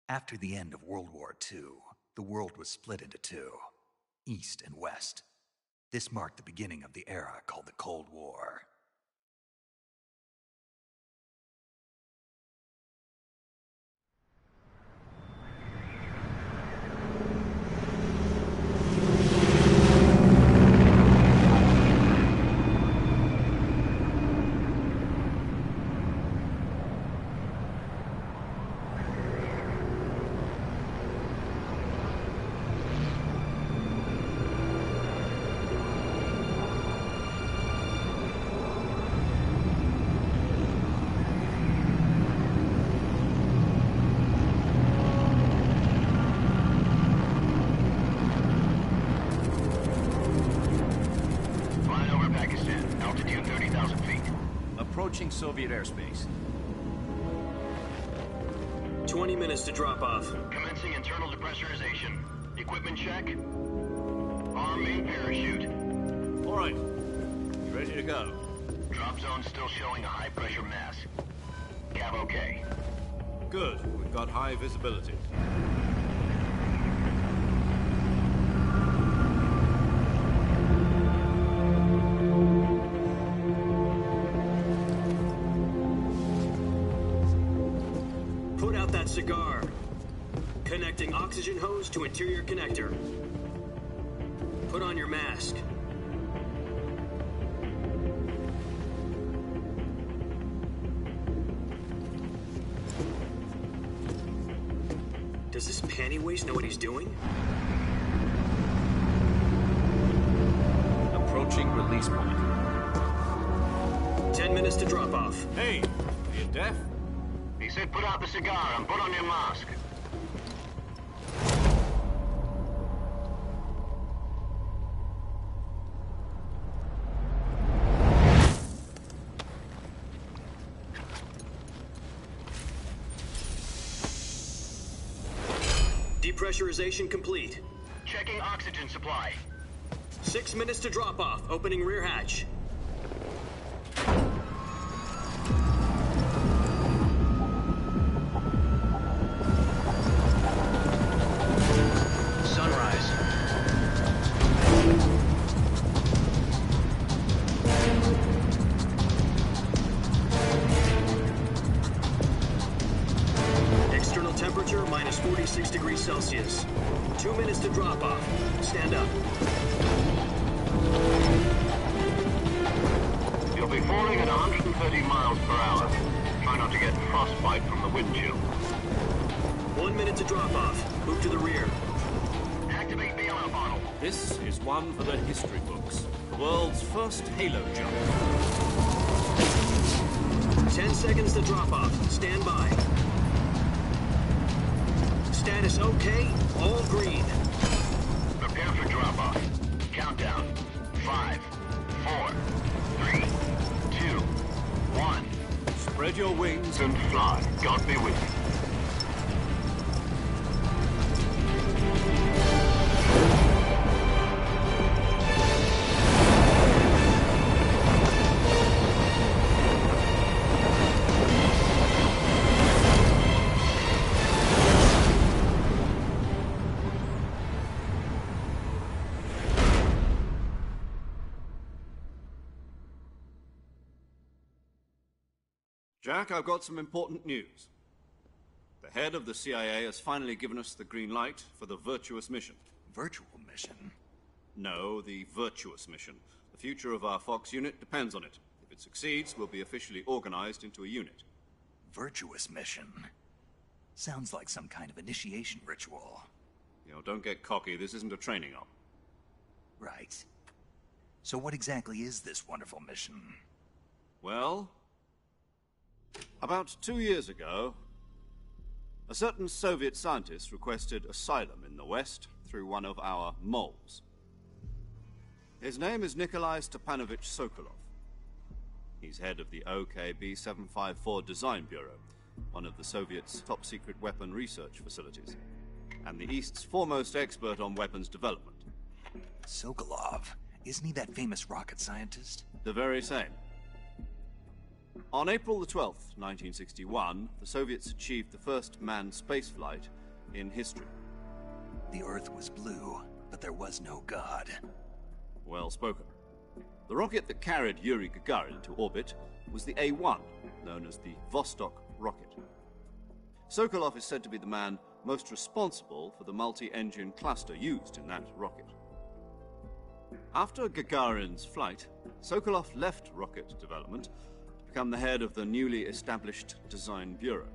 After the end of World War II, the world was split into two, East and West. This marked the beginning of the era called the Cold War. Approaching Soviet airspace. 20 minutes to drop off. Commencing internal depressurization. Equipment check. Arm main parachute. All right. Ready to go. Drop zone still showing a high pressure mass. Cav okay. Good. We've got high visibility. Cigar. Connecting oxygen hose to interior connector. Put on your mask. Does this panty waste know what he's doing? Approaching release point. 10 minutes to drop off. Hey, are you deaf? He said put out the cigar and put on your mask. Depressurization complete. Checking oxygen supply. 6 minutes to drop off. Opening rear hatch. Temperature minus 46 degrees Celsius. 2 minutes to drop off. Stand up. You'll be falling at 130 miles per hour. Try not to get frostbite from the wind chill. 1 minute to drop off. Move to the rear. Activate the yellow bottle. This is one for the history books. The world's first halo jump. 10 seconds to drop off. Stand by. Status okay, all green. Prepare for drop-off. Countdown. 5, 4, 3, 2, 1. Spread your wings And fly. God be with you. Jack, I've got some important news. The head of the CIA has finally given us the green light for the Virtuous mission. Virtual mission? No, the Virtuous mission. The future of our Fox unit depends on it. If it succeeds, we'll be officially organized into a unit. Virtuous mission? Sounds like some kind of initiation ritual. You know, don't get cocky. This isn't a training op. Right. So what exactly is this wonderful mission? Well, about 2 years ago, a certain Soviet scientist requested asylum in the West through one of our moles. His name is Nikolai Stepanovich Sokolov. He's head of the OKB-754 Design Bureau, one of the Soviets' top-secret weapon research facilities, and the East's foremost expert on weapons development. Sokolov? Isn't he that famous rocket scientist? The very same. On April the 12th, 1961, the Soviets achieved the first manned spaceflight in history. The Earth was blue, but there was no God. Well spoken. The rocket that carried Yuri Gagarin into orbit was the A-1, known as the Vostok rocket. Sokolov is said to be the man most responsible for the multi-engine cluster used in that rocket. After Gagarin's flight, Sokolov left rocket development to become the head of the newly established Design Bureau.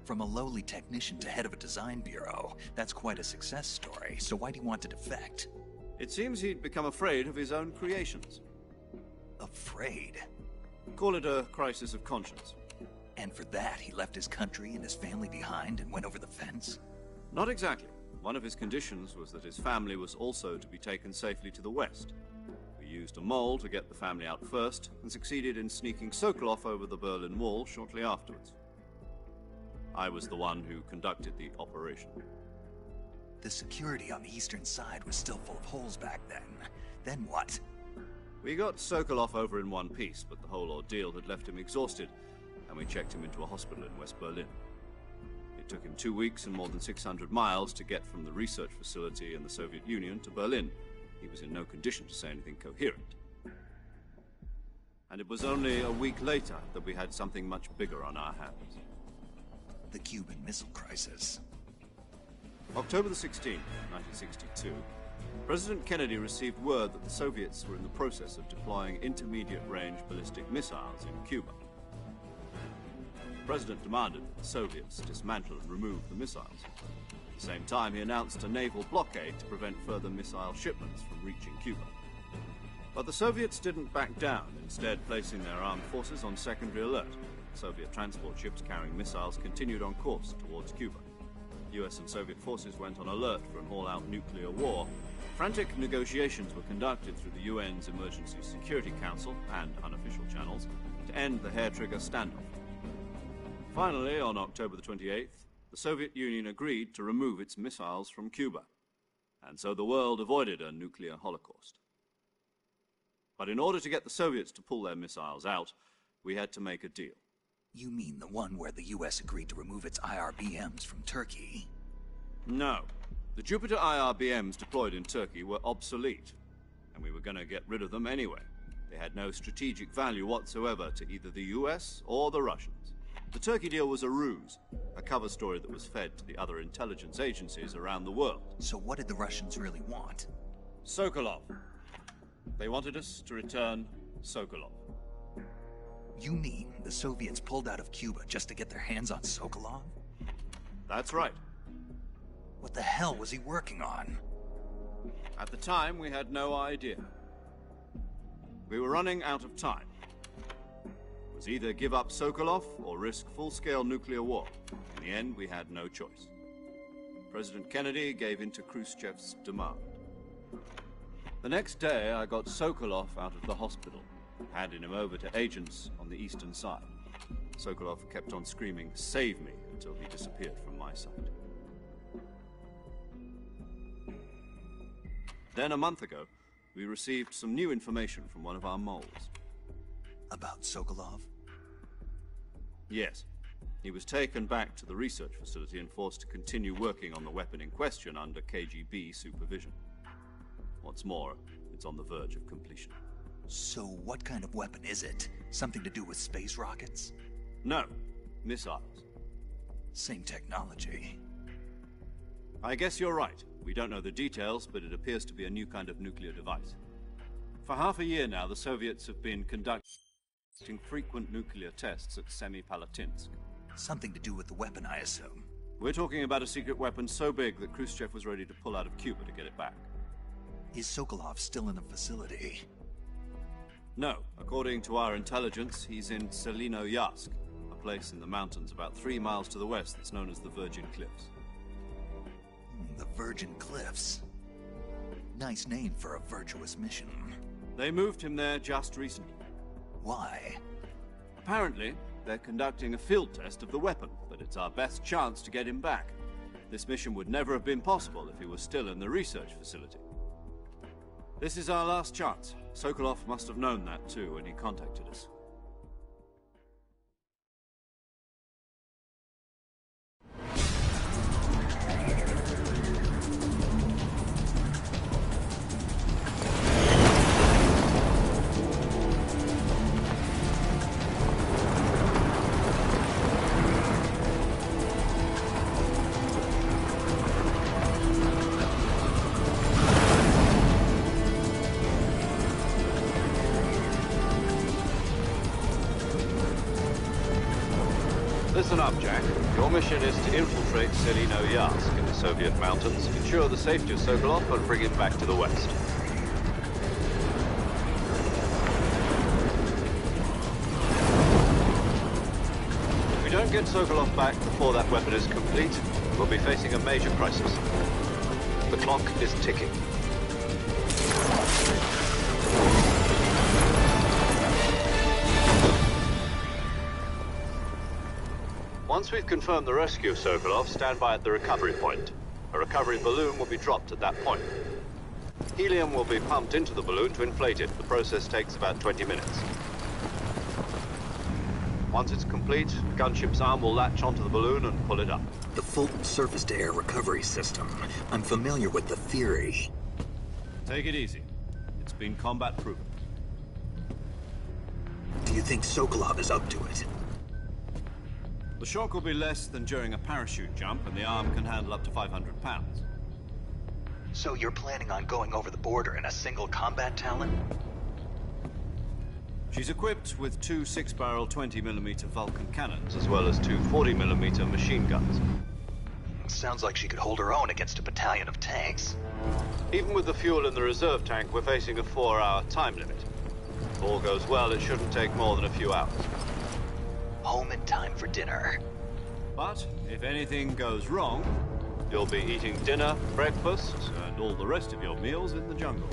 From a lowly technician to head of a design bureau, that's quite a success story, so why'd he want to defect? It seems he'd become afraid of his own creations. Afraid? Call it a crisis of conscience. And for that, he left his country and his family behind and went over the fence? Not exactly. One of his conditions was that his family was also to be taken safely to the west. We used a mole to get the family out first, and succeeded in sneaking Sokolov over the Berlin Wall shortly afterwards. I was the one who conducted the operation. The security on the eastern side was still full of holes back then. Then what? We got Sokolov over in one piece, but the whole ordeal had left him exhausted, and we checked him into a hospital in West Berlin. It took him 2 weeks and more than 600 miles to get from the research facility in the Soviet Union to Berlin. He was in no condition to say anything coherent. And it was only a week later that we had something much bigger on our hands. The Cuban Missile Crisis. October the 16th, 1962, President Kennedy received word that the Soviets were in the process of deploying intermediate-range ballistic missiles in Cuba. The President demanded that the Soviets dismantle and remove the missiles. At the same time, he announced a naval blockade to prevent further missile shipments from reaching Cuba. But the Soviets didn't back down, instead placing their armed forces on secondary alert. Soviet transport ships carrying missiles continued on course towards Cuba. US and Soviet forces went on alert for an all-out nuclear war. Frantic negotiations were conducted through the UN's Emergency Security Council and unofficial channels to end the hair-trigger standoff. Finally, on October the 28th, the Soviet Union agreed to remove its missiles from Cuba, and so the world avoided a nuclear holocaust. But in order to get the Soviets to pull their missiles out, we had to make a deal. You mean the one where the US agreed to remove its IRBMs from Turkey? No. The Jupiter IRBMs deployed in Turkey were obsolete, and we were going to get rid of them anyway. They had no strategic value whatsoever to either the US or the Russians. The Turkey deal was a ruse, a cover story that was fed to the other intelligence agencies around the world. So what did the Russians really want? Sokolov. They wanted us to return Sokolov. You mean the Soviets pulled out of Cuba just to get their hands on Sokolov? That's right. What the hell was he working on? At the time, we had no idea. We were running out of time. It was either give up Sokolov or risk full-scale nuclear war. In the end, we had no choice. President Kennedy gave in to Khrushchev's demand. The next day, I got Sokolov out of the hospital, handing him over to agents on the eastern side. Sokolov kept on screaming, "Save me," until he disappeared from my sight. Then, a month ago, we received some new information from one of our moles. About Sokolov? Yes. He was taken back to the research facility and forced to continue working on the weapon in question under KGB supervision. What's more, it's on the verge of completion. So what kind of weapon is it? Something to do with space rockets? No. Missiles. Same technology. I guess you're right. We don't know the details, but it appears to be a new kind of nuclear device. For half a year now, the Soviets have been conducting frequent nuclear tests at Semipalatinsk. Something to do with the weapon, I assume. We're talking about a secret weapon so big that Khrushchev was ready to pull out of Cuba to get it back. Is Sokolov still in the facility? No. According to our intelligence, he's in Selinoyarsk, a place in the mountains about 3 miles to the west that's known as the Virgin Cliffs. The Virgin Cliffs. Nice name for a virtuous mission. They moved him there just recently. Why? Apparently, they're conducting a field test of the weapon, but it's our best chance to get him back. This mission would never have been possible if he was still in the research facility. This is our last chance. Sokolov must have known that too when he contacted us. Listen up, Jack. Your mission is to infiltrate Selino-Yarsk in the Soviet mountains, ensure the safety of Sokolov, and bring him back to the west. If we don't get Sokolov back before that weapon is complete, we'll be facing a major crisis. The clock is ticking. Once we've confirmed the rescue of Sokolov, stand by at the recovery point. A recovery balloon will be dropped at that point. Helium will be pumped into the balloon to inflate it. The process takes about 20 minutes. Once it's complete, the gunship's arm will latch onto the balloon and pull it up. The Fulton surface-to-air recovery system. I'm familiar with the theory. Take it easy. It's been combat proven. Do you think Sokolov is up to it? The shock will be less than during a parachute jump, and the arm can handle up to 500 pounds. So you're planning on going over the border in a single combat Talon? She's equipped with two 6-barrel 20mm Vulcan cannons, as well as two 40mm machine guns. Sounds like she could hold her own against a battalion of tanks. Even with the fuel in the reserve tank, we're facing a 4-hour time limit. If all goes well, it shouldn't take more than a few hours. Home in time for dinner. But if anything goes wrong, you'll be eating dinner, breakfast, and all the rest of your meals in the jungle.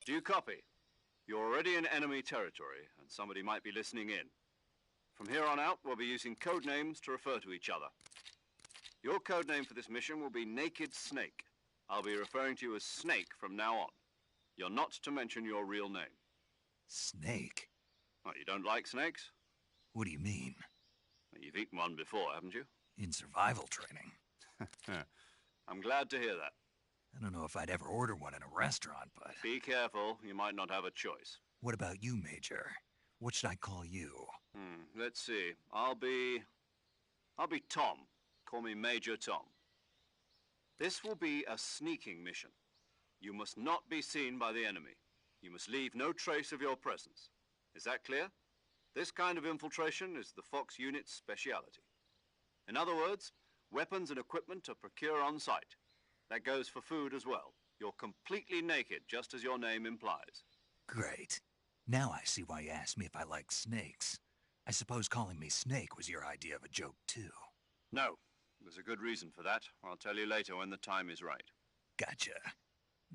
Do you copy? You're already in enemy territory, and somebody might be listening in. From here on out, we'll be using code names to refer to each other. Your code name for this mission will be Naked Snake. I'll be referring to you as Snake from now on. You're not to mention your real name. Snake? What, you don't like snakes? What do you mean? Well, you've eaten one before, haven't you? In survival training. I'm glad to hear that. I don't know if I'd ever order one in a restaurant, but... Be careful, you might not have a choice. What about you, Major? What should I call you? Let's see. I'll be Tom. Call me Major Tom. This will be a sneaking mission. You must not be seen by the enemy. You must leave no trace of your presence. Is that clear? This kind of infiltration is the Fox unit's speciality. In other words, weapons and equipment are procured on site. That goes for food as well. You're completely naked, just as your name implies. Great. Now I see why you asked me if I like snakes. I suppose calling me Snake was your idea of a joke, too. No. There's a good reason for that. I'll tell you later when the time is right. Gotcha.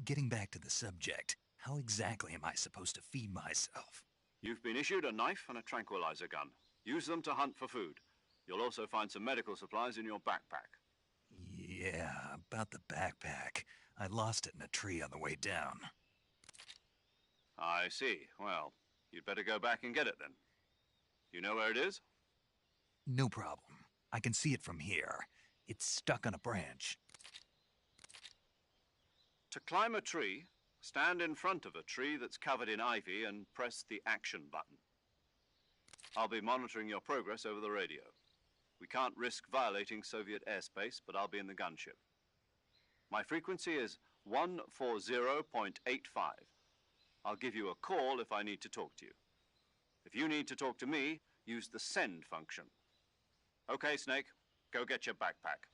Getting back to the subject, how exactly am I supposed to feed myself? You've been issued a knife and a tranquilizer gun. Use them to hunt for food. You'll also find some medical supplies in your backpack. Yeah, about the backpack. I lost it in a tree on the way down. I see. Well, you'd better go back and get it then. You know where it is? No problem. I can see it from here. It's stuck on a branch. To climb a tree, stand in front of a tree that's covered in ivy and press the action button. I'll be monitoring your progress over the radio. We can't risk violating Soviet airspace, but I'll be in the gunship. My frequency is 140.85. I'll give you a call if I need to talk to you. If you need to talk to me, use the send function. Okay, Snake, go get your backpack.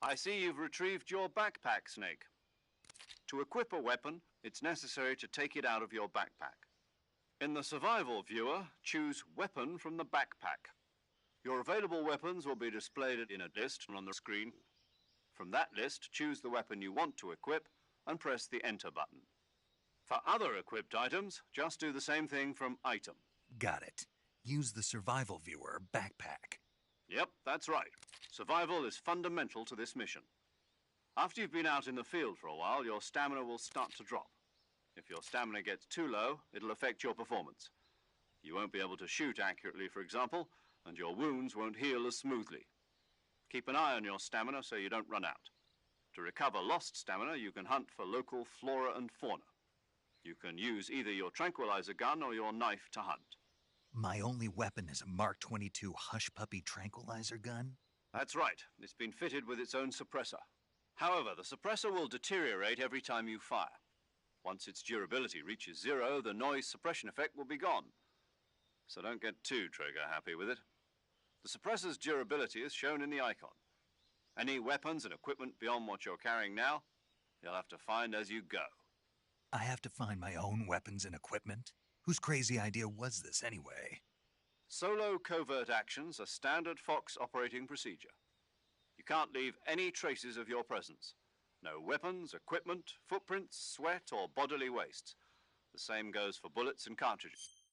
I see you've retrieved your backpack, Snake. To equip a weapon, it's necessary to take it out of your backpack. In the survival viewer, choose Weapon from the backpack. Your available weapons will be displayed in a list on the screen. From that list, choose the weapon you want to equip and press the Enter button. For other equipped items, just do the same thing from Item. Got it. Use the survival viewer backpack. Yep, that's right. Survival is fundamental to this mission. After you've been out in the field for a while, your stamina will start to drop. If your stamina gets too low, it'll affect your performance. You won't be able to shoot accurately, for example, and your wounds won't heal as smoothly. Keep an eye on your stamina so you don't run out. To recover lost stamina, you can hunt for local flora and fauna. You can use either your tranquilizer gun or your knife to hunt. My only weapon is a Mark 22 Hush Puppy tranquilizer gun? That's right. It's been fitted with its own suppressor. However, the suppressor will deteriorate every time you fire. Once its durability reaches 0, the noise suppression effect will be gone. So don't get too trigger-happy with it. The suppressor's durability is shown in the icon. Any weapons and equipment beyond what you're carrying now, you'll have to find as you go. I have to find my own weapons and equipment? Whose crazy idea was this, anyway? Solo covert actions are standard Fox operating procedure. You can't leave any traces of your presence. No weapons, equipment, footprints, sweat, or bodily waste. The same goes for bullets and cartridges.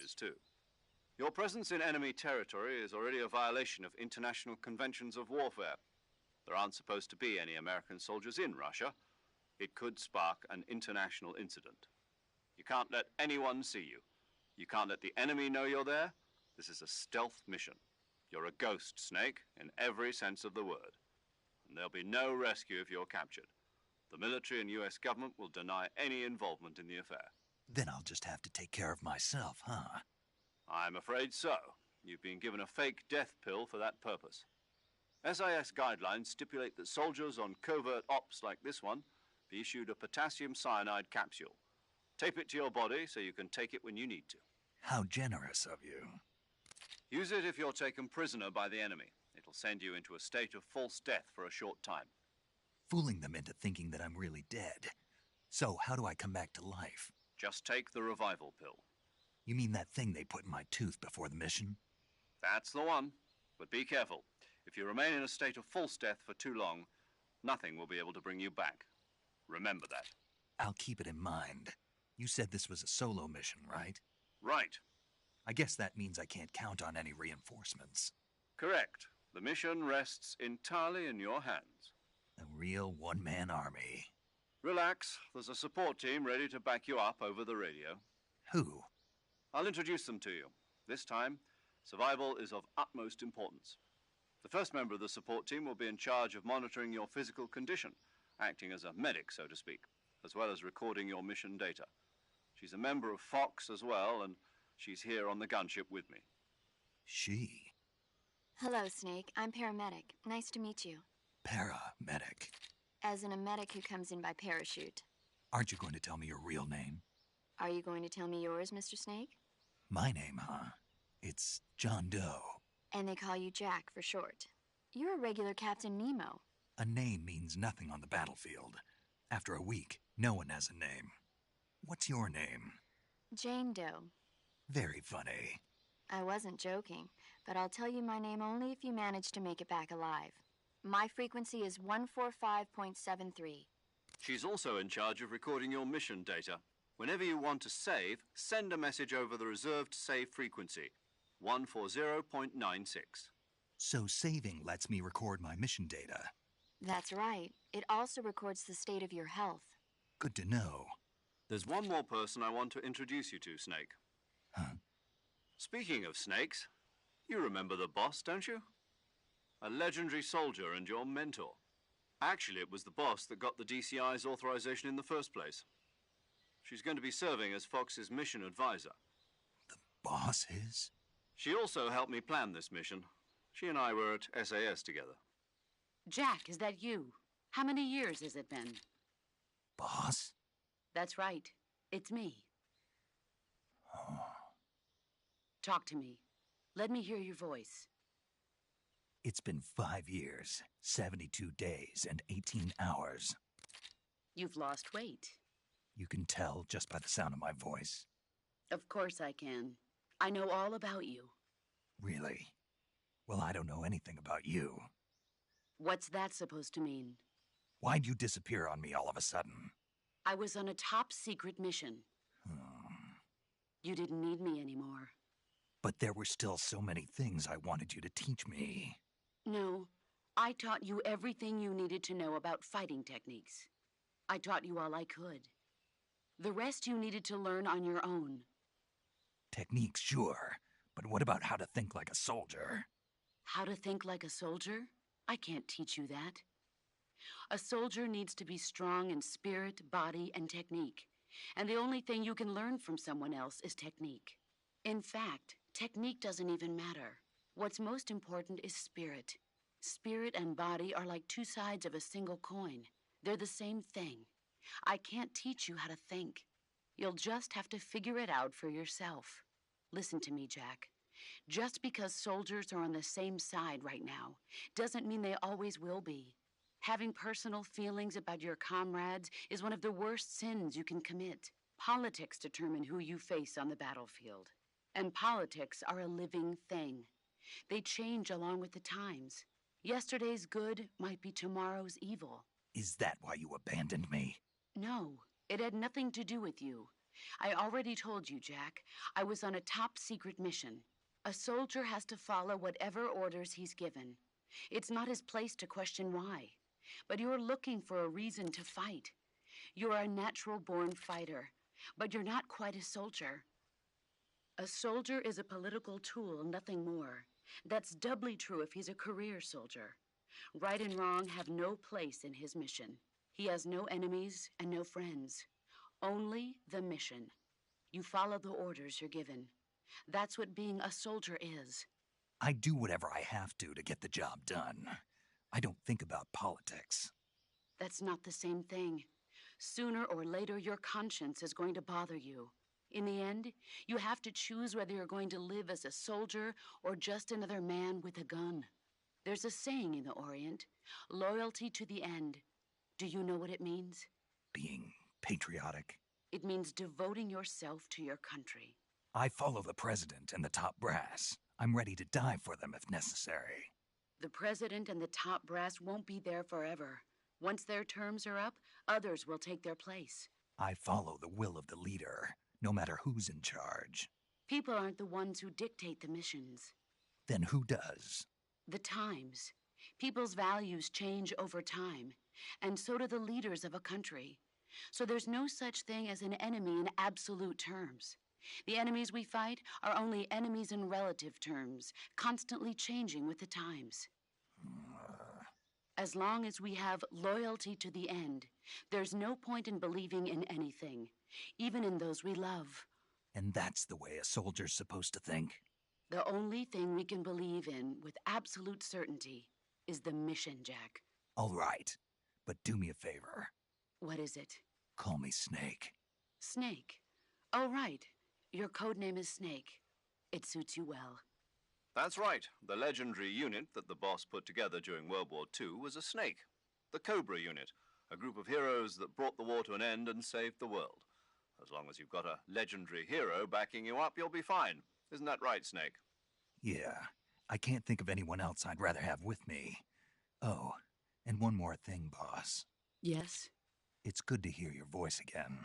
forces, too. Your presence in enemy territory is already a violation of international conventions of warfare. There aren't supposed to be any American soldiers in Russia. It could spark an international incident. You can't let anyone see you. You can't let the enemy know you're there. This is a stealth mission. You're a ghost, Snake, in every sense of the word. And there'll be no rescue if you're captured. The military and U.S. government will deny any involvement in the affair. Then I'll just have to take care of myself, huh? I'm afraid so. You've been given a fake death pill for that purpose. SIS guidelines stipulate that soldiers on covert ops like this one be issued a potassium cyanide capsule. Tape it to your body so you can take it when you need to. How generous of you. Use it if you're taken prisoner by the enemy. It'll send you into a state of false death for a short time. Fooling them into thinking that I'm really dead. So how do I come back to life? Just take the revival pill. You mean that thing they put in my tooth before the mission? That's the one. But be careful. If you remain in a state of false death for too long, nothing will be able to bring you back. Remember that. I'll keep it in mind. You said this was a solo mission, right? Right. I guess that means I can't count on any reinforcements. Correct. The mission rests entirely in your hands. A real one-man army. Relax. There's a support team ready to back you up over the radio. Who? I'll introduce them to you. This time, survival is of utmost importance. The first member of the support team will be in charge of monitoring your physical condition, acting as a medic, so to speak, as well as recording your mission data. She's a member of Fox as well, and she's here on the gunship with me. She? Hello, Snake. I'm paramedic. Nice to meet you. Paramedic. As in a medic who comes in by parachute. Aren't you going to tell me your real name? Are you going to tell me yours, Mr. Snake? My name, huh? It's John Doe. And they call you Jack for short. You're a regular Captain Nemo. A name means nothing on the battlefield. After a week, no one has a name. What's your name? Jane Doe. Very funny. I wasn't joking, but I'll tell you my name only if you manage to make it back alive. My frequency is 145.73. She's also in charge of recording your mission data. Whenever you want to save, send a message over the reserved save frequency, 140.96. So saving lets me record my mission data. That's right. It also records the state of your health. Good to know. There's one more person I want to introduce you to, Snake. Huh? Speaking of snakes, you remember the boss, don't you? A legendary soldier and your mentor. Actually, it was the boss that got the DCI's authorization in the first place. She's going to be serving as Fox's mission advisor. The boss is? She also helped me plan this mission. She and I were at SAS together. Jack, is that you? How many years has it been? Boss? That's right. It's me. Oh. Talk to me. Let me hear your voice. It's been 5 years, 72 days, and 18 hours. You've lost weight. You can tell just by the sound of my voice. Of course I can. I know all about you. Really? Well, I don't know anything about you. What's that supposed to mean? Why'd you disappear on me all of a sudden? I was on a top-secret mission. You didn't need me anymore. But there were still so many things I wanted you to teach me. No, I taught you everything you needed to know about fighting techniques. I taught you all I could. The rest you needed to learn on your own. Techniques, sure. But what about how to think like a soldier? How to think like a soldier? I can't teach you that. A soldier needs to be strong in spirit, body, and technique. And the only thing you can learn from someone else is technique. In fact, technique doesn't even matter. What's most important is spirit. Spirit and body are like two sides of a single coin. They're the same thing. I can't teach you how to think. You'll just have to figure it out for yourself. Listen to me, Jack. Just because soldiers are on the same side right now doesn't mean they always will be. Having personal feelings about your comrades is one of the worst sins you can commit. Politics determine who you face on the battlefield. And politics are a living thing. They change along with the times. Yesterday's good might be tomorrow's evil. Is that why you abandoned me? No, it had nothing to do with you. I already told you, Jack. I was on a top-secret mission. A soldier has to follow whatever orders he's given. It's not his place to question why. But you're looking for a reason to fight. You're a natural-born fighter, but you're not quite a soldier. A soldier is a political tool, nothing more. That's doubly true if he's a career soldier. Right and wrong have no place in his mission. He has no enemies and no friends. Only the mission. You follow the orders you're given. That's what being a soldier is. I do whatever I have to get the job done. I don't think about politics. That's not the same thing. Sooner or later, your conscience is going to bother you. In the end, you have to choose whether you're going to live as a soldier or just another man with a gun. There's a saying in the Orient, loyalty to the end. Do you know what it means? Being patriotic. It means devoting yourself to your country. I follow the president and the top brass. I'm ready to die for them if necessary. The president and the top brass won't be there forever. Once their terms are up, others will take their place. I follow the will of the leader, no matter who's in charge. People aren't the ones who dictate the missions. Then who does? The times. People's values change over time, and so do the leaders of a country. So there's no such thing as an enemy in absolute terms. The enemies we fight are only enemies in relative terms, constantly changing with the times. As long as we have loyalty to the end, there's no point in believing in anything, even in those we love. And that's the way a soldier's supposed to think? The only thing we can believe in with absolute certainty is the mission, Jack. All right, but do me a favor. What is it? Call me Snake. Snake? Oh, right. Your code name is Snake. It suits you well. That's right. The legendary unit that the boss put together during World War II was a snake. The Cobra unit, a group of heroes that brought the war to an end and saved the world. As long as you've got a legendary hero backing you up, you'll be fine. Isn't that right, Snake? Yeah. I can't think of anyone else I'd rather have with me. Oh, and one more thing, boss. Yes? It's good to hear your voice again.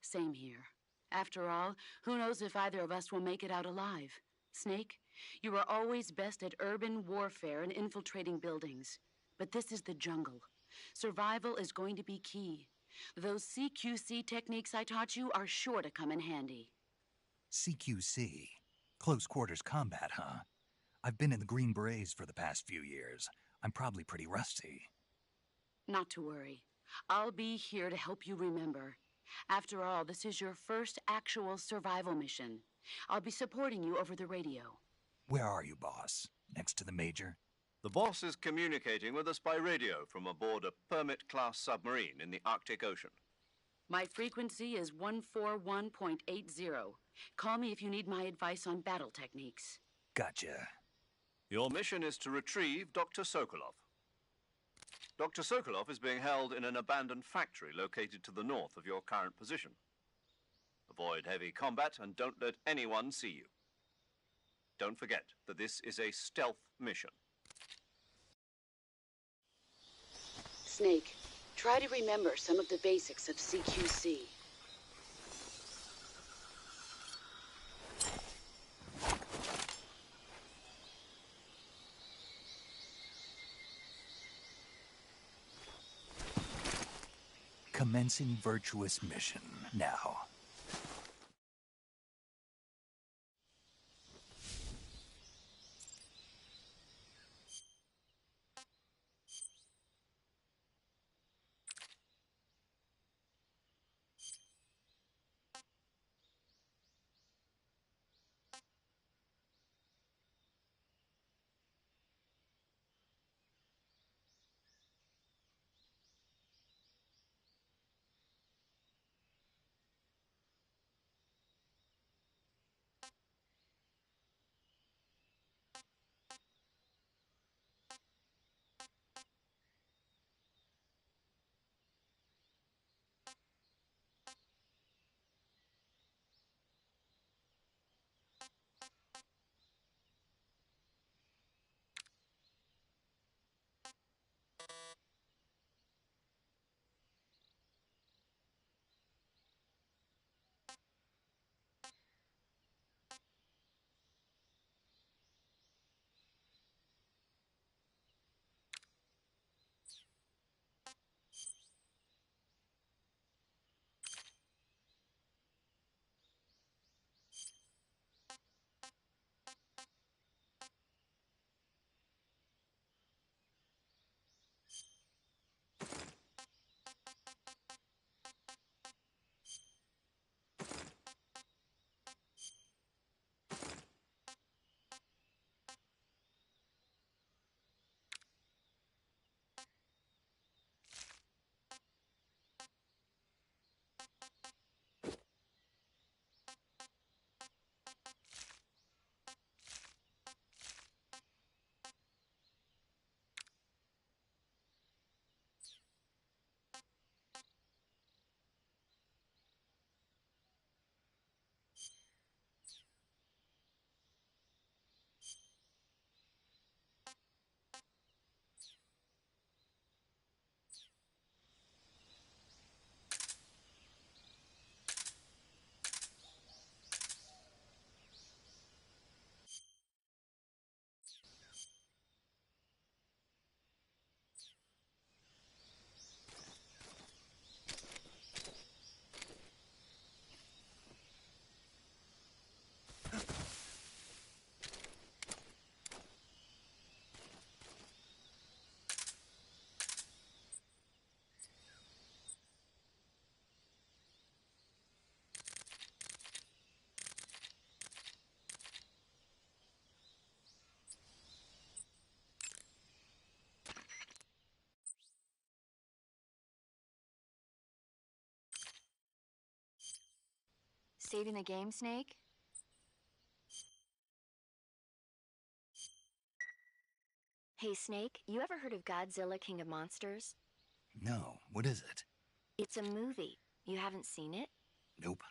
Same here. After all, who knows if either of us will make it out alive? Snake, you are always best at urban warfare and infiltrating buildings. But this is the jungle. Survival is going to be key. Those CQC techniques I taught you are sure to come in handy. CQC? Close quarters combat, huh? I've been in the Green Berets for the past few years. I'm probably pretty rusty. Not to worry. I'll be here to help you remember. After all, this is your first actual survival mission. I'll be supporting you over the radio. Where are you, boss? Next to the Major? The boss is communicating with us by radio from aboard a Permit-class submarine in the Arctic Ocean. My frequency is 141.80. Call me if you need my advice on battle techniques. Gotcha. Your mission is to retrieve Dr. Sokolov. Dr. Sokolov is being held in an abandoned factory located to the north of your current position. Avoid heavy combat and don't let anyone see you. Don't forget that this is a stealth mission. Snake, try to remember some of the basics of CQC. Commencing virtuous mission now. Saving the game, Snake? Hey, Snake, you ever heard of Godzilla King of Monsters? No, what is it? It's a movie. You haven't seen it? Nope.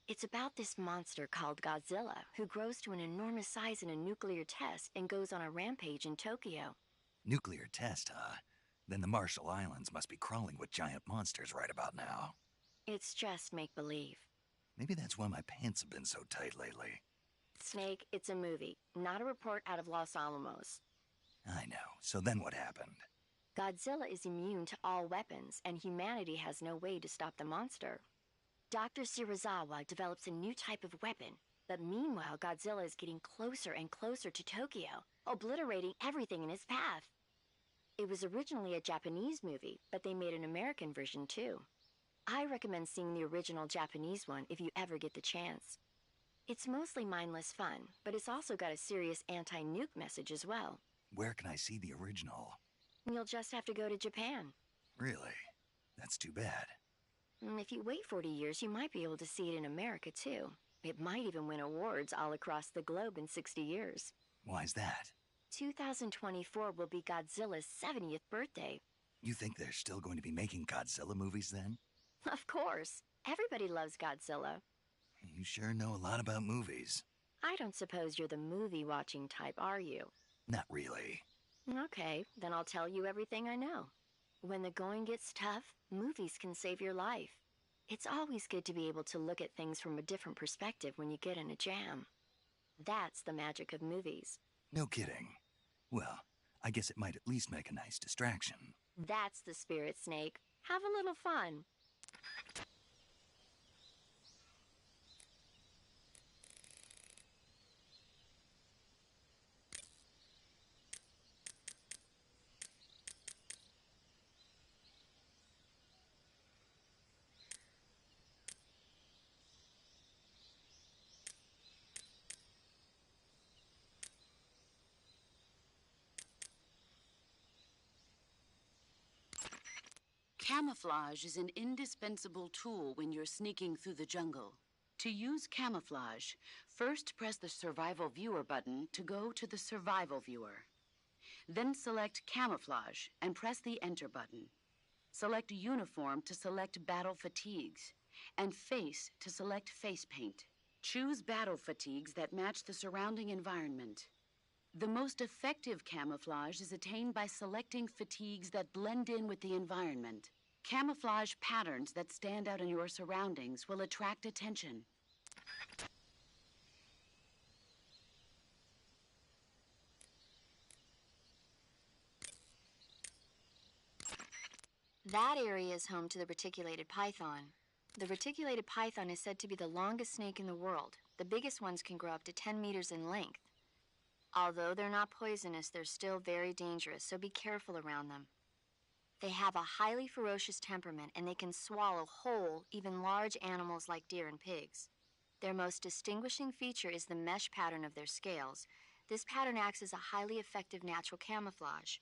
It's about this monster called Godzilla, who grows to an enormous size in a nuclear test and goes on a rampage in Tokyo. Nuclear test, huh? Then the Marshall Islands must be crawling with giant monsters right about now. It's just make-believe. Maybe that's why my pants have been so tight lately. Snake, it's a movie, not a report out of Los Alamos. I know. So then what happened? Godzilla is immune to all weapons, and humanity has no way to stop the monster. Dr. Shirazawa develops a new type of weapon, but meanwhile Godzilla is getting closer and closer to Tokyo, obliterating everything in his path. It was originally a Japanese movie, but they made an American version too. I recommend seeing the original Japanese one if you ever get the chance. It's mostly mindless fun, but it's also got a serious anti-nuke message as well. Where can I see the original? You'll just have to go to Japan. Really? That's too bad. If you wait 40 years, you might be able to see it in America too. It might even win awards all across the globe in 60 years. Why's that? 2024 will be Godzilla's 70th birthday. You think they're still going to be making Godzilla movies then? Of course. Everybody loves Godzilla. You sure know a lot about movies. I don't suppose you're the movie-watching type, are you? Not really. Okay, then I'll tell you everything I know. When the going gets tough, movies can save your life. It's always good to be able to look at things from a different perspective when you get in a jam. That's the magic of movies. No kidding. Well, I guess it might at least make a nice distraction. That's the spirit, Snake. Have a little fun. Camouflage is an indispensable tool when you're sneaking through the jungle. To use camouflage, first press the Survival Viewer button to go to the Survival Viewer. Then select Camouflage and press the Enter button. Select Uniform to select Battle Fatigues, and Face to select Face Paint. Choose battle fatigues that match the surrounding environment. The most effective camouflage is attained by selecting fatigues that blend in with the environment. Camouflage patterns that stand out in your surroundings will attract attention. That area is home to the reticulated python. The reticulated python is said to be the longest snake in the world. The biggest ones can grow up to 10 meters in length. Although they're not poisonous, they're still very dangerous, so be careful around them. They have a highly ferocious temperament, and they can swallow whole, even large animals like deer and pigs. Their most distinguishing feature is the mesh pattern of their scales. This pattern acts as a highly effective natural camouflage.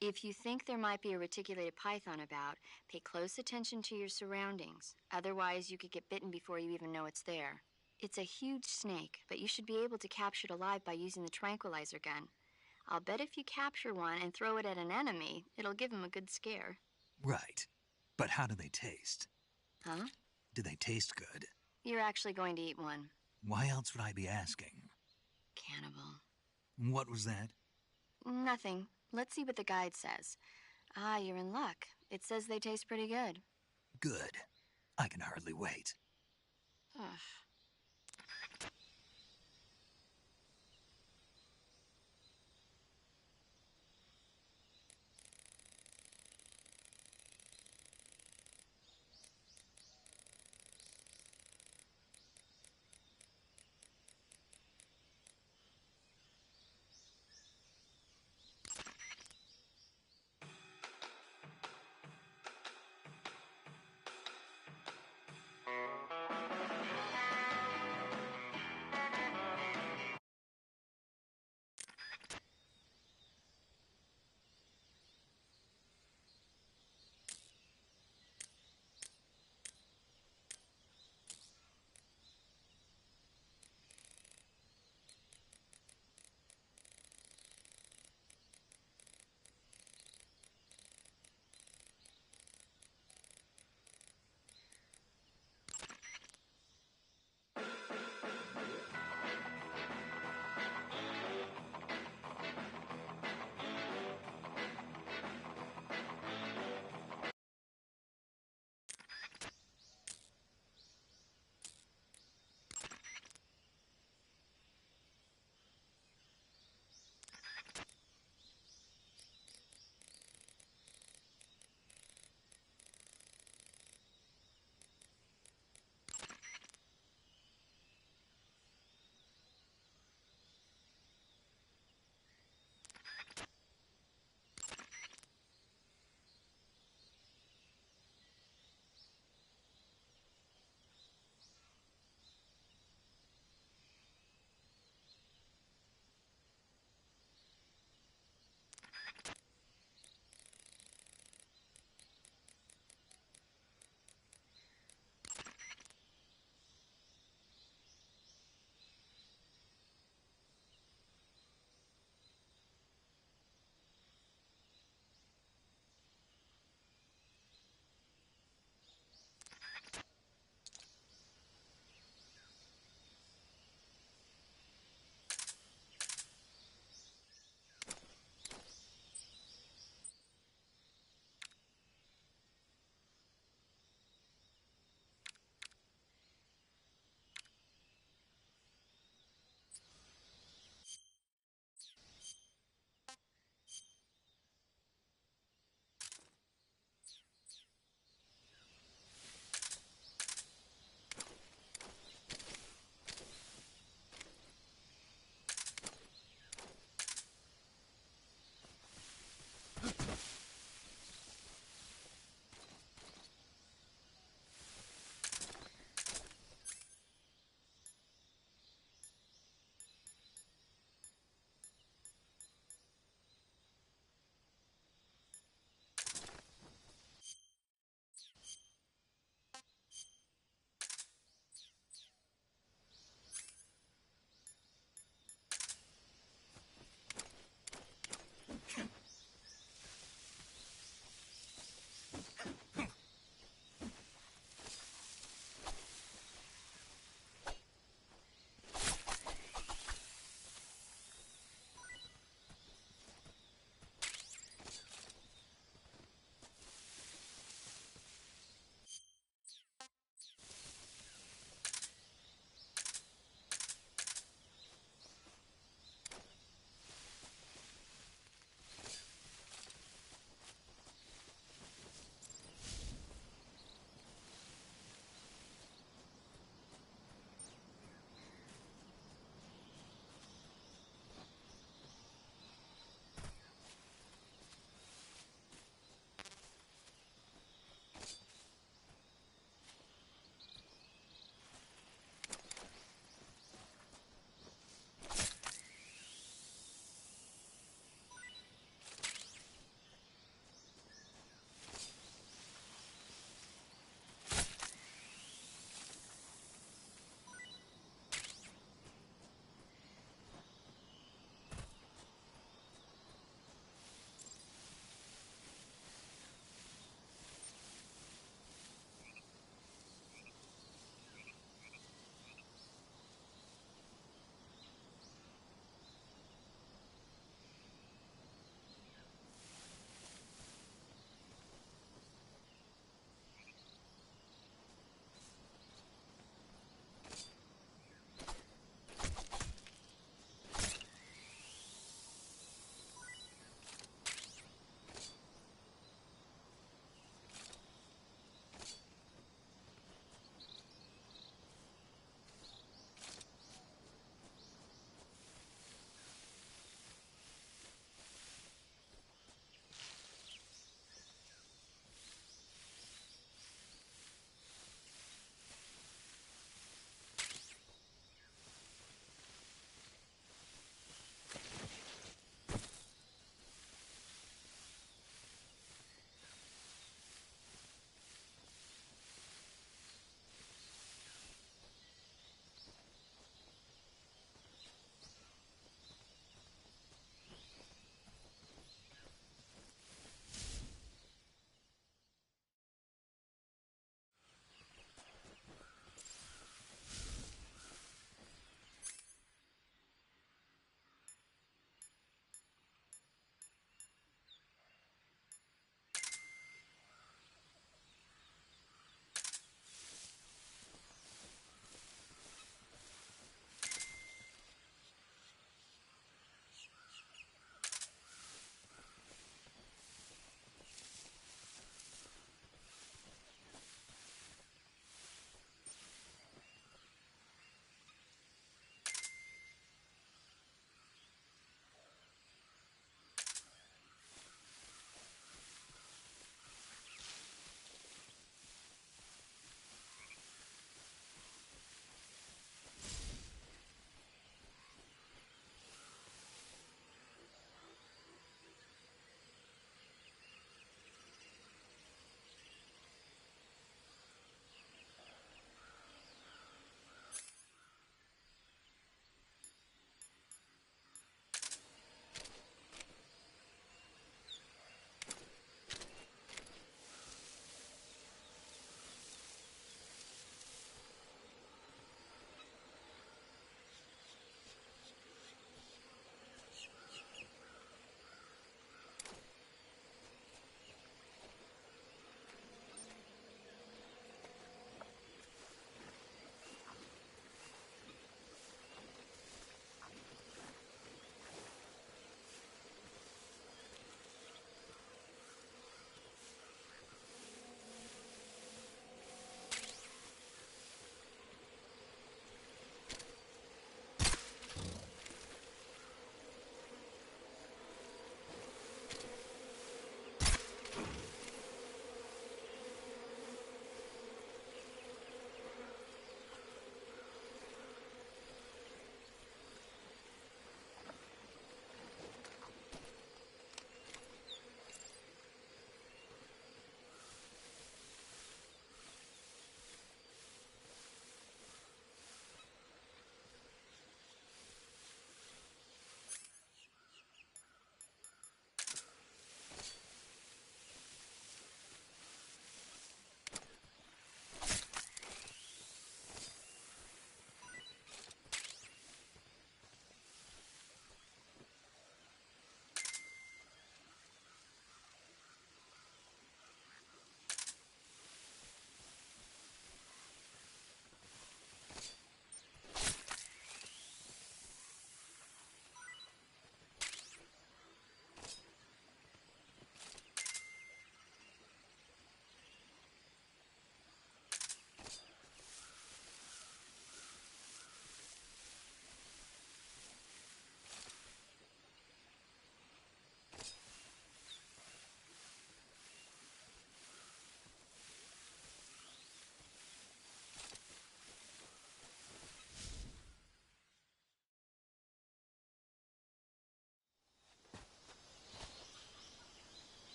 If you think there might be a reticulated python about, pay close attention to your surroundings. Otherwise, you could get bitten before you even know it's there. It's a huge snake, but you should be able to capture it alive by using the tranquilizer gun. I'll bet if you capture one and throw it at an enemy, it'll give him a good scare. Right. But how do they taste? Huh? Do they taste good? You're actually going to eat one. Why else would I be asking? Cannibal. What was that? Nothing. Let's see what the guide says. Ah, you're in luck. It says they taste pretty good. Good. I can hardly wait. Ugh.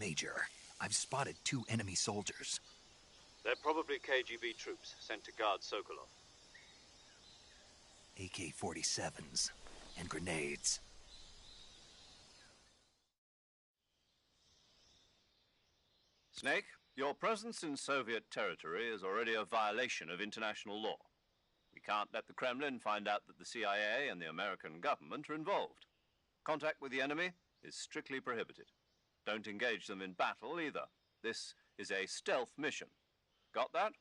Major, I've spotted 2 enemy soldiers. They're probably KGB troops sent to guard Sokolov. AK-47s and grenades. Snake, your presence in Soviet territory is already a violation of international law. We can't let the Kremlin find out that the CIA and the American government are involved. Contact with the enemy is strictly prohibited. Don't engage them in battle either. This is a stealth mission. Got that?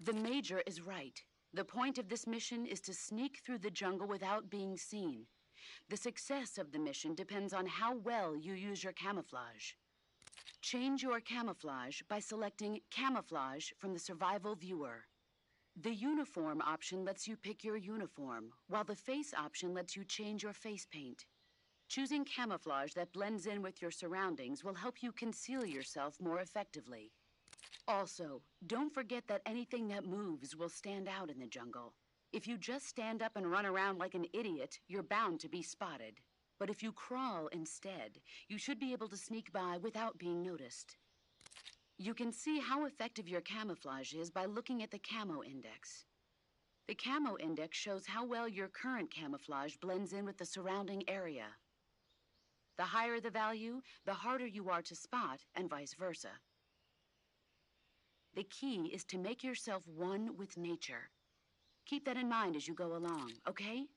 The Major is right. The point of this mission is to sneak through the jungle without being seen. The success of the mission depends on how well you use your camouflage. Change your camouflage by selecting Camouflage from the Survival Viewer. The Uniform option lets you pick your uniform, while the Face option lets you change your face paint. Choosing camouflage that blends in with your surroundings will help you conceal yourself more effectively. Also, don't forget that anything that moves will stand out in the jungle. If you just stand up and run around like an idiot, you're bound to be spotted. But if you crawl instead, you should be able to sneak by without being noticed. You can see how effective your camouflage is by looking at the Camo Index. The Camo Index shows how well your current camouflage blends in with the surrounding area. The higher the value, the harder you are to spot, and vice versa. The key is to make yourself one with nature. Keep that in mind as you go along, okay?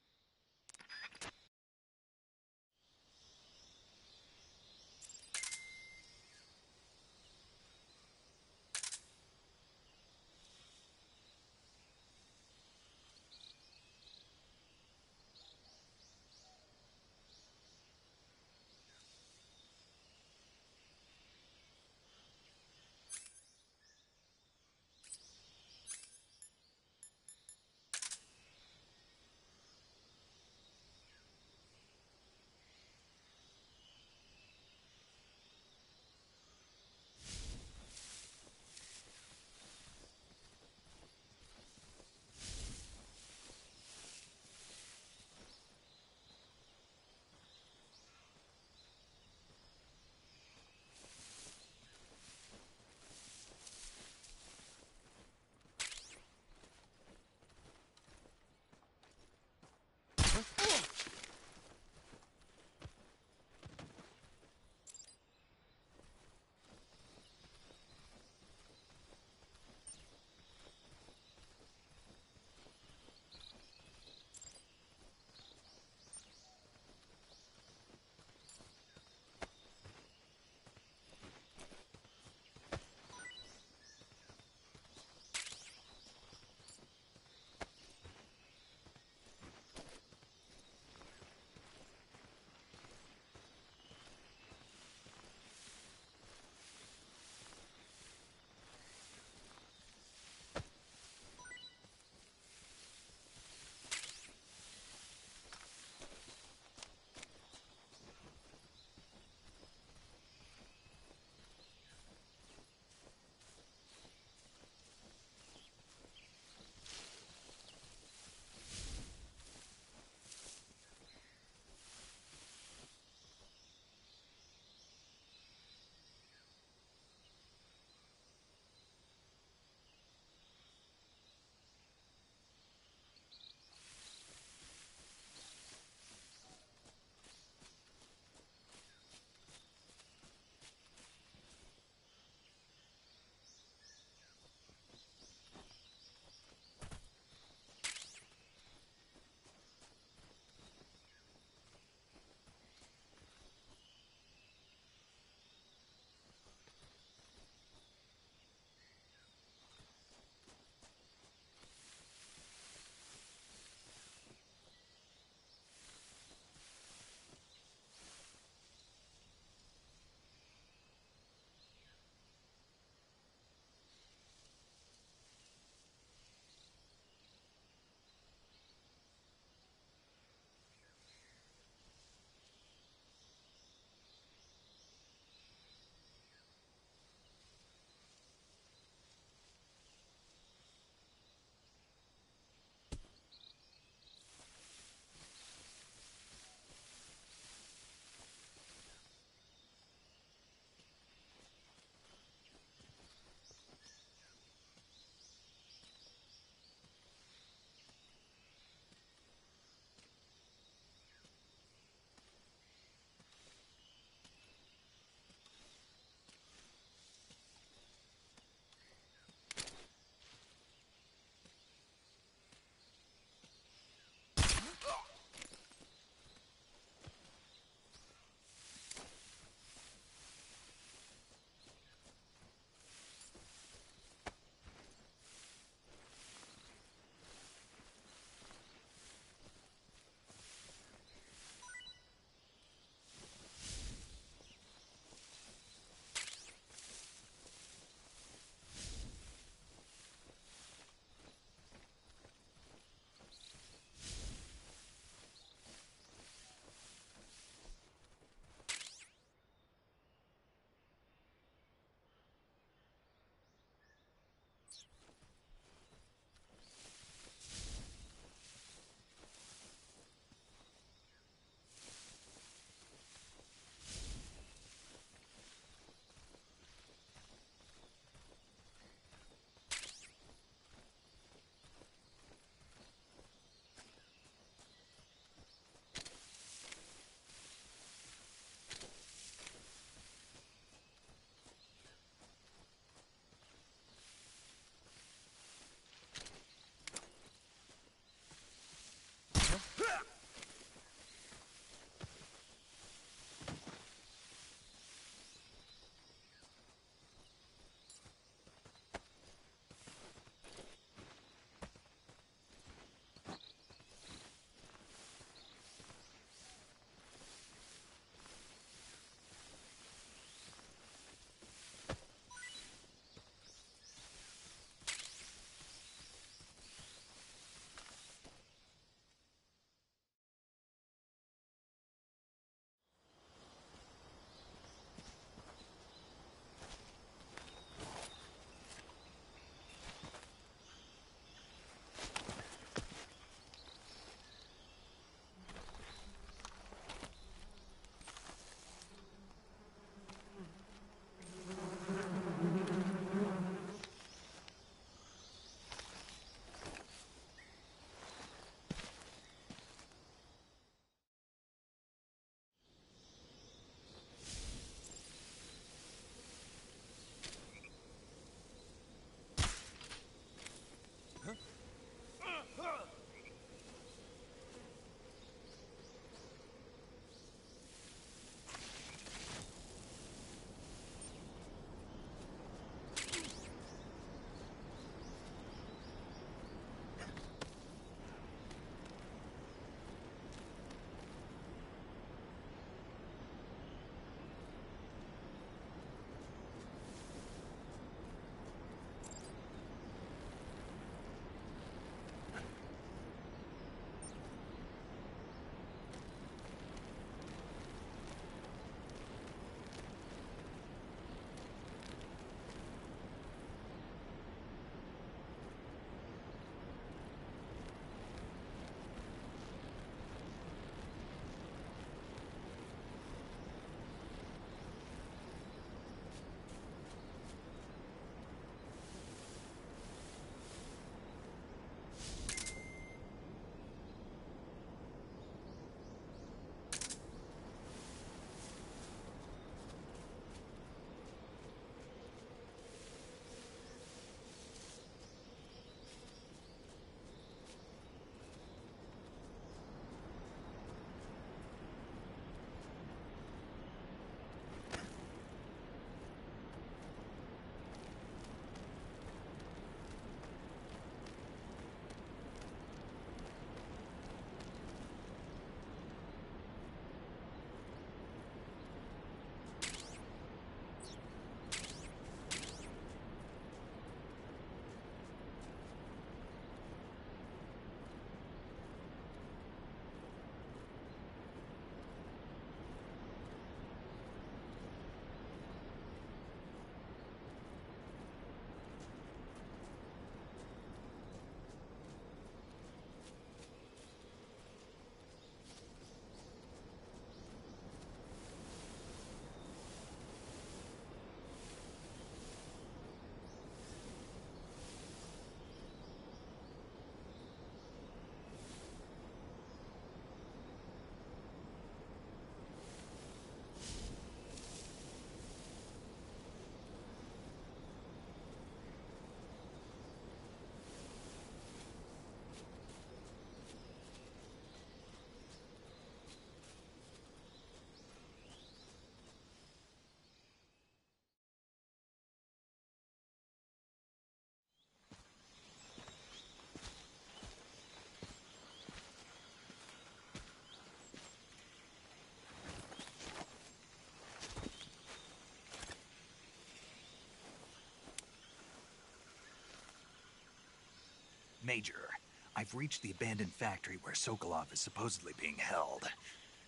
Major, I've reached the abandoned factory where Sokolov is supposedly being held.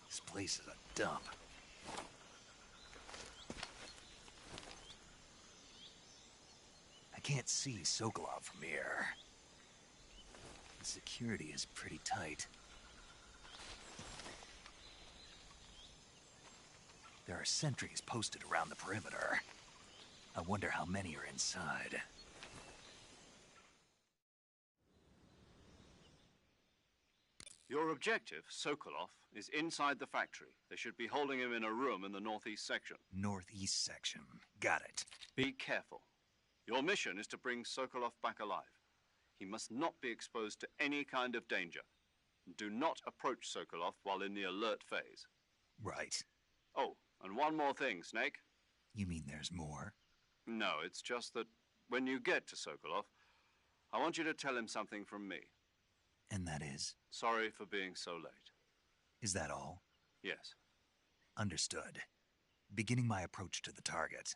This place is a dump. I can't see Sokolov from here. The security is pretty tight. There are sentries posted around the perimeter. I wonder how many are inside. Your objective, Sokolov, is inside the factory. They should be holding him in a room in the northeast section. Northeast section. Got it. Be careful. Your mission is to bring Sokolov back alive. He must not be exposed to any kind of danger. Do not approach Sokolov while in the alert phase. Right. Oh, and one more thing, Snake. You mean there's more? No, it's just that when you get to Sokolov, I want you to tell him something from me. And that is? Sorry for being so late. Is that all? Yes. Understood. Beginning my approach to the target.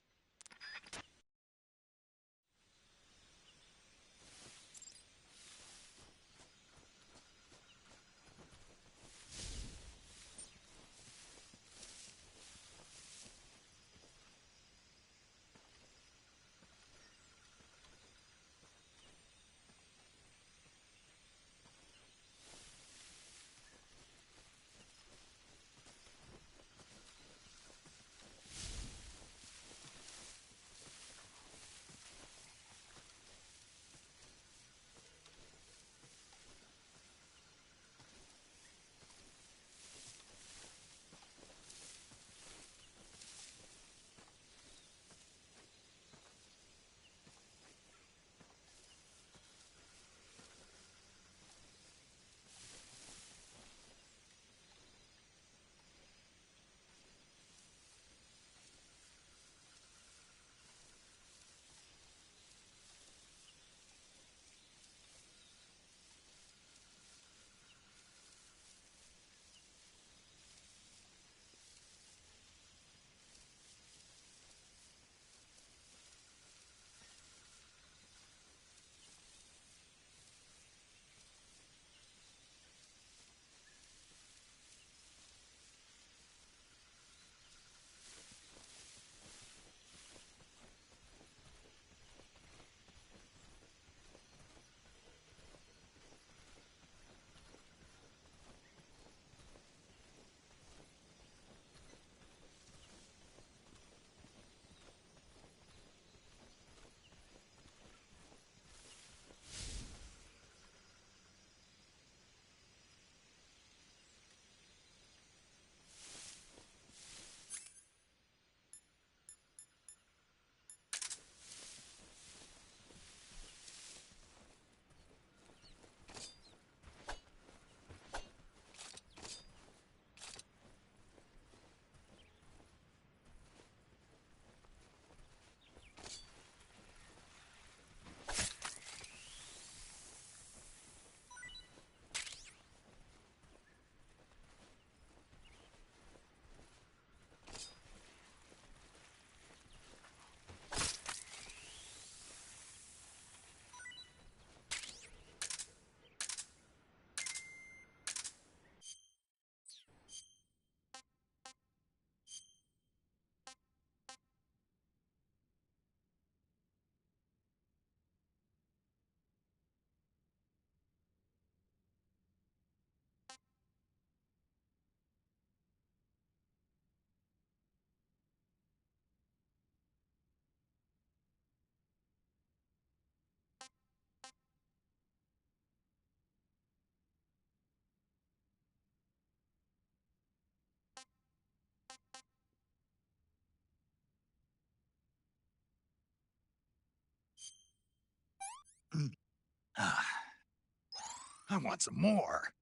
I want some more.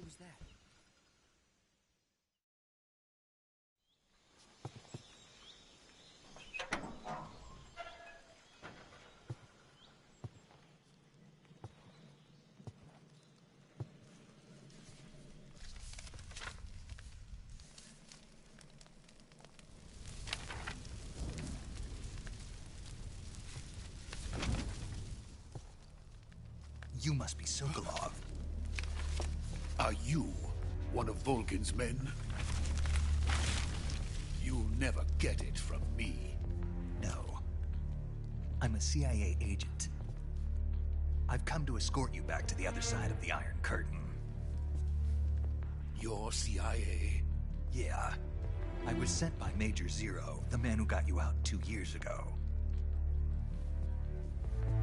was that? You must be Sokolov. Are you one of Volgin's men? You'll never get it from me. No. I'm a CIA agent. I've come to escort you back to the other side of the Iron Curtain. You're CIA? Yeah. I was sent by Major Zero, the man who got you out 2 years ago.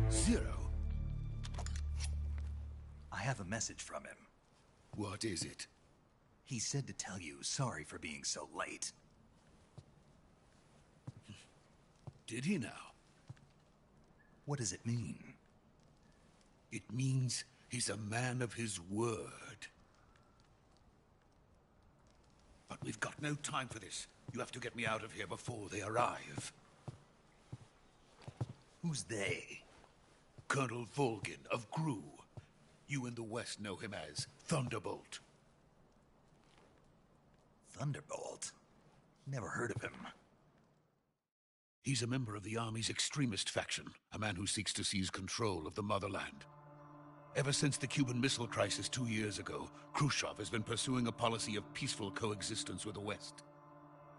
Zero? I have a message from him. What is it? He said to tell you sorry for being so late. Did he now? What does it mean? It means he's a man of his word. But we've got no time for this. You have to get me out of here before they arrive. Who's they? Colonel Volgin of GRU. You in the West know him as Thunderbolt. Thunderbolt? Never heard of him. He's a member of the Army's extremist faction, a man who seeks to seize control of the motherland. Ever since the Cuban Missile Crisis 2 years ago, Khrushchev has been pursuing a policy of peaceful coexistence with the West.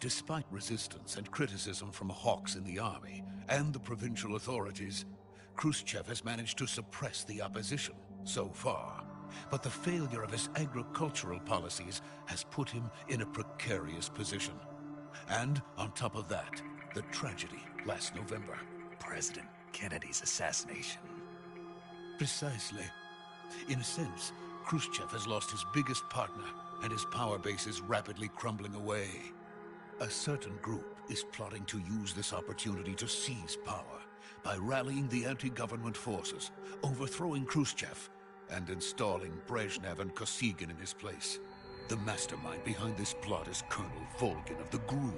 Despite resistance and criticism from hawks in the Army and the provincial authorities, Khrushchev has managed to suppress the opposition so far. But the failure of his agricultural policies has put him in a precarious position. And on top of that, the tragedy last November. President Kennedy's assassination. Precisely. In a sense, Khrushchev has lost his biggest partner, and his power base is rapidly crumbling away. A certain group is plotting to use this opportunity to seize power by rallying the anti-government forces, overthrowing Khrushchev, and installing Brezhnev and Kosygin in his place. The mastermind behind this plot is Colonel Volgin of the GRU.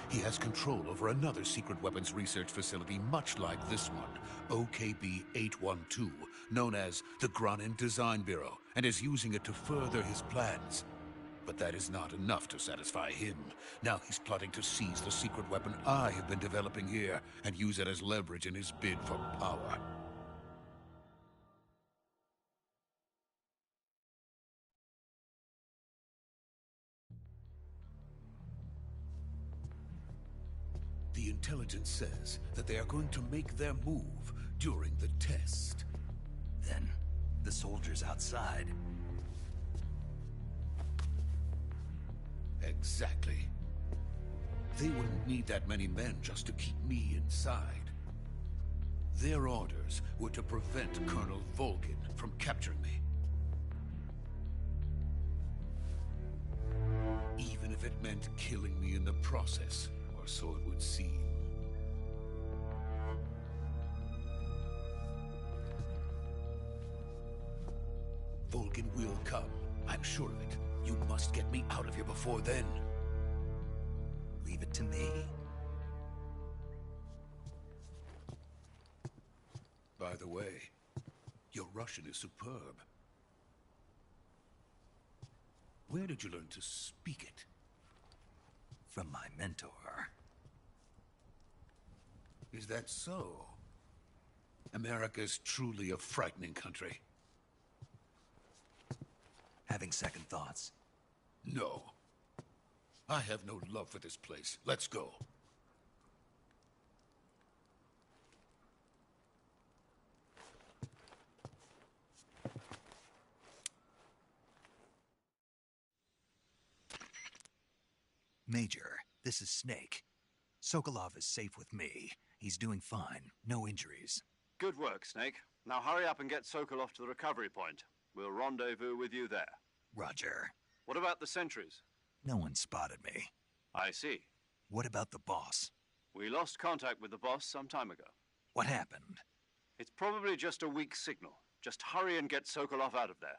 He has control over another secret weapons research facility much like this one, OKB-812, known as the Granin Design Bureau, and is using it to further his plans. But that is not enough to satisfy him. Now he's plotting to seize the secret weapon I have been developing here and use it as leverage in his bid for power. The intelligence says that they are going to make their move during the test. Then, the soldiers outside. Exactly. They wouldn't need that many men just to keep me inside. Their orders were to prevent Colonel Volgin from capturing me. Even if it meant killing me in the process, or so it would seem. Volgin will come. I'm sure of it. You must get me out of here before then. Leave it to me. By the way, your Russian is superb. Where did you learn to speak it? From my mentor. Is that so? America's truly a frightening country. Having second thoughts? No. I have no love for this place. Let's go. Major, this is Snake. Sokolov is safe with me. He's doing fine. No injuries. Good work, Snake. Now hurry up and get Sokolov to the recovery point. We'll rendezvous with you there. Roger. What about the sentries? No one spotted me. I see. What about the boss? We lost contact with the boss some time ago. What happened? It's probably just a weak signal. Just hurry and get Sokolov out of there.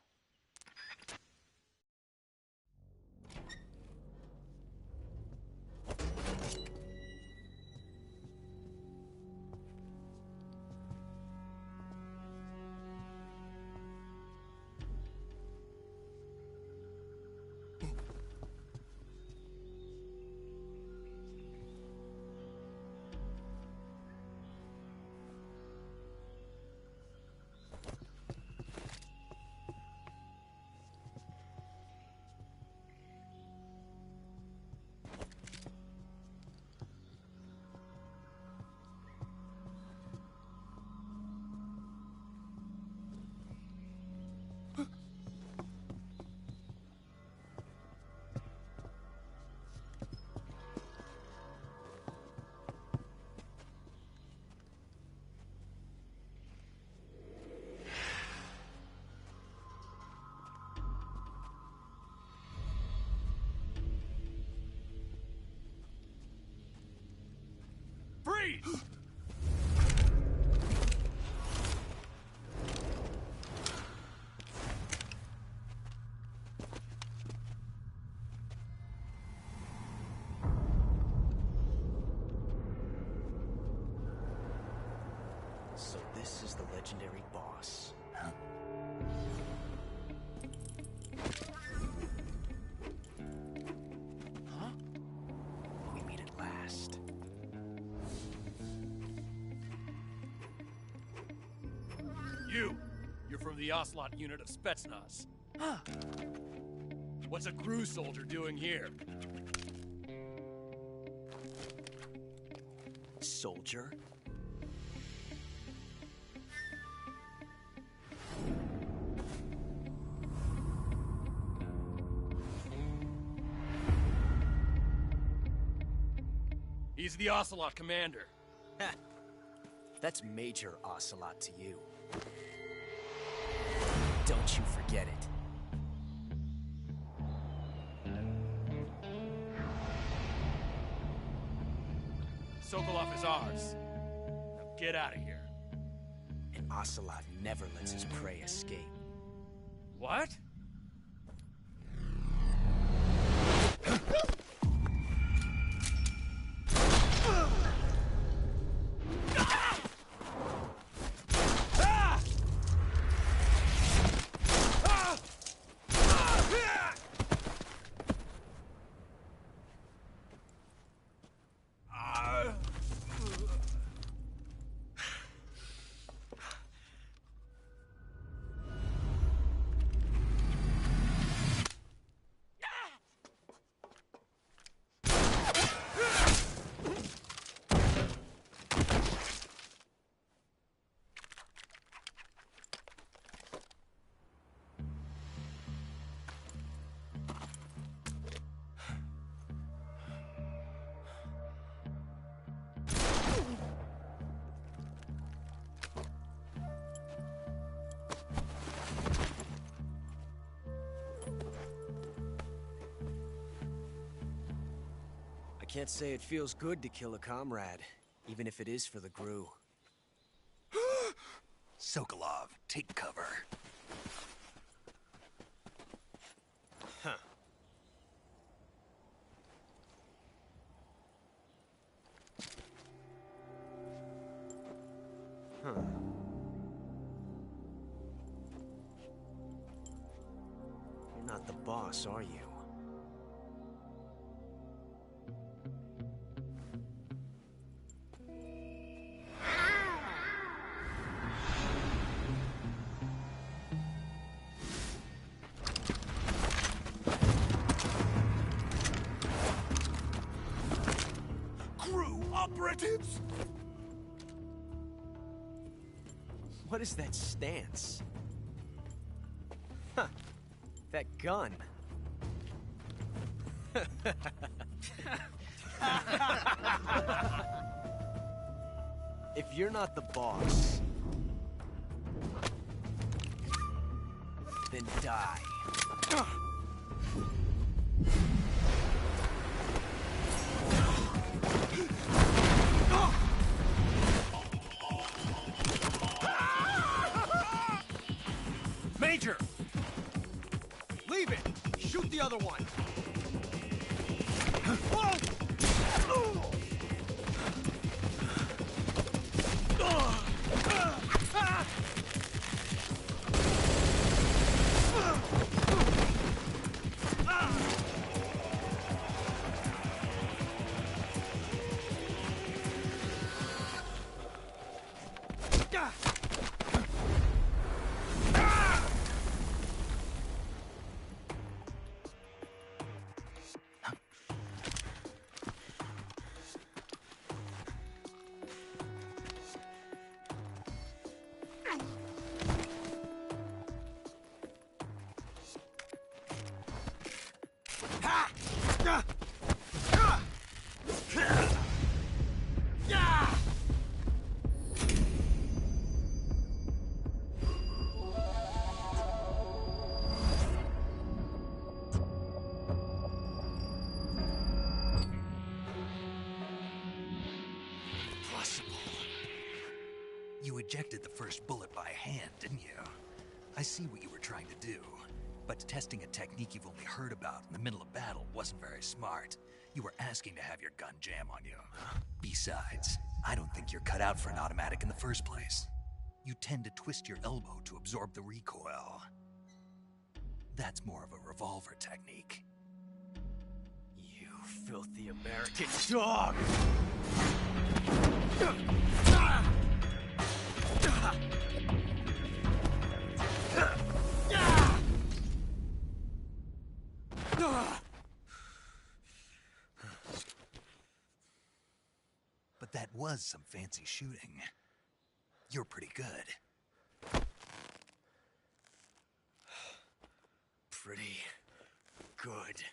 please. So this is the legendary boss. Huh? Huh? We meet at last. You're from the Ocelot unit of Spetsnaz. What's a GRU soldier doing here? Soldier? He's the Ocelot commander. That's Major Ocelot to you. Don't you forget it. Sokolov is ours. Now get out of here. And Ocelot never lets his prey escape. What? I can't say it feels good to kill a comrade, even if it is for the GRU. Sokolov, take cover. Huh. Huh. You're not the boss, are you? Operatives? What is that stance? Huh. That gun. If you're not the boss, then die. Major! Leave it! Shoot the other one! You ejected the first bullet by hand, didn't you? I see what you were trying to do. But testing a technique you've only heard about in the middle of battle wasn't very smart. You were asking to have your gun jam on you. Besides, I don't think you're cut out for an automatic in the first place. You tend to twist your elbow to absorb the recoil. That's more of a revolver technique. You filthy American dog! But that was some fancy shooting. You're pretty good. Pretty good.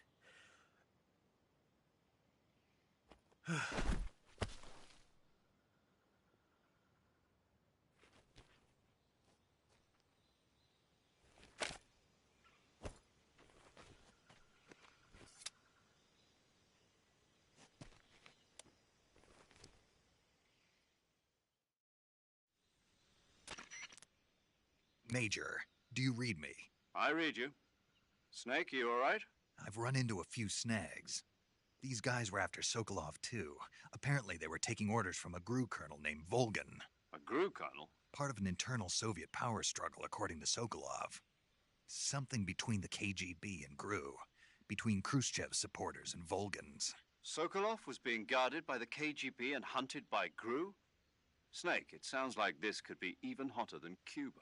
Major, do you read me? I read you. Snake, you all right? I've run into a few snags. These guys were after Sokolov too. Apparently they were taking orders from a GRU colonel named Volgin. A GRU colonel? Part of an internal Soviet power struggle, according to Sokolov. Something between the KGB and GRU. Between Khrushchev's supporters and Volgin's. Sokolov was being guarded by the KGB and hunted by GRU? Snake, it sounds like this could be even hotter than Cuba.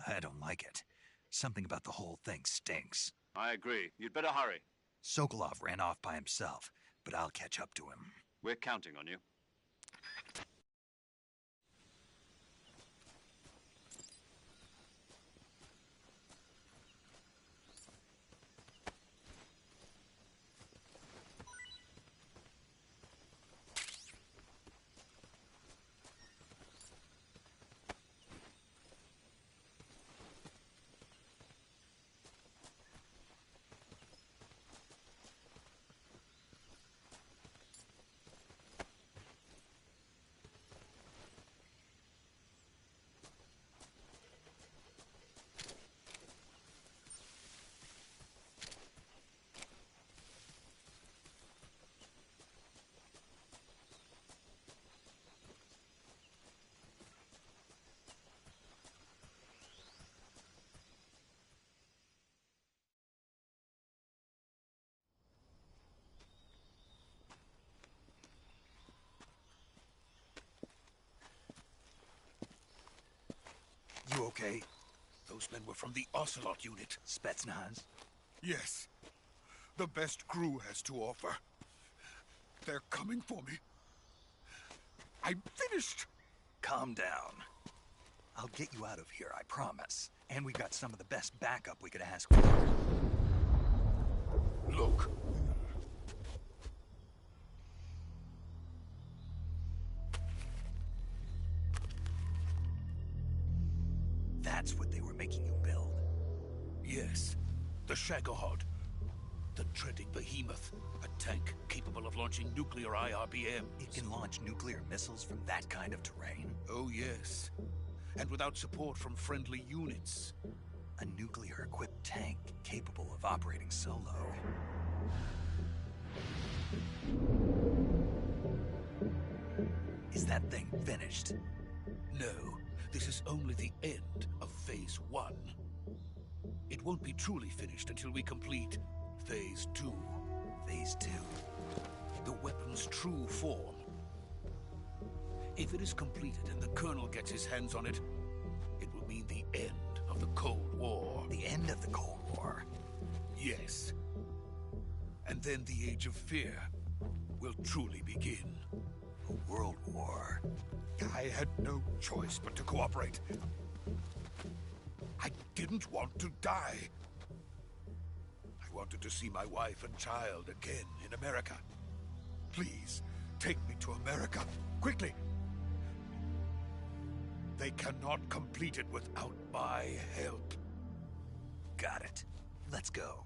I don't like it. Something about the whole thing stinks. I agree. You'd better hurry. Sokolov ran off by himself, but I'll catch up to him. We're counting on you. You okay? Those men were from the Ocelot unit. Spetsnaz? Yes. The best crew has to offer. They're coming for me. I'm finished. Calm down. I'll get you out of here, I promise. And we've got some of the best backup we could ask for. Look. That's what they were making you build? Yes. The Shagohod. The dreaded behemoth. A tank capable of launching nuclear IRBM. It can launch nuclear missiles from that kind of terrain? Oh, yes. And without support from friendly units. A nuclear-equipped tank capable of operating solo. Is that thing finished? No. This is only the end of Phase 1. It won't be truly finished until we complete Phase 2. Phase 2? The weapon's true form. If it is completed and the Colonel gets his hands on it, it will mean the end of the Cold War. The end of the Cold War? Yes. And then the Age of Fear will truly begin. A world war? I had no choice but to cooperate. I didn't want to die. I wanted to see my wife and child again in America. Please, take me to America, quickly. They cannot complete it without my help. Got it. Let's go.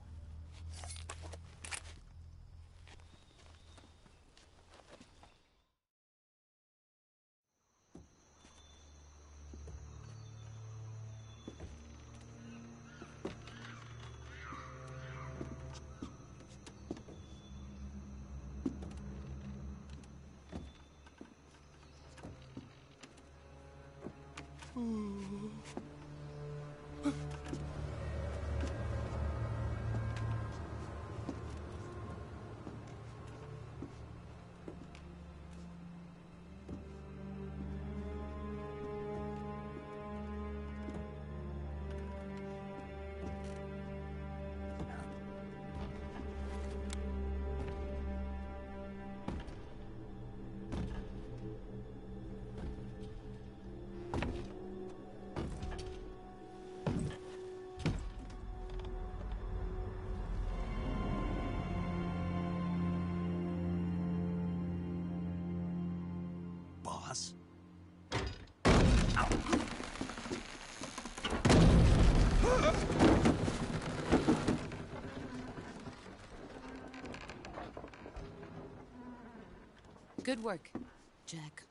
Boss? Good work, Jack.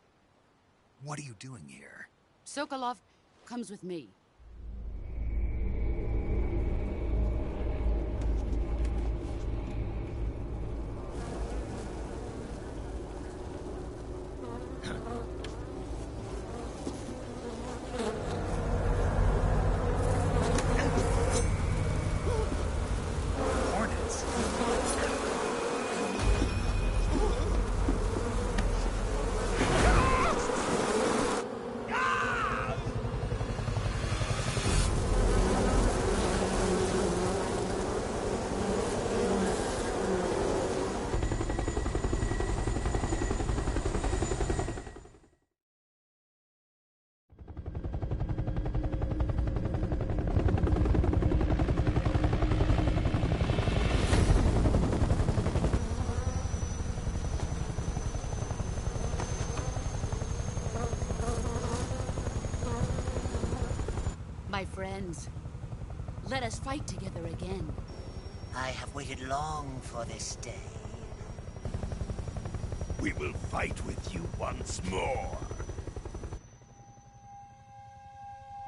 What are you doing here? Sokolov comes with me. My friends, let us fight together again. I have waited long for this day. We will fight with you once more.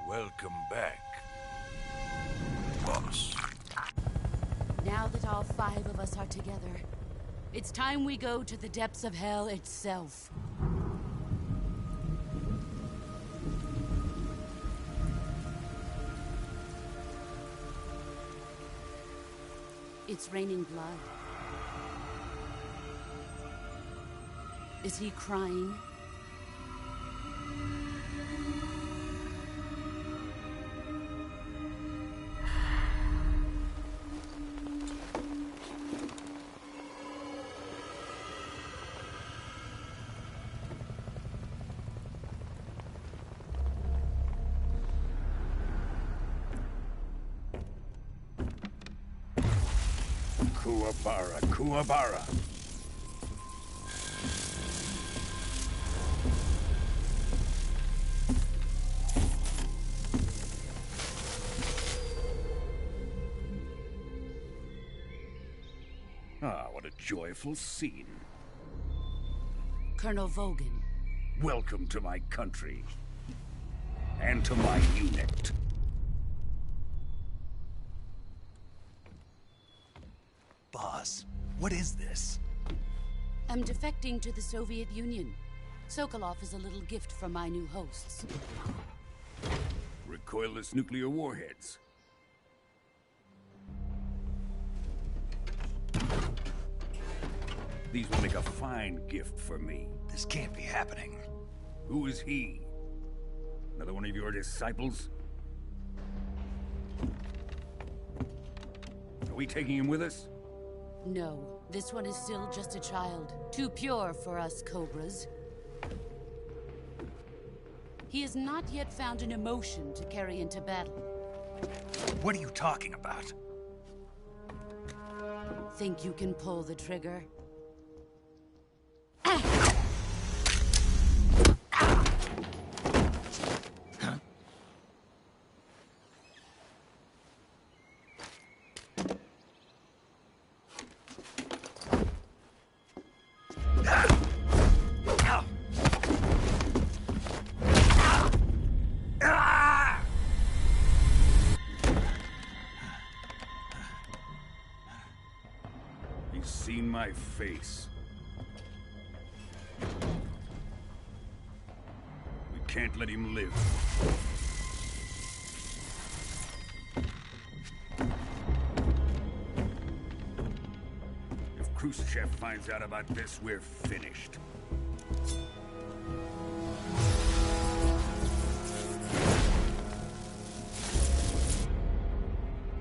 Welcome back, boss. Now that all 5 of us are together, it's time we go to the depths of hell itself. It's raining blood. Is he crying? Kuwabara, Kuwabara. Ah, what a joyful scene. Colonel Vogan. Welcome to my country. And to my unit. Boss, what is this? I'm defecting to the Soviet Union. Sokolov is a little gift from my new hosts. Recoilless nuclear warheads. These will make a fine gift for me. This can't be happening. Who is he? Another one of your disciples? Are we taking him with us? No, this one is still just a child. Too pure for us Cobras. He has not yet found an emotion to carry into battle. What are you talking about? Think you can pull the trigger? He's seen my face. We can't let him live. If Khrushchev finds out about this, we're finished.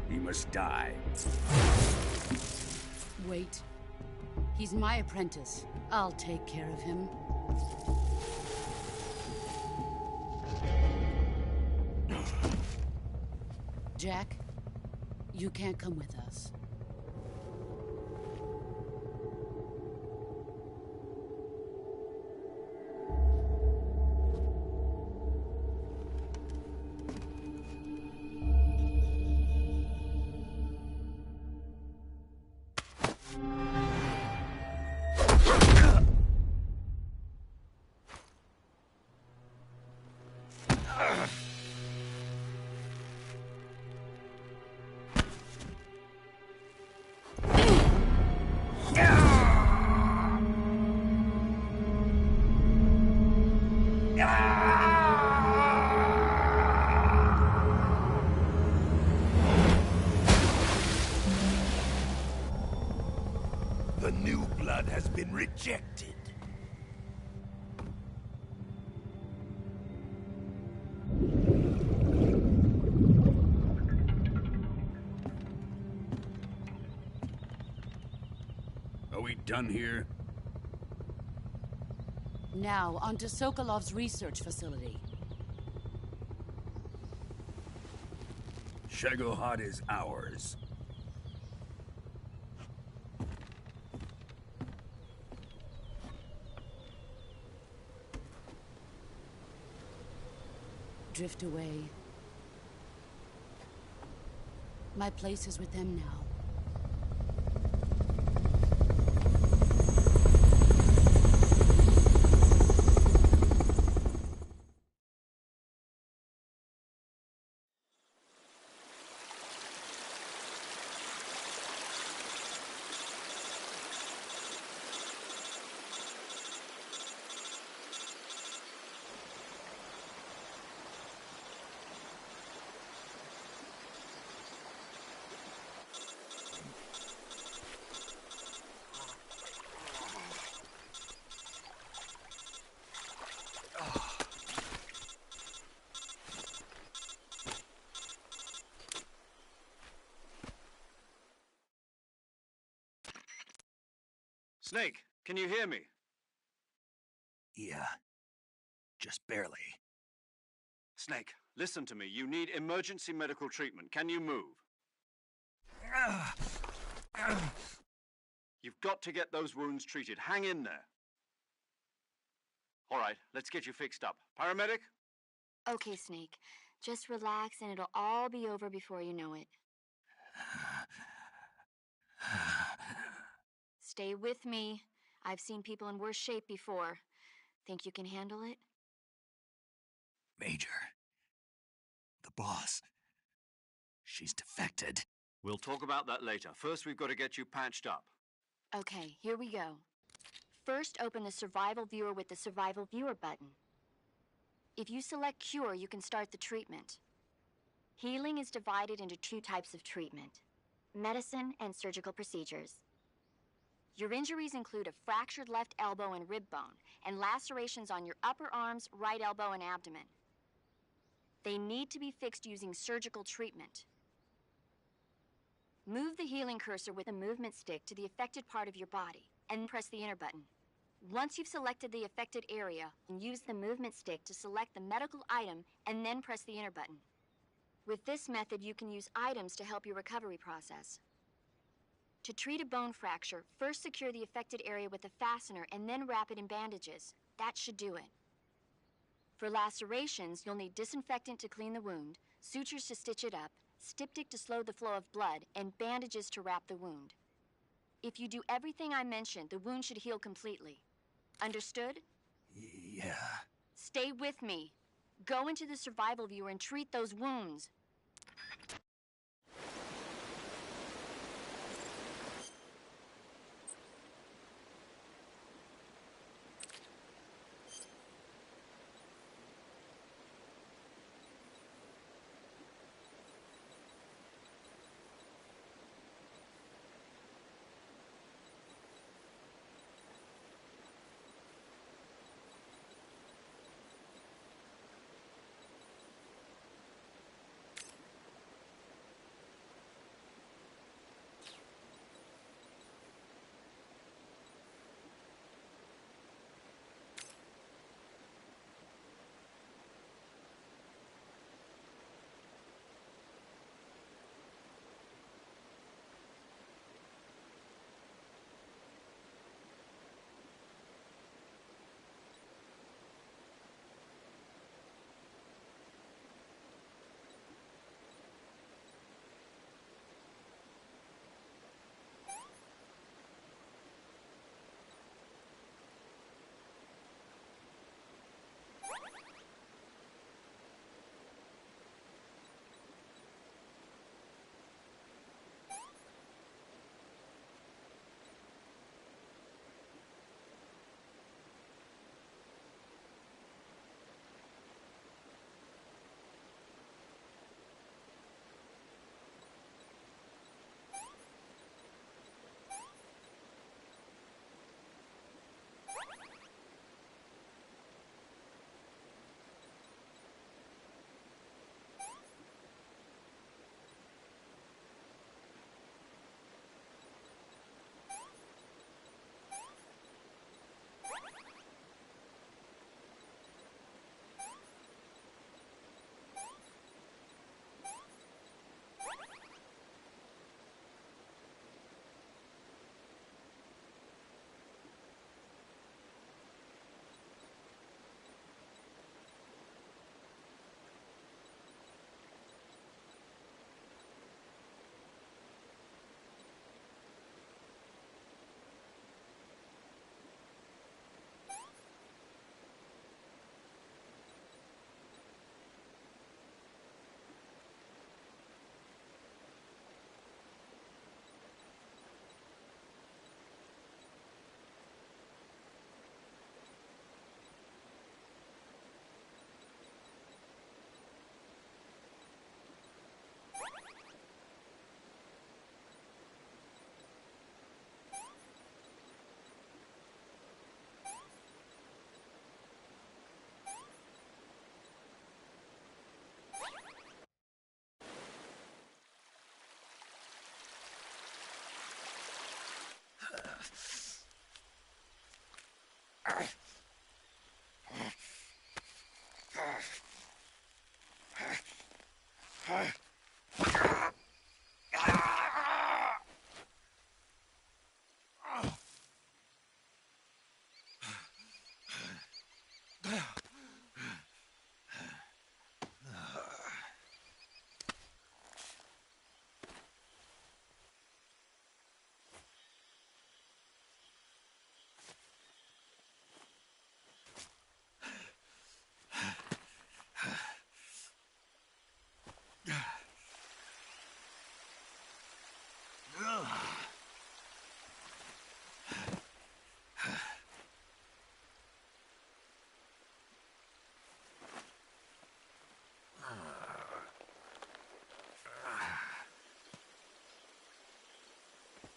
He must die. Wait. He's my apprentice. I'll take care of him. Jack, you can't come with us. The new blood has been rejected. Are we done here? Now, onto Sokolov's research facility. Shagohod is ours. Drift away. My place is with them now. Snake, can you hear me? Yeah. Just barely. Snake, listen to me. You need emergency medical treatment. Can you move? You've got to get those wounds treated. Hang in there. All right, let's get you fixed up. Paramedic? Okay, Snake. Just relax and it'll all be over before you know it. Stay with me. I've seen people in worse shape before. Think you can handle it? Major. The boss. She's defected. We'll talk about that later. First, we've got to get you patched up. Okay, here we go. First, open the Survival Viewer with the Survival Viewer button. If you select Cure, you can start the treatment. Healing is divided into 2 types of treatment: medicine and surgical procedures. Your injuries include a fractured left elbow and rib bone, and lacerations on your upper arms, right elbow, and abdomen. They need to be fixed using surgical treatment. Move the healing cursor with a movement stick to the affected part of your body, and press the enter button. Once you've selected the affected area, use the movement stick to select the medical item, and then press the enter button. With this method, you can use items to help your recovery process. To treat a bone fracture, first secure the affected area with a fastener and then wrap it in bandages. That should do it. For lacerations, you'll need disinfectant to clean the wound, sutures to stitch it up, styptic to slow the flow of blood, and bandages to wrap the wound. If you do everything I mentioned, the wound should heal completely. Understood? Yeah. Stay with me. Go into the Survival Viewer and treat those wounds.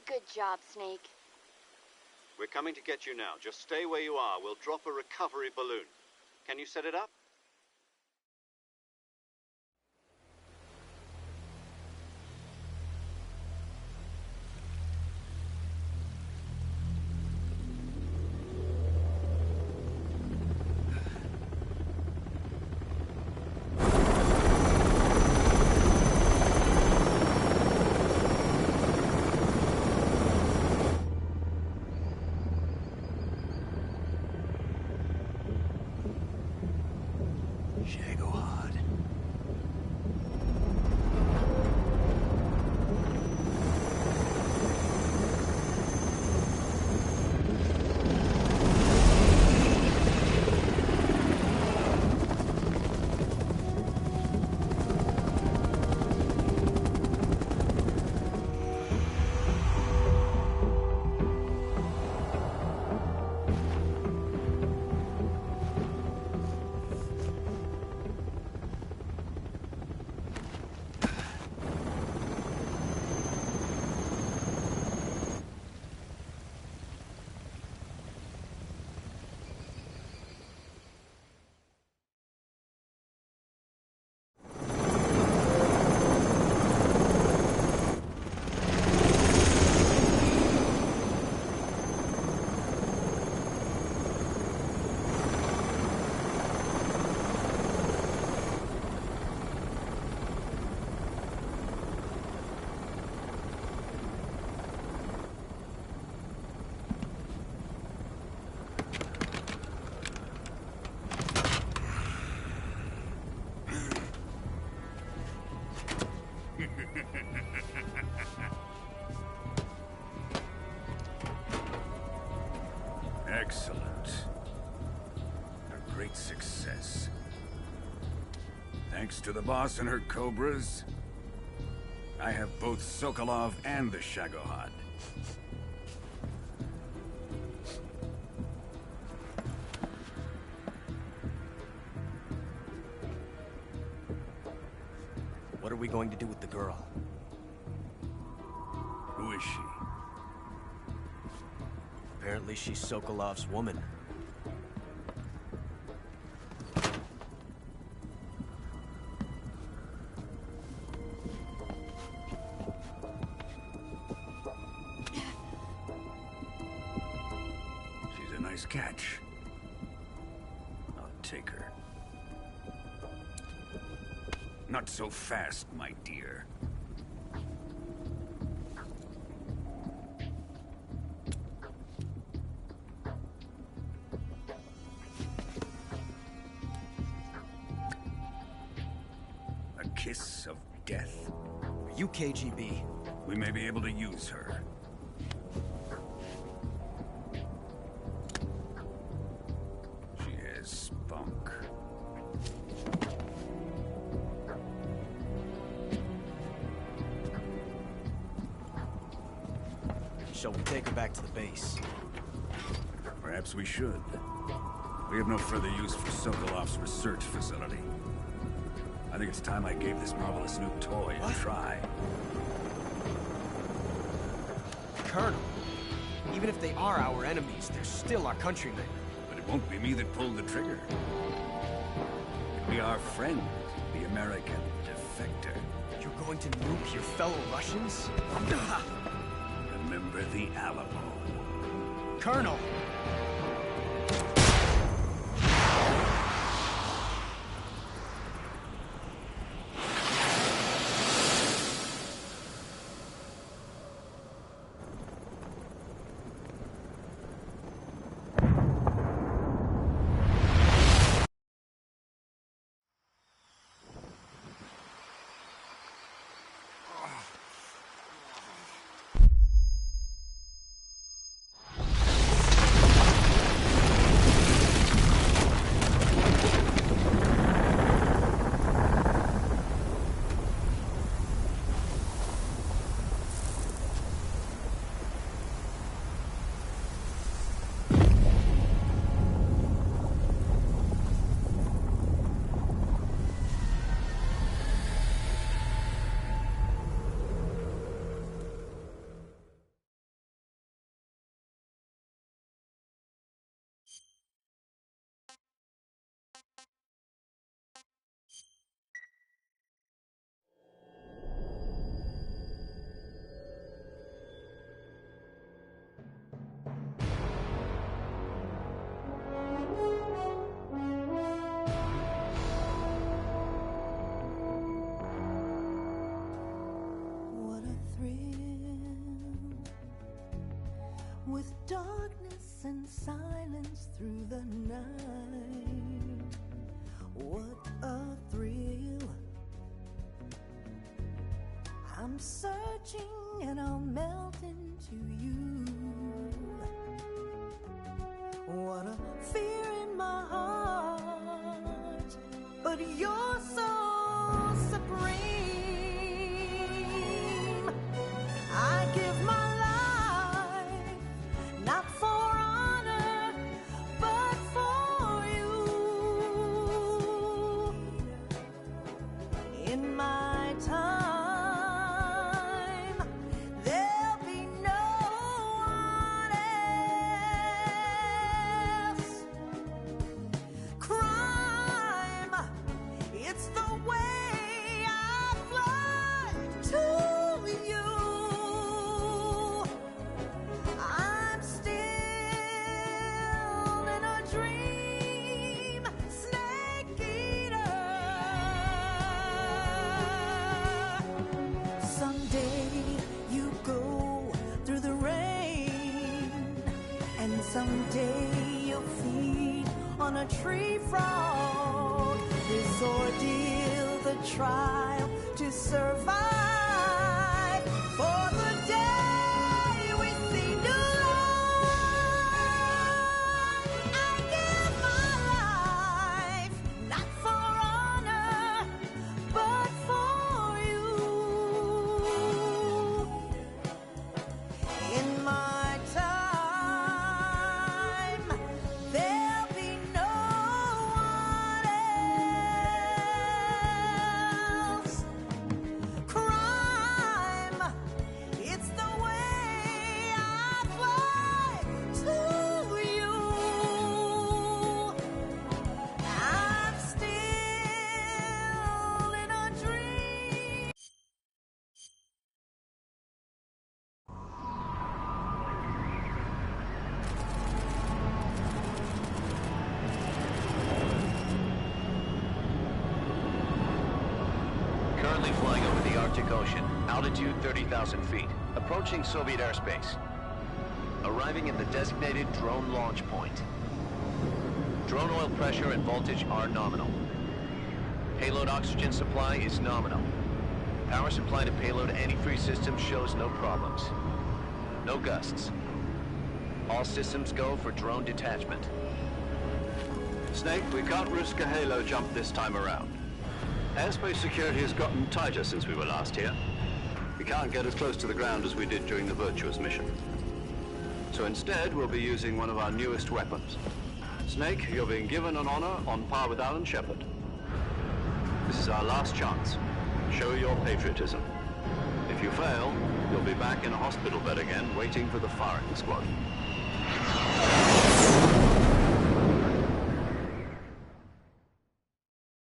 Good job, Snake. We're coming to get you now. Just stay where you are. We'll drop a recovery balloon. Can you set it up? Shagohod. Excellent. A great success. Thanks to the boss and her cobras, I have both Sokolov and the Shagohod. What are we going to do with the girl? Who is she? Apparently she's Sokolov's woman. She's a nice catch. I'll take her. Not so fast, my dear. A kiss of death. Are you KGB? We may be able to use her. She has spunk. Shall we take her back to the base? Perhaps we should. We have no further use for Sokolov's research facility. I think it's time I gave this marvelous new toy a try. Colonel, even if they are our enemies, they're still our countrymen. But it won't be me that pulled the trigger. It'll be our friend, the American defector. You're going to nuke your fellow Russians? Remember the Alamo. Colonel! With darkness and silence through the night, what a thrill. I'm searching and I'll melt into you. What a fear in my heart, but you're so supreme. I give my not for honor, but for you. In my time, there'll be no one else. Crime, it's the way I fly to you. I'm still in a dream, snake eater. Someday you go through the rain, and someday you'll feed on a tree frog. This ordeal, the trial to survive for the day we see new life. I give my life, not for honor, but for you. In my time, there'll be no one else. Crime, it's the way I fly to you. I'm still in a dream. Currently flying over the Arctic Ocean, altitude 30,000 feet, approaching Soviet airspace. Arriving at the designated drone launch point. Drone oil pressure and voltage are nominal. Payload oxygen supply is nominal. Power supply to payload antifreeze system shows no problems. No gusts. All systems go for drone detachment. Snake, we can't risk a halo jump this time around. Airspace security has gotten tighter since we were last here. We can't get as close to the ground as we did during the Virtuous mission. So instead, we'll be using one of our newest weapons. Snake, you're being given an honor on par with Alan Shepard. This is our last chance. Show your patriotism. If you fail, you'll be back in a hospital bed again, waiting for the firing squad.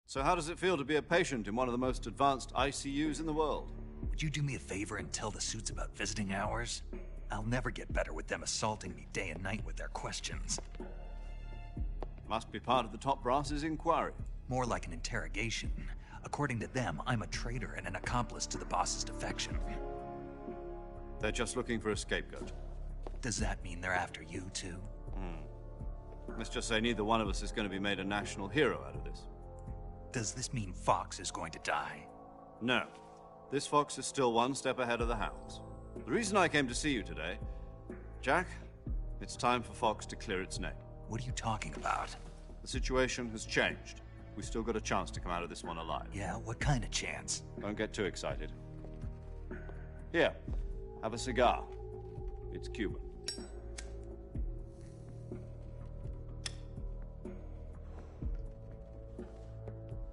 So how does it feel to be a patient in one of the most advanced ICUs in the world? Would you do me a favor and tell the suits about visiting hours? I'll never get better with them assaulting me day and night with their questions. Must be part of the top brass's inquiry. More like an interrogation. According to them, I'm a traitor and an accomplice to the boss's defection. They're just looking for a scapegoat. Does that mean they're after you, too? Let's just say neither one of us is going to be made a national hero out of this. Does this mean Fox is going to die? No. This fox is still one step ahead of the hounds. The reason I came to see you today, Jack, it's time for Fox to clear its name. What are you talking about? The situation has changed. We've still got a chance to come out of this one alive. Yeah, what kind of chance? Don't get too excited. Here, have a cigar. It's Cuban.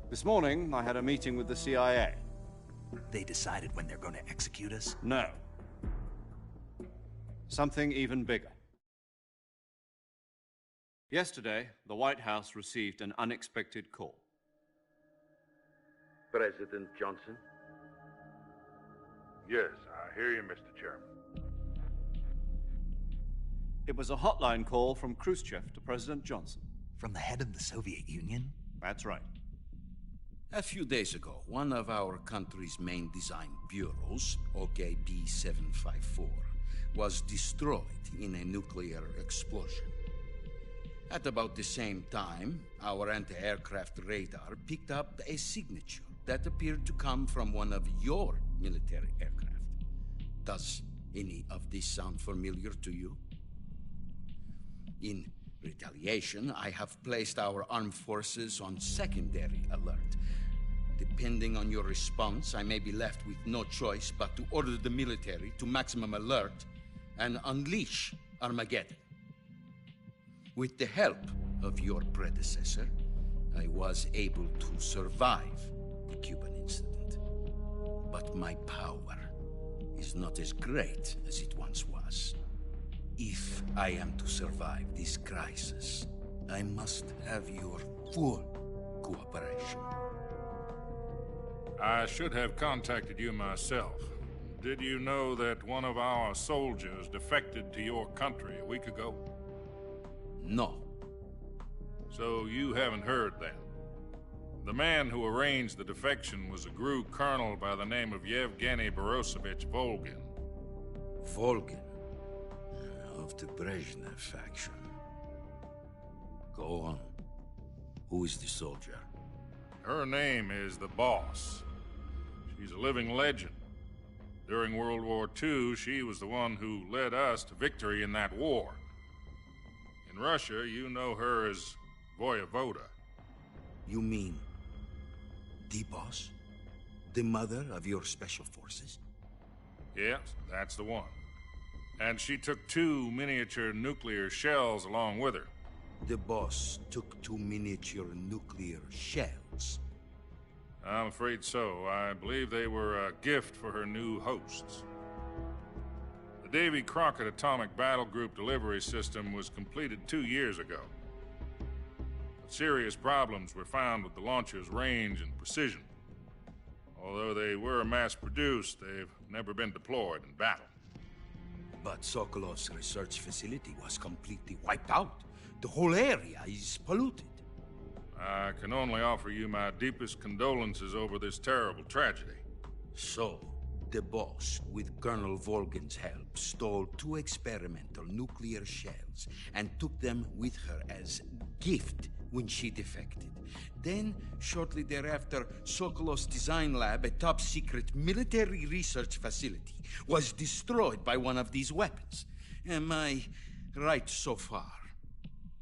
This morning, I had a meeting with the CIA. They decided when they're going to execute us? No. Something even bigger. Yesterday, the White House received an unexpected call. President Johnson? Yes, I hear you, Mr. Chairman. It was a hotline call from Khrushchev to President Johnson. From the head of the Soviet Union? That's right. A few days ago, one of our country's main design bureaus, OKB 754, was destroyed in a nuclear explosion. At about the same time, our anti-aircraft radar picked up a signature that appeared to come from one of your military aircraft. Does any of this sound familiar to you? In retaliation, I have placed our armed forces on secondary alert. Depending on your response, I may be left with no choice but to order the military to maximum alert and unleash Armageddon. With the help of your predecessor, I was able to survive the Cuban incident. But my power is not as great as it once was. If I am to survive this crisis, I must have your full cooperation. I should have contacted you myself. Did you know that one of our soldiers defected to your country a week ago? No. So you haven't heard then. The man who arranged the defection was a GRU colonel by the name of Yevgeny Borosovich Volgin. Volgin? Of the Brezhnev faction. Go on. Who is the soldier? Her name is the Boss. She's a living legend. During World War II, she was the one who led us to victory in that war. In Russia, you know her as Voyevoda. You mean the Boss? The mother of your special forces? Yes, that's the one. And she took 2 miniature nuclear shells along with her. The Boss took 2 miniature nuclear shells? I'm afraid so. I believe they were a gift for her new hosts. The Davy Crockett Atomic Battle Group delivery system was completed 2 years ago. But serious problems were found with the launcher's range and precision. Although they were mass-produced, they've never been deployed in battle. But Sokolov's research facility was completely wiped out. The whole area is polluted. I can only offer you my deepest condolences over this terrible tragedy. So, the Boss, with Colonel Volgin's help, stole 2 experimental nuclear shells and took them with her as gift when she defected. Then, shortly thereafter, Sokolov's design lab, a top-secret military research facility, was destroyed by one of these weapons. Am I right so far?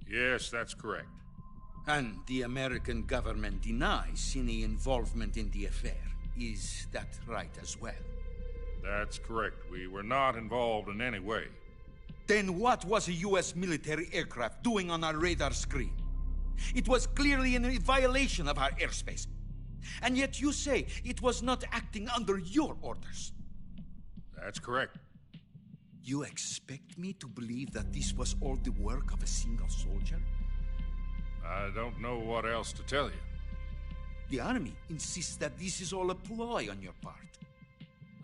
Yes, that's correct. And the American government denies any involvement in the affair. Is that right as well? That's correct. We were not involved in any way. Then what was a U.S. military aircraft doing on our radar screen? It was clearly in violation of our airspace. And yet you say it was not acting under your orders. That's correct. You expect me to believe that this was all the work of a single soldier? I don't know what else to tell you. The Army insists that this is all a ploy on your part.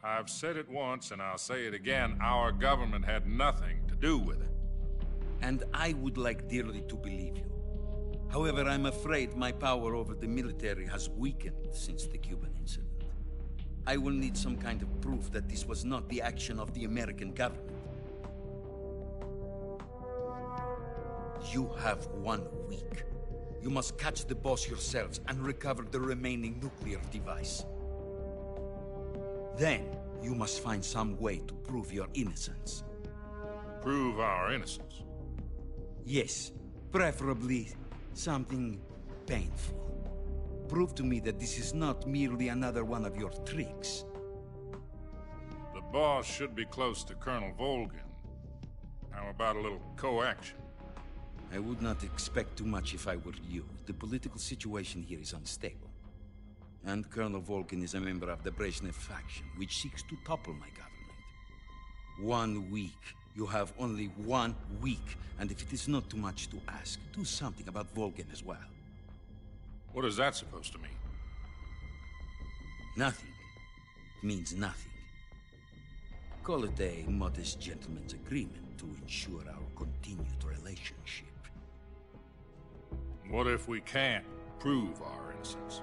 I've said it once, and I'll say it again. Our government had nothing to do with it. And I would like dearly to believe you. However, I'm afraid my power over the military has weakened since the Cuban incident. I will need some kind of proof that this was not the action of the American government. You have 1 week. You must catch the boss yourselves and recover the remaining nuclear device. Then, you must find some way to prove your innocence. Prove our innocence? Yes, preferably something painful. Prove to me that this is not merely another one of your tricks. The boss should be close to Colonel Volgin. How about a little co-action? I would not expect too much if I were you. The political situation here is unstable. And Colonel Volgin is a member of the Brezhnev faction, which seeks to topple my government. 1 week. You have only 1 week. And if it is not too much to ask, do something about Volgin as well. What is that supposed to mean? Nothing. It means nothing. Call it a modest gentleman's agreement to ensure our continued relationship. What if we can't prove our innocence?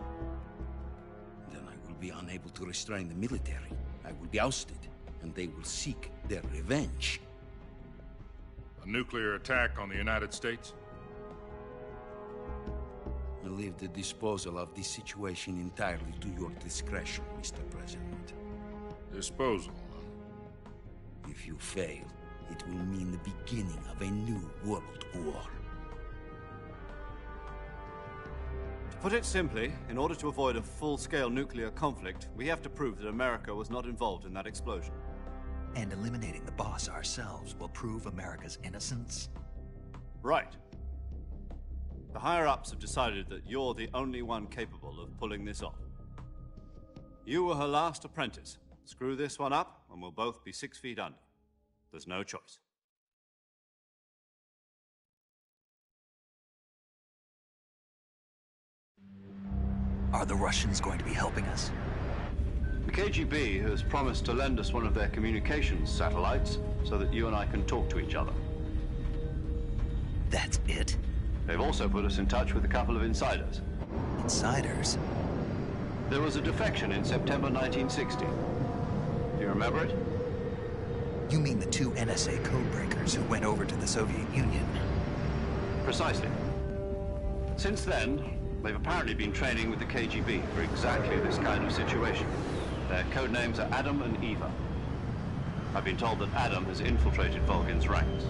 Then I will be unable to restrain the military. I will be ousted, and they will seek their revenge. A nuclear attack on the United States? I leave the disposal of this situation entirely to your discretion, Mr. President. Disposal? If you fail, it will mean the beginning of a new world war. To put it simply, in order to avoid a full-scale nuclear conflict, we have to prove that America was not involved in that explosion. And eliminating the boss ourselves will prove America's innocence? Right. The higher-ups have decided that you're the only one capable of pulling this off. You were her last apprentice. Screw this one up, and we'll both be 6 feet under. There's no choice. Are the Russians going to be helping us? The KGB has promised to lend us one of their communications satellites so that you and I can talk to each other. That's it? They've also put us in touch with a couple of insiders. Insiders? There was a defection in September 1960. Do you remember it? You mean the 2 NSA codebreakers who went over to the Soviet Union? Precisely. Since then, they've apparently been training with the KGB for exactly this kind of situation. Their code names are Adam and Eva. I've been told that Adam has infiltrated Volgin's ranks.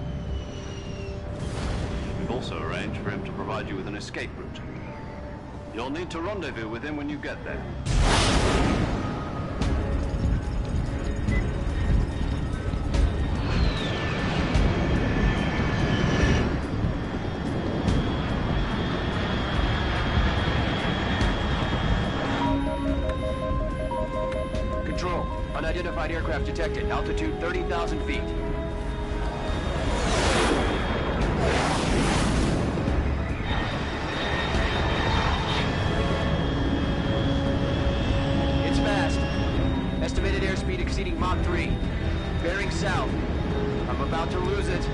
We've also arranged for him to provide you with an escape route. You'll need to rendezvous with him when you get there. Control, unidentified aircraft detected. Altitude 30,000 feet. It's fast. Estimated airspeed exceeding Mach 3. Bearing south. I'm about to lose it.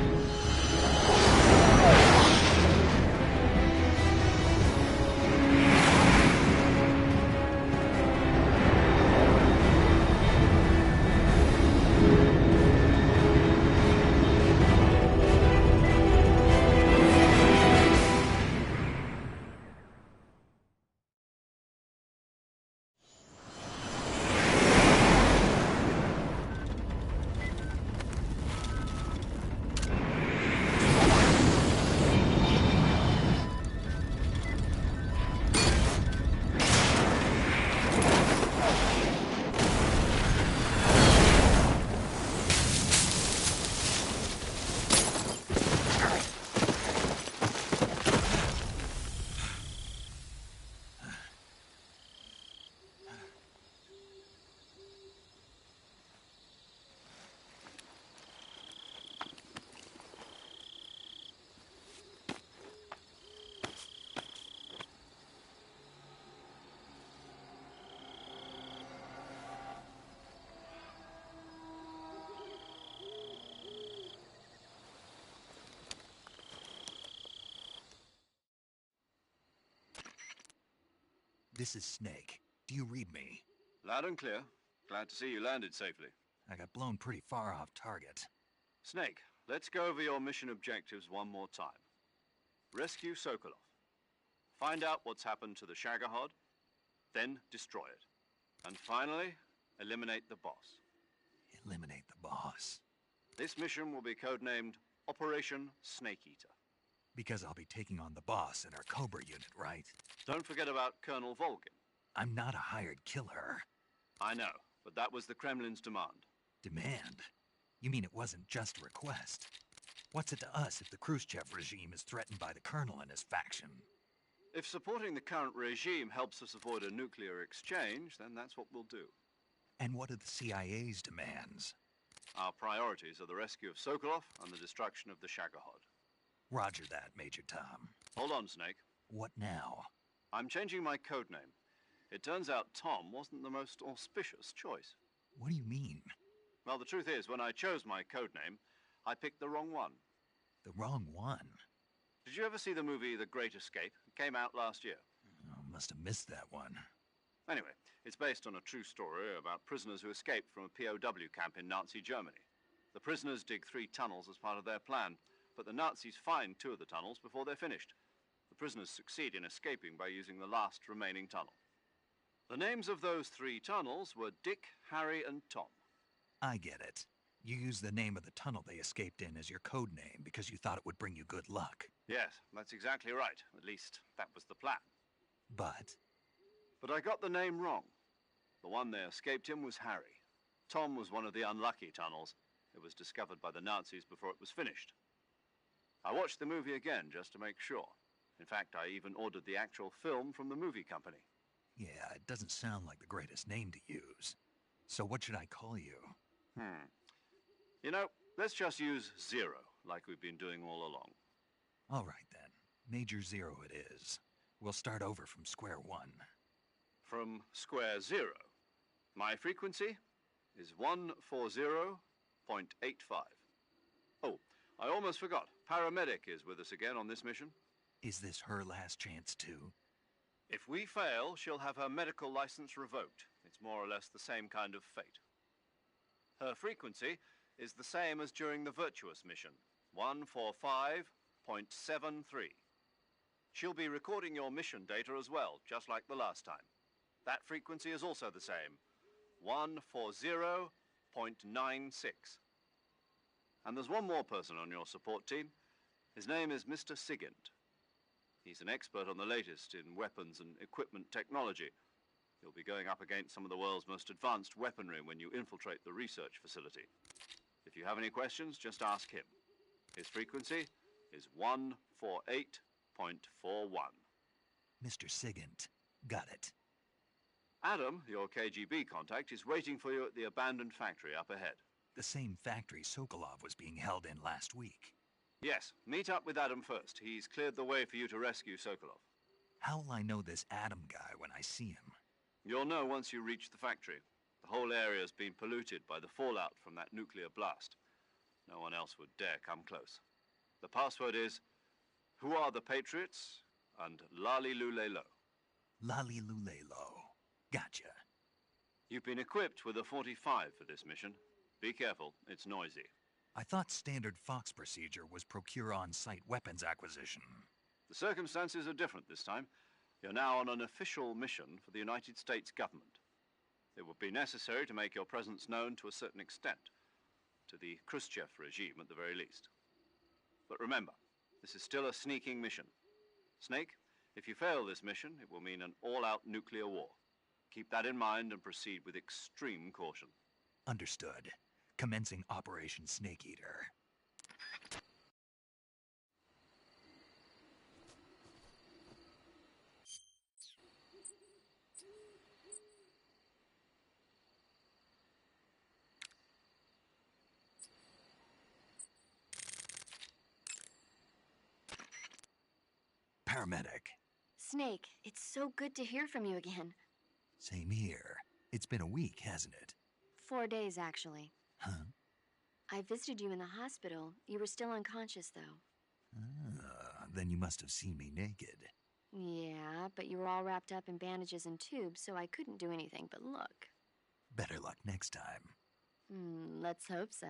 This is Snake. Do you read me? Loud and clear. Glad to see you landed safely. I got blown pretty far off target. Snake, let's go over your mission objectives one more time. Rescue Sokolov. Find out what's happened to the Shagohod, then destroy it. And finally, eliminate the boss. Eliminate the boss? This mission will be codenamed Operation Snake Eater. Because I'll be taking on the boss in our Cobra unit, right? Don't forget about Colonel Volgin. I'm not a hired killer. I know, but that was the Kremlin's demand. Demand? You mean it wasn't just a request? What's it to us if the Khrushchev regime is threatened by the Colonel and his faction? If supporting the current regime helps us avoid a nuclear exchange, then that's what we'll do. And what are the CIA's demands? Our priorities are the rescue of Sokolov and the destruction of the Shagohod. Roger that, Major Tom. Hold on, Snake. What now? I'm changing my codename. It turns out Tom wasn't the most auspicious choice. What do you mean? Well, the truth is, when I chose my codename, I picked the wrong one. The wrong one? Did you ever see the movie The Great Escape? It came out last year. Oh, must have missed that one. Anyway, it's based on a true story about prisoners who escaped from a POW camp in Nazi Germany. The prisoners dig 3 tunnels as part of their plan, but the Nazis find 2 of the tunnels before they're finished. The prisoners succeed in escaping by using the last remaining tunnel. The names of those 3 tunnels were Dick, Harry, and Tom. I get it. You used the name of the tunnel they escaped in as your code name because you thought it would bring you good luck. Yes, that's exactly right. At least, that was the plan. But I got the name wrong. The one they escaped in was Harry. Tom was one of the unlucky tunnels. It was discovered by the Nazis before it was finished. I watched the movie again just to make sure. In fact, I even ordered the actual film from the movie company. yeah, it doesn't sound like the greatest name to use. So what should I call you? You know, let's just use Zero, like we've been doing all along. All right, then. Major Zero it is. We'll start over from square one. From square 0. My frequency is 140.85. Oh, I almost forgot. Paramedic is with us again on this mission. Is this her last chance, too? If we fail, she'll have her medical license revoked. It's more or less the same kind of fate. Her frequency is the same as during the Virtuous mission, 145.73. She'll be recording your mission data as well, just like the last time. That frequency is also the same, 140.96. And there's one more person on your support team. His name is Mr. Sigint. He's an expert on the latest in weapons and equipment technology. You'll be going up against some of the world's most advanced weaponry when you infiltrate the research facility. If you have any questions, just ask him. His frequency is 148.41. Mr. Sigint. Got it. Adam, your KGB contact, is waiting for you at the abandoned factory up ahead. The same factory Sokolov was being held in last week. Yes, meet up with Adam first. He's cleared the way for you to rescue Sokolov. How will I know this Adam guy when I see him? You'll know once you reach the factory. The whole area's been polluted by the fallout from that nuclear blast. No one else would dare come close. The password is, "Who are the Patriots?" and Lali Lulelo. Lali Lulelo. Gotcha. You've been equipped with a 45 for this mission. Be careful, it's noisy. I thought standard Fox procedure was procure on-site weapons acquisition. The circumstances are different this time. You're now on an official mission for the United States government. It would be necessary to make your presence known to a certain extent, to the Khrushchev regime at the very least. But remember, this is still a sneaking mission. Snake, if you fail this mission, it will mean an all-out nuclear war. Keep that in mind and proceed with extreme caution. Understood. Commencing Operation Snake Eater. Paramedic. Snake, it's so good to hear from you again. Same here. It's been a week, hasn't it? 4 days, actually. Huh? I visited you in the hospital. You were still unconscious, though. Then you must have seen me naked. Yeah, but you were all wrapped up in bandages and tubes, so I couldn't do anything but look. Better luck next time. Let's hope so.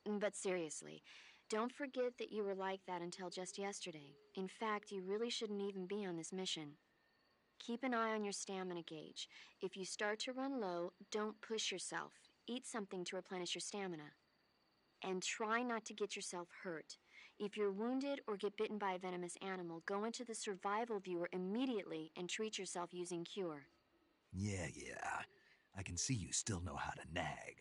But seriously, don't forget that you were like that until just yesterday. In fact, you really shouldn't even be on this mission. Keep an eye on your stamina gauge. If you start to run low, don't push yourself. Eat something to replenish your stamina. And try not to get yourself hurt. If you're wounded or get bitten by a venomous animal, go into the survival viewer immediately and treat yourself using Cure. Yeah. I can see you still know how to nag.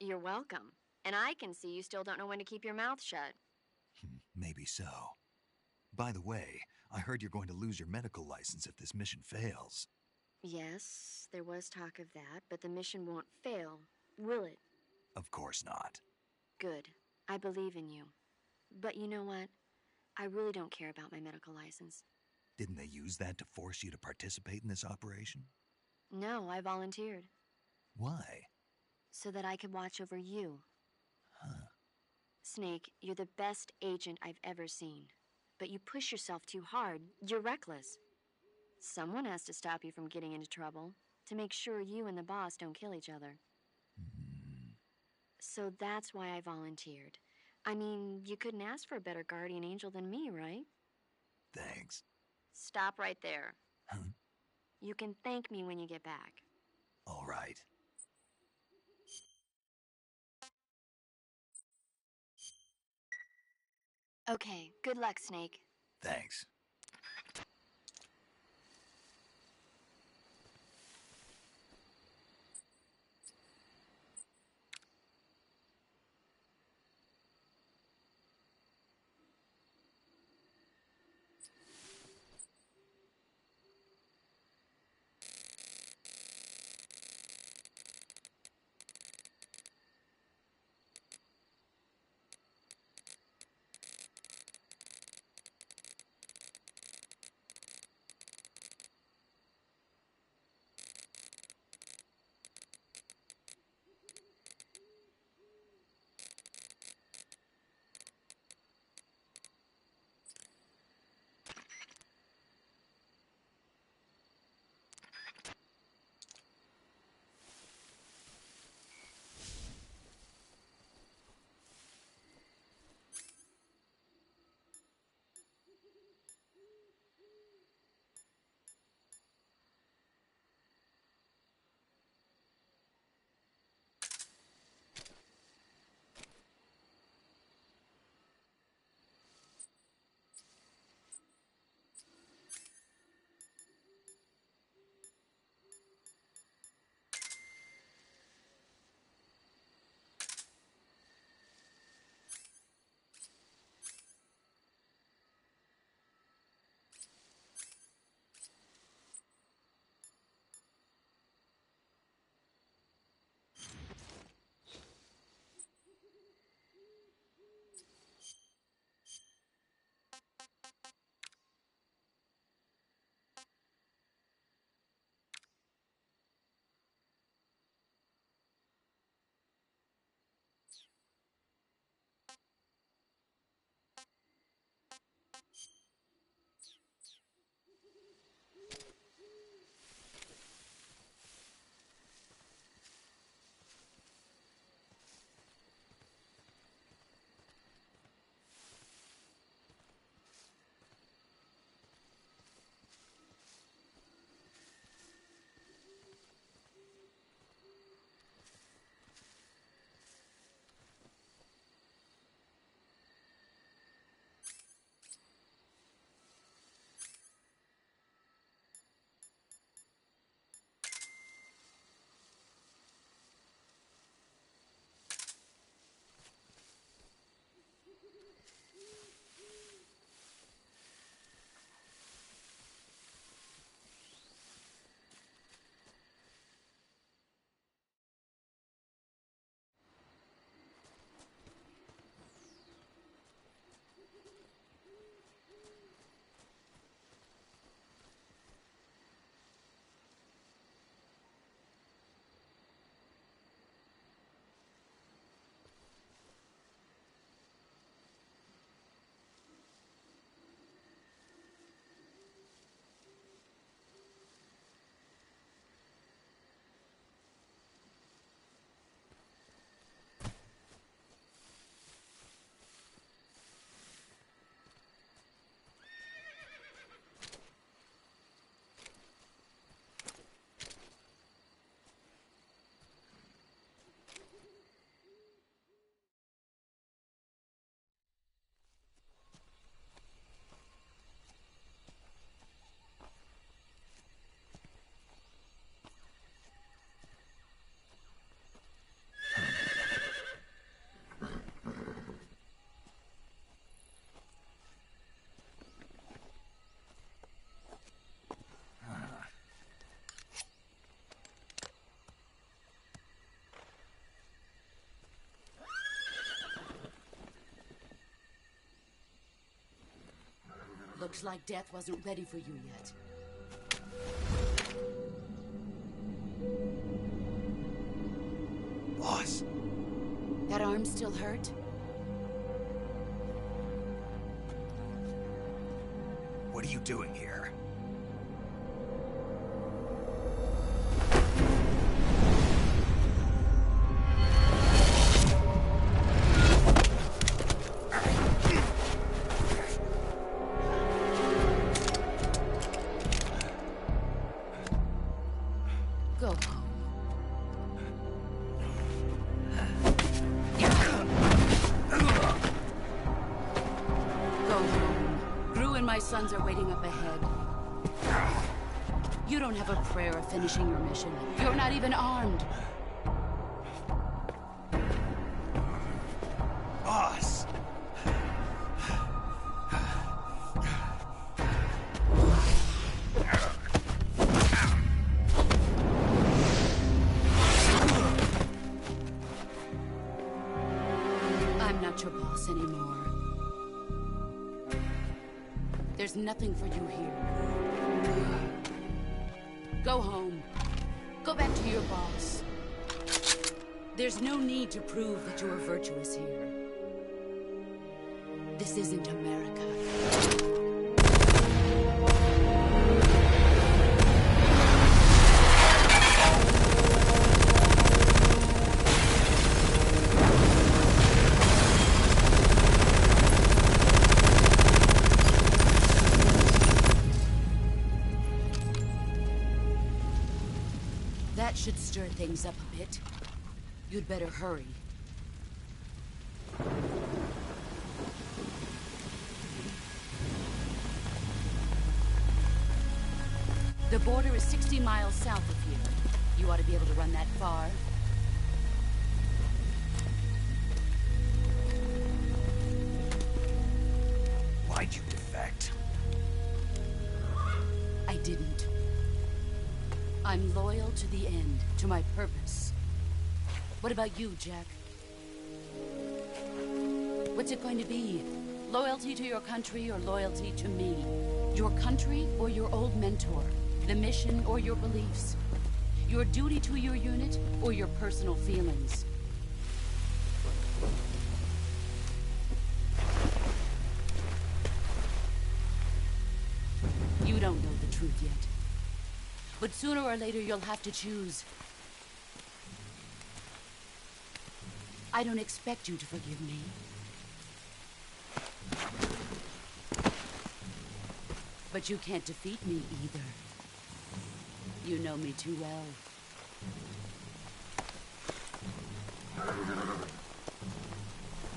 You're welcome. And I can see you still don't know when to keep your mouth shut. Maybe so. By the way, I heard you're going to lose your medical license if this mission fails. Yes, there was talk of that, but the mission won't fail, will it? Of course not. Good. I believe in you. But you know what? I really don't care about my medical license. Didn't they use that to force you to participate in this operation? No, I volunteered. Why? So that I could watch over you. Huh. Snake, you're the best agent I've ever seen. But you push yourself too hard. You're reckless. Someone has to stop you from getting into trouble, to make sure you and the boss don't kill each other. So that's why I volunteered. I mean, you couldn't ask for a better guardian angel than me, right? Thanks. Stop right there. Huh? You can thank me when you get back. All right. Okay, good luck, Snake. Thanks. Looks like death wasn't ready for you yet. Boss. That arm still hurt? What are you doing here? Go home. Go home. Gru and my sons are waiting up ahead. You don't have a prayer of finishing your mission. You're not even armed. Boss! I'm not your boss anymore. There's nothing for you here. Go home. Go back to your boss. There's no need to prove that you are virtuous here. This isn't America. That should stir things up a bit. You'd better hurry. The border is 60 miles south of here. You ought to be able to run that far. Why'd you defect? I didn't. I'm loyal to the end, to my purpose. What about you, Jack? What's it going to be? Loyalty to your country or loyalty to me? Your country or your old mentor? The mission or your beliefs? Your duty to your unit or your personal feelings? You don't know the truth yet. But sooner or later, you'll have to choose. I don't expect you to forgive me. But you can't defeat me either. You know me too well.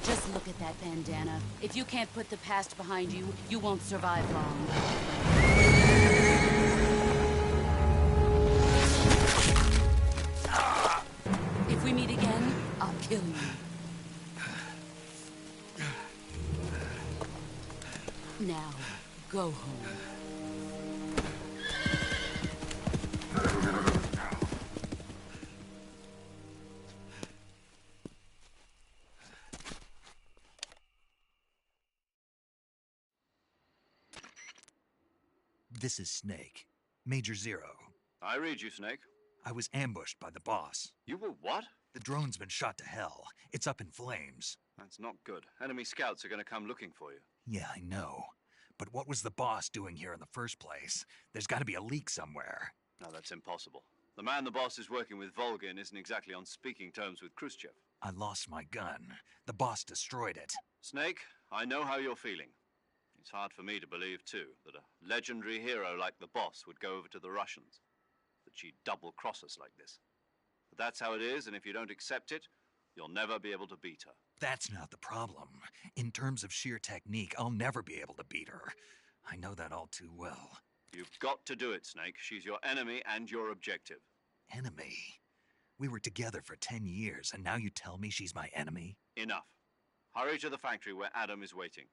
Just look at that bandana. If you can't put the past behind you, you won't survive long. If we meet again, I'll kill you. Now, go home. This is Snake. Major Zero. I read you, Snake. I was ambushed by the boss. You were what? The drone's been shot to hell. It's up in flames. That's not good. Enemy scouts are going to come looking for you. Yeah, I know. But what was the boss doing here in the first place? There's got to be a leak somewhere. No, that's impossible. The man the boss is working with, Volgin, isn't exactly on speaking terms with Khrushchev. I lost my gun. The boss destroyed it. Snake, I know how you're feeling. It's hard for me to believe, too, that a legendary hero like the boss would go over to the Russians. That she'd double-cross us like this. But that's how it is, and if you don't accept it, you'll never be able to beat her. That's not the problem. In terms of sheer technique, I'll never be able to beat her. I know that all too well. You've got to do it, Snake. She's your enemy and your objective. Enemy? We were together for 10 years, and now you tell me she's my enemy? Enough. Hurry to the factory where Adam is waiting.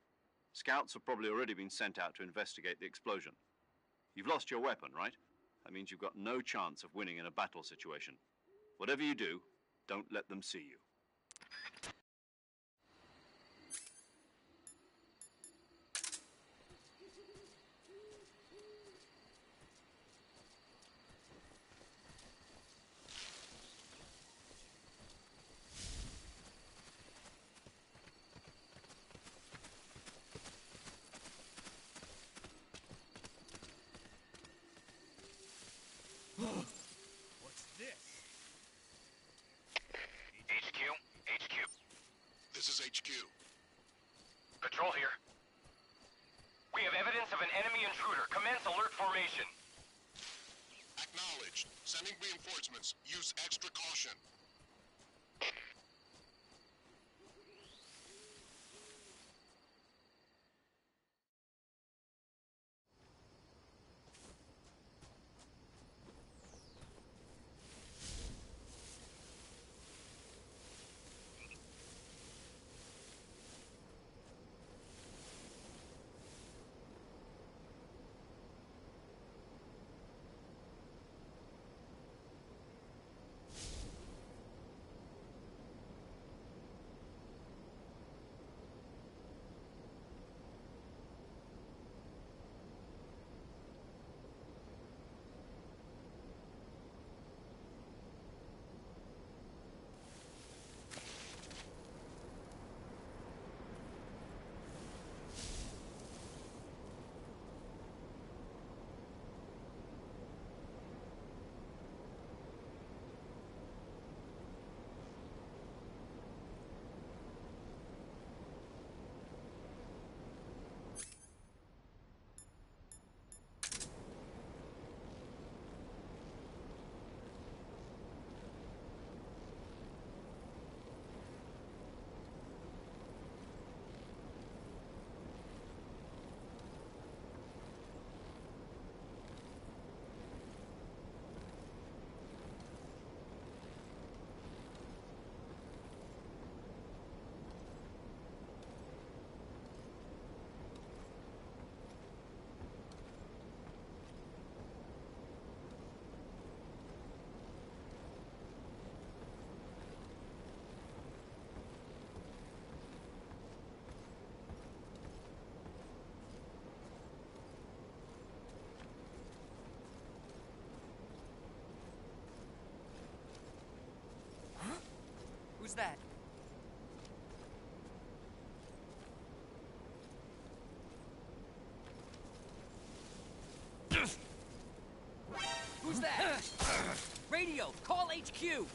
Scouts have probably already been sent out to investigate the explosion. You've lost your weapon, right? That means you've got no chance of winning in a battle situation. Whatever you do, don't let them see you. Sending reinforcements. Use extra caution. Who's that? Who's that? Radio, call HQ!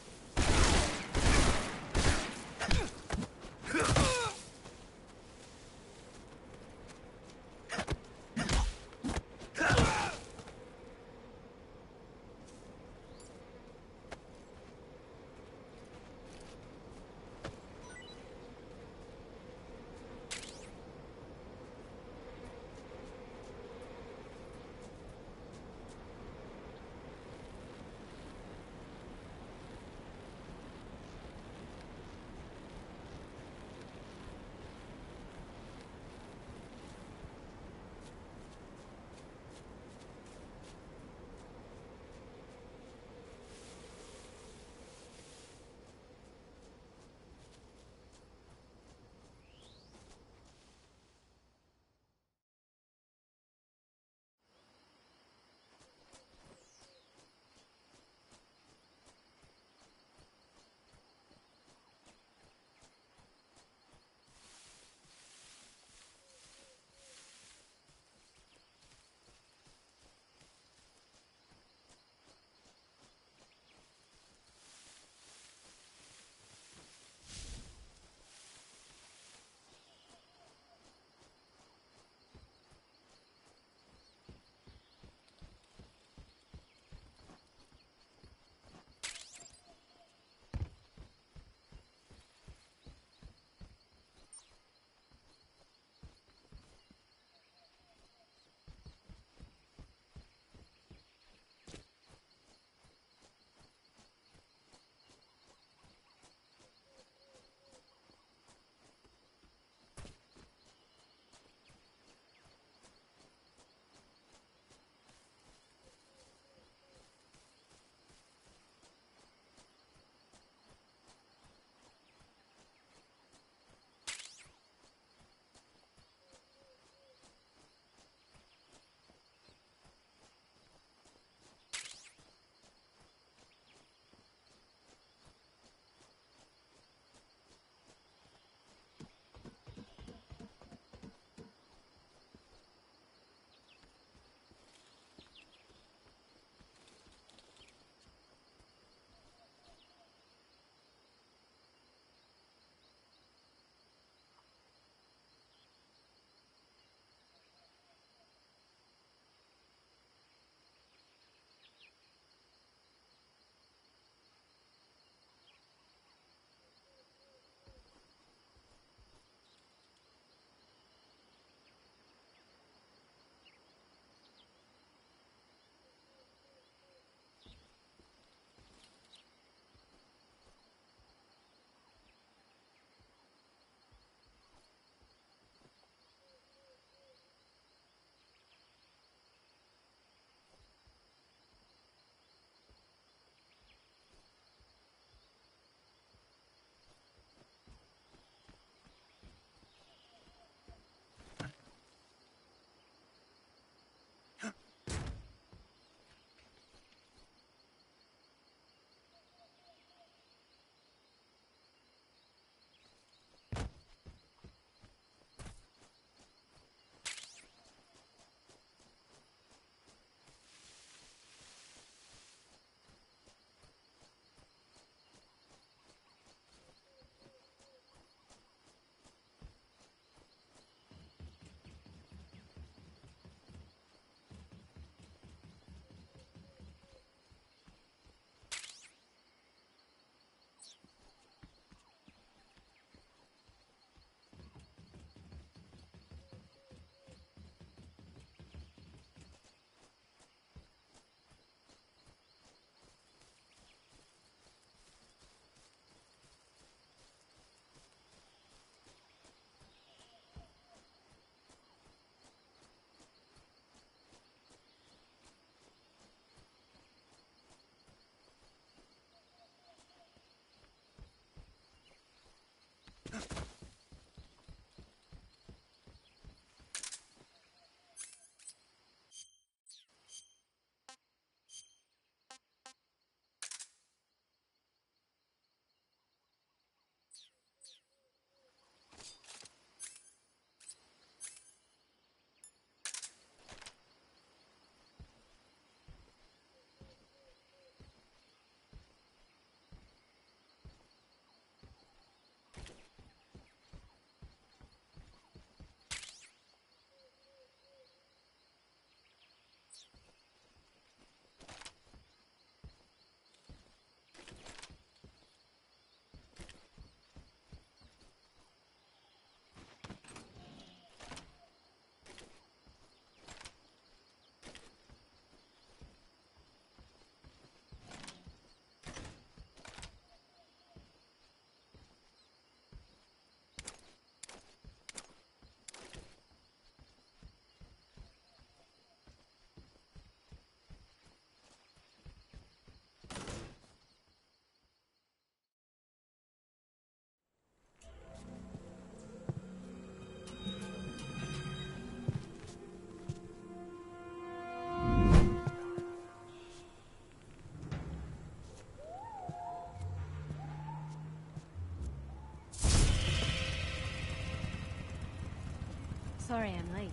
Sorry I'm late.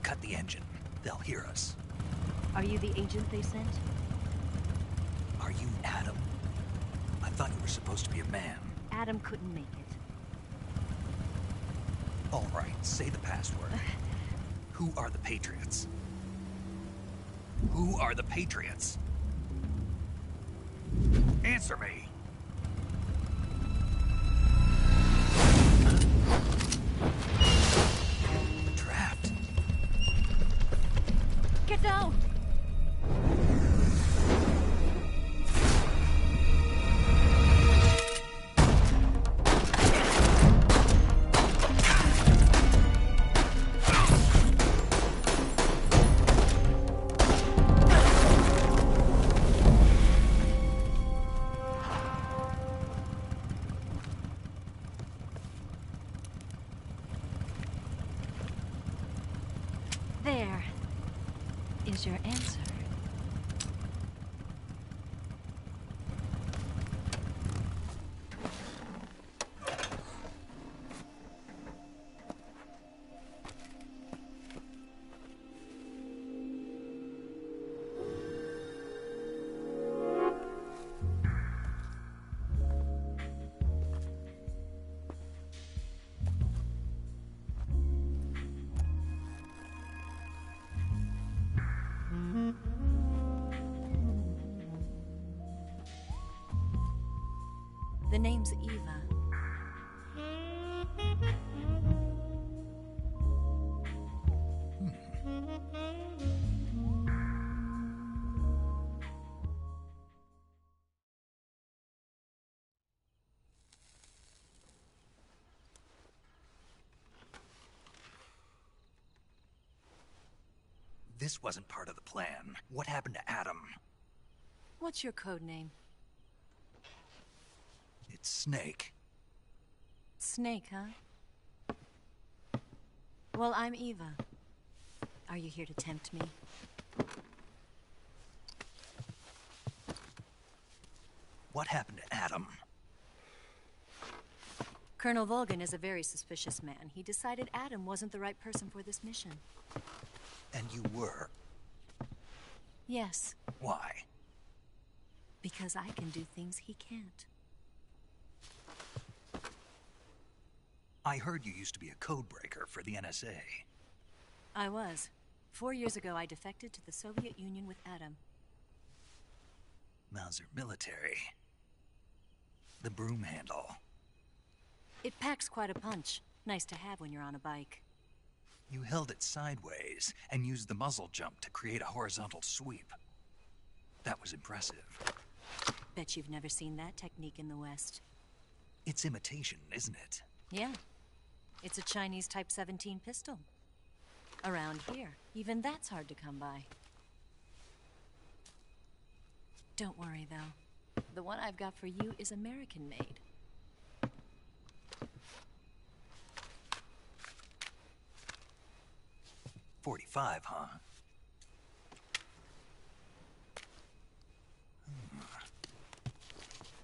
Cut the engine. They'll hear us. Are you the agent they sent? Are you Adam? I thought you were supposed to be a man. Adam couldn't make it. All right, say the password. Who are the Patriots? Who are the Patriots? Answer me! Trapped. Get down! There is your answer. The name's Eva. This wasn't part of the plan. What happened to Adam? What's your code name? It's Snake. Snake, huh? Well, I'm Eva. Are you here to tempt me? What happened to Adam? Colonel Volgin is a very suspicious man. He decided Adam wasn't the right person for this mission. And you were? Yes. Why? Because I can do things he can't. I heard you used to be a codebreaker for the NSA. I was. 4 years ago, I defected to the Soviet Union with Adam. Mauser military. The broom handle. It packs quite a punch. Nice to have when you're on a bike. You held it sideways and used the muzzle jump to create a horizontal sweep. That was impressive. Bet you've never seen that technique in the West. It's imitation, isn't it? Yeah. It's a Chinese Type 17 pistol. Around here, even that's hard to come by. Don't worry, though. The one I've got for you is American-made. .45, huh?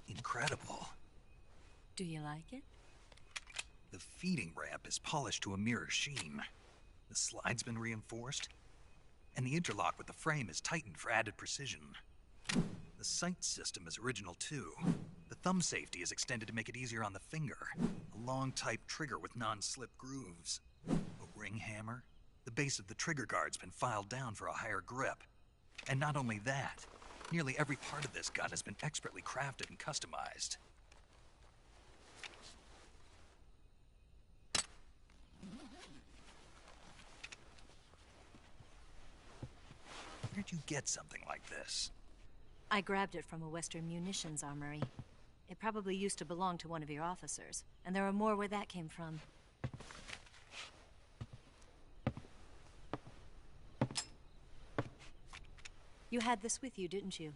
Incredible. Do you like it? The feeding ramp is polished to a mirror sheen. The slide's been reinforced, and the interlock with the frame is tightened for added precision. The sight system is original too. The thumb safety is extended to make it easier on the finger. A long type trigger with non-slip grooves. A ring hammer. The base of the trigger guard's been filed down for a higher grip. And not only that, nearly every part of this gun has been expertly crafted and customized. Where'd you get something like this? I grabbed it from a Western munitions armory. It probably used to belong to one of your officers, and there are more where that came from. You had this with you, didn't you?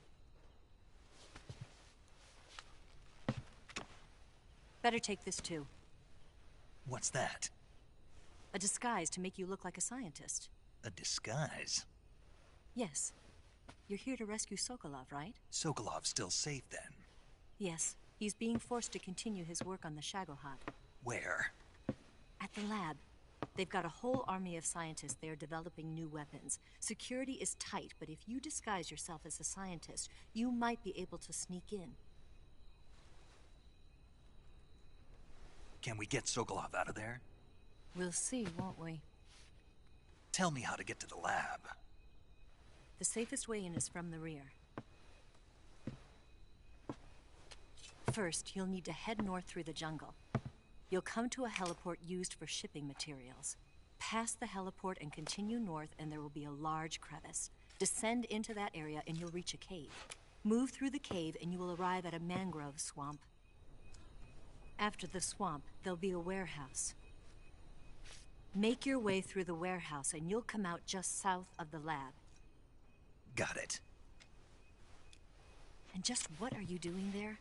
Better take this too. What's that? A disguise to make you look like a scientist. A disguise? Yes. You're here to rescue Sokolov, right? Sokolov's still safe then? Yes. He's being forced to continue his work on the Shagohod. Where? At the lab. They've got a whole army of scientists there developing new weapons. Security is tight, but if you disguise yourself as a scientist, you might be able to sneak in. Can we get Sokolov out of there? We'll see, won't we? Tell me how to get to the lab. The safest way in is from the rear. First, you'll need to head north through the jungle. You'll come to a heliport used for shipping materials. Pass the heliport and continue north, and there will be a large crevice. Descend into that area and you'll reach a cave. Move through the cave and you will arrive at a mangrove swamp. After the swamp, there'll be a warehouse. Make your way through the warehouse and you'll come out just south of the lab. Got it. And just what are you doing there?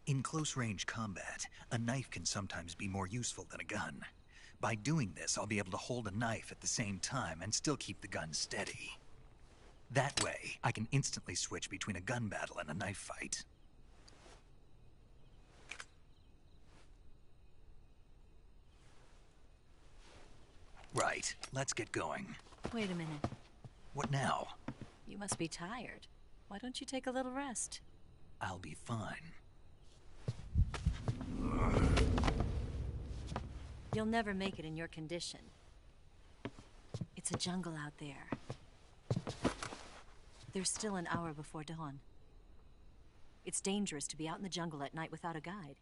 In close-range combat, a knife can sometimes be more useful than a gun. By doing this, I'll be able to hold a knife at the same time and still keep the gun steady. That way, I can instantly switch between a gun battle and a knife fight. Right, let's get going. Wait a minute. What now? You must be tired. Why don't you take a little rest? I'll be fine. You'll never make it in your condition. It's a jungle out there. There's still an hour before dawn. It's dangerous to be out in the jungle at night without a guide.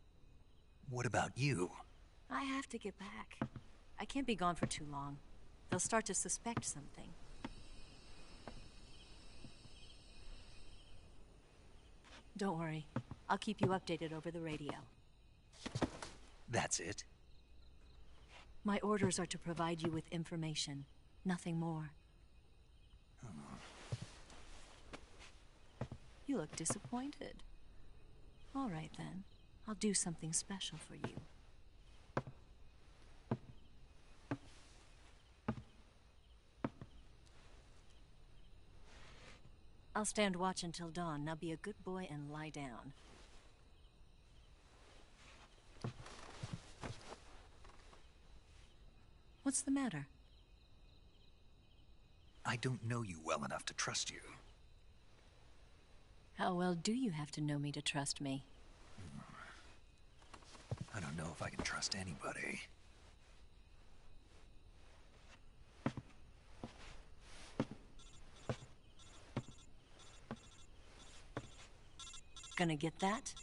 What about you? I have to get back. I can't be gone for too long. They'll start to suspect something. Don't worry. I'll keep you updated over the radio. That's it? My orders are to provide you with information. Nothing more. You look disappointed. All right, then. I'll do something special for you. I'll stand watch until dawn. Now be a good boy and lie down. What's the matter? I don't know you well enough to trust you. How well do you have to know me to trust me? I don't know if I can trust anybody. Gonna get that?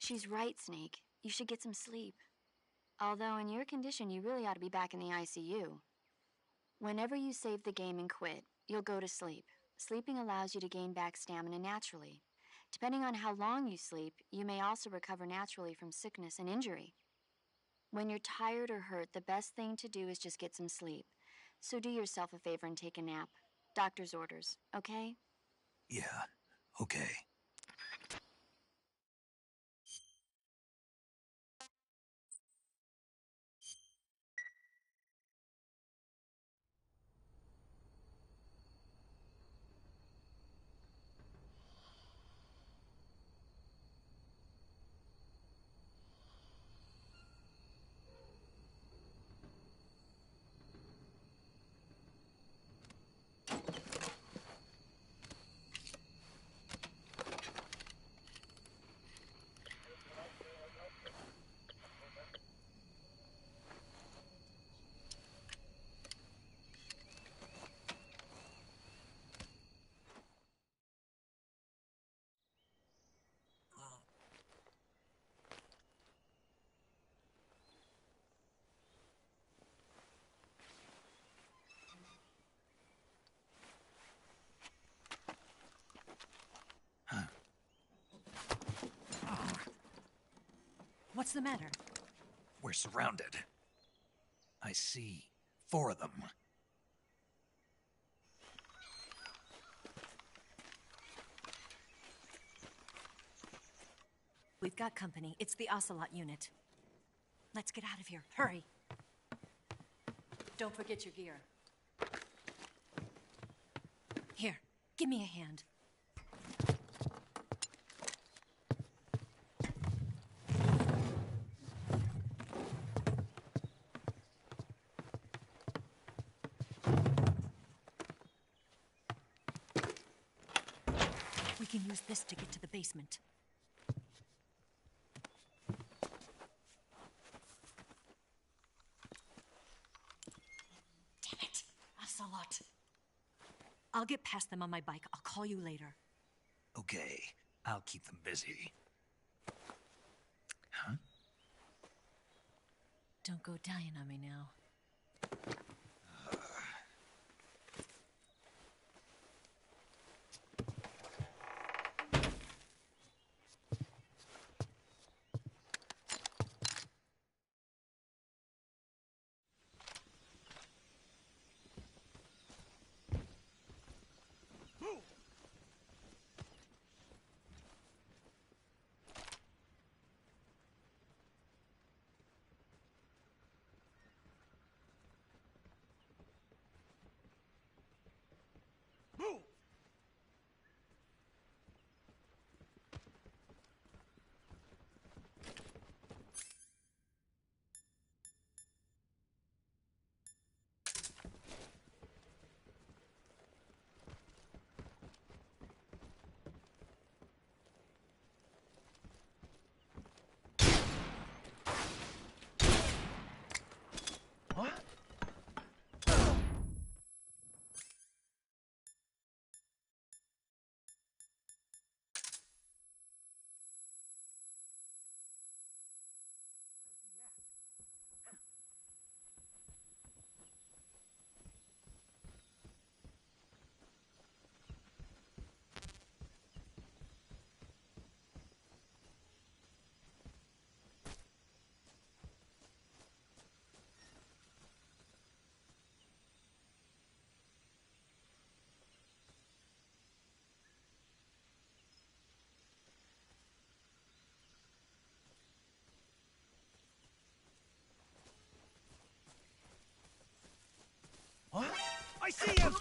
She's right, Snake. You should get some sleep. Although in your condition, you really ought to be back in the ICU. Whenever you save the game and quit, you'll go to sleep. Sleeping allows you to gain back stamina naturally. Depending on how long you sleep, you may also recover naturally from sickness and injury. When you're tired or hurt, the best thing to do is just get some sleep. So do yourself a favor and take a nap. Doctor's orders, okay? Yeah, okay. What's the matter? We're surrounded. I see 4 of them. We've got company. It's the Ocelot unit. Let's get out of here. Hurry. Don't forget your gear. Here, give me a hand. this to get to the basement. Damn it! Ocelot! I'll get past them on my bike. I'll call you later. Okay, I'll keep them busy. Huh? Don't go dying on me now. What? I see him!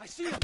I see him!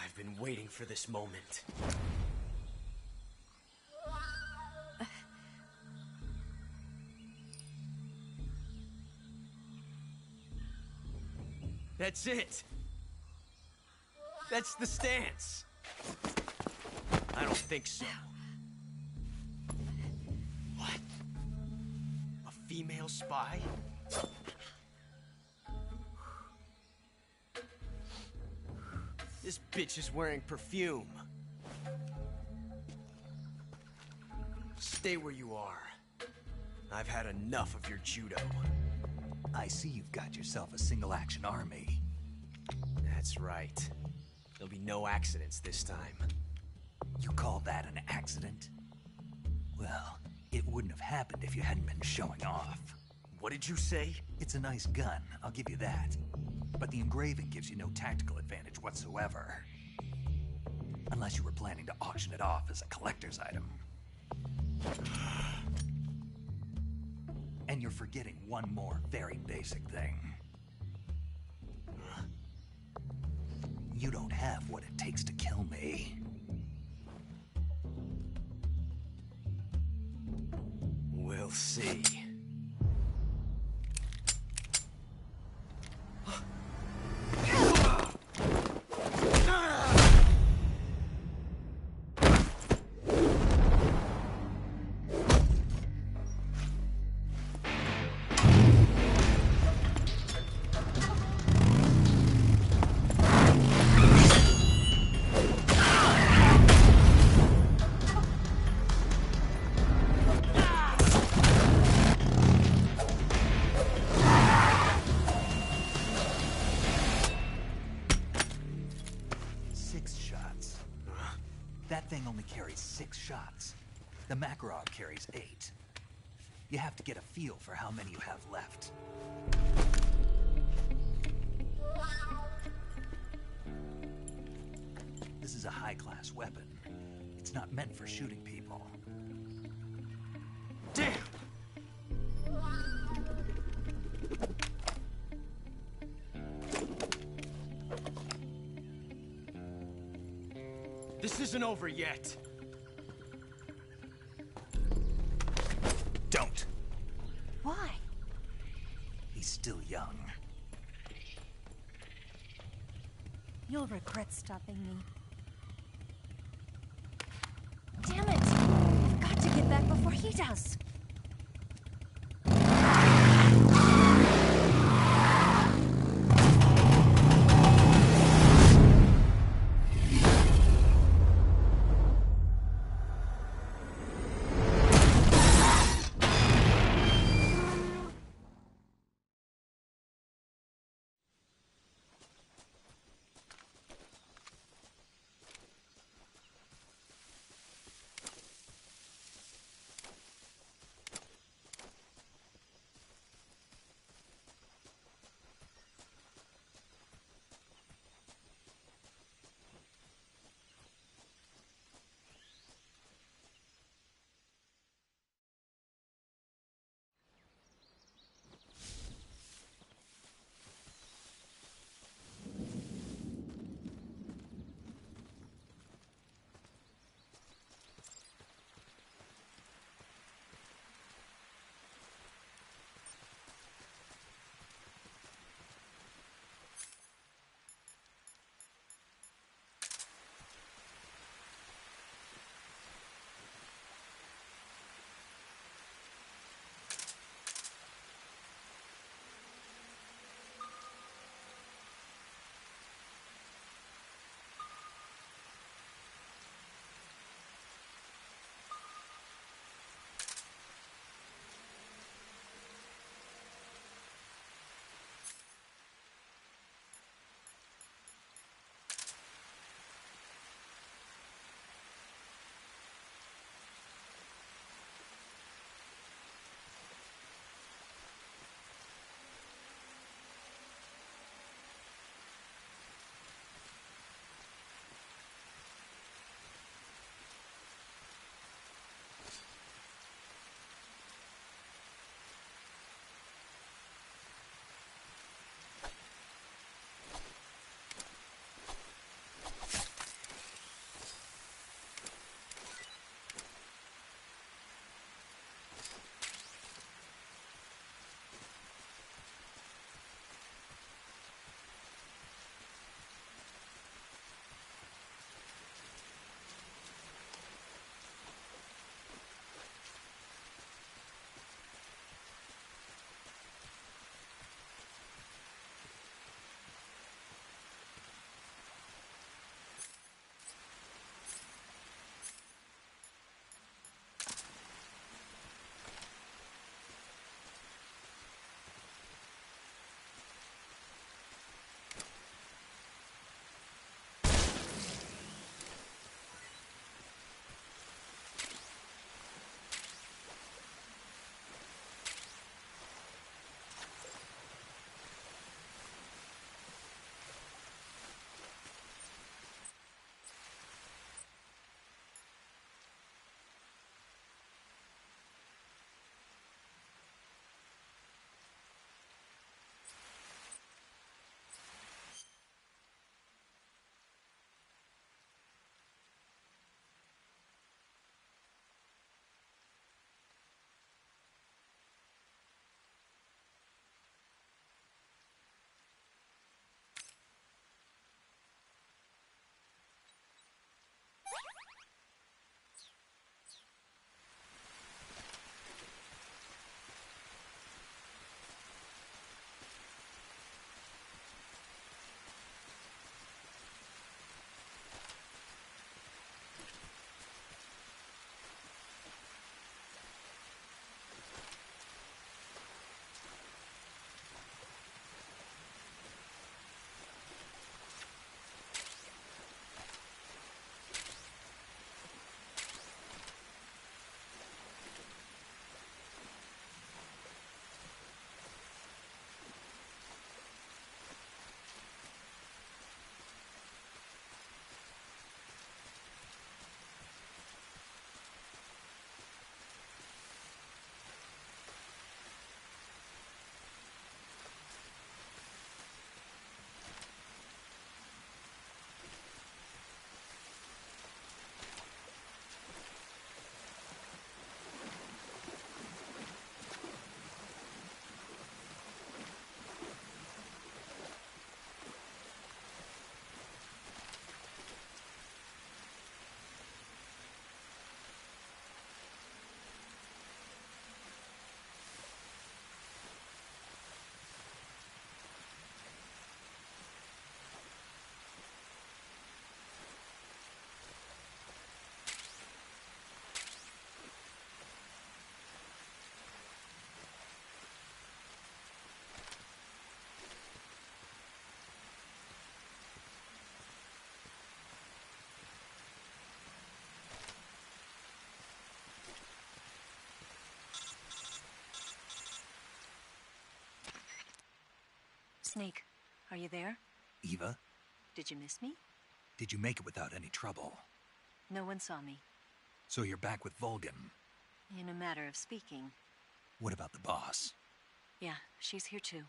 I've been waiting for this moment. That's it. That's the stance. I don't think so. What? A female spy? This bitch is wearing perfume. Stay where you are. I've had enough of your judo. I see you've got yourself a single-action army. That's right. There'll be no accidents this time. You call that an accident? Well, it wouldn't have happened if you hadn't been showing off. What did you say? It's a nice gun, I'll give you that. But the engraving gives you no tactical advantage whatsoever. Unless you were planning to auction it off as a collector's item. And you're forgetting one more very basic thing. You don't have what it takes to kill me. We'll see. That thing only carries 6 shots. The Makarov carries 8. You have to get a feel for how many you have left. This is a high-class weapon. It's not meant for shooting people. Damn! This isn't over yet. Don't. Why? He's still young. You'll regret stopping me. Damn it! I've got to get back before he does. Snake, are you there? Eva, Did you miss me? did you make it without any trouble? No one saw me. So you're back with Vulcan. In a matter of speaking. What about the boss? Yeah, she's here too.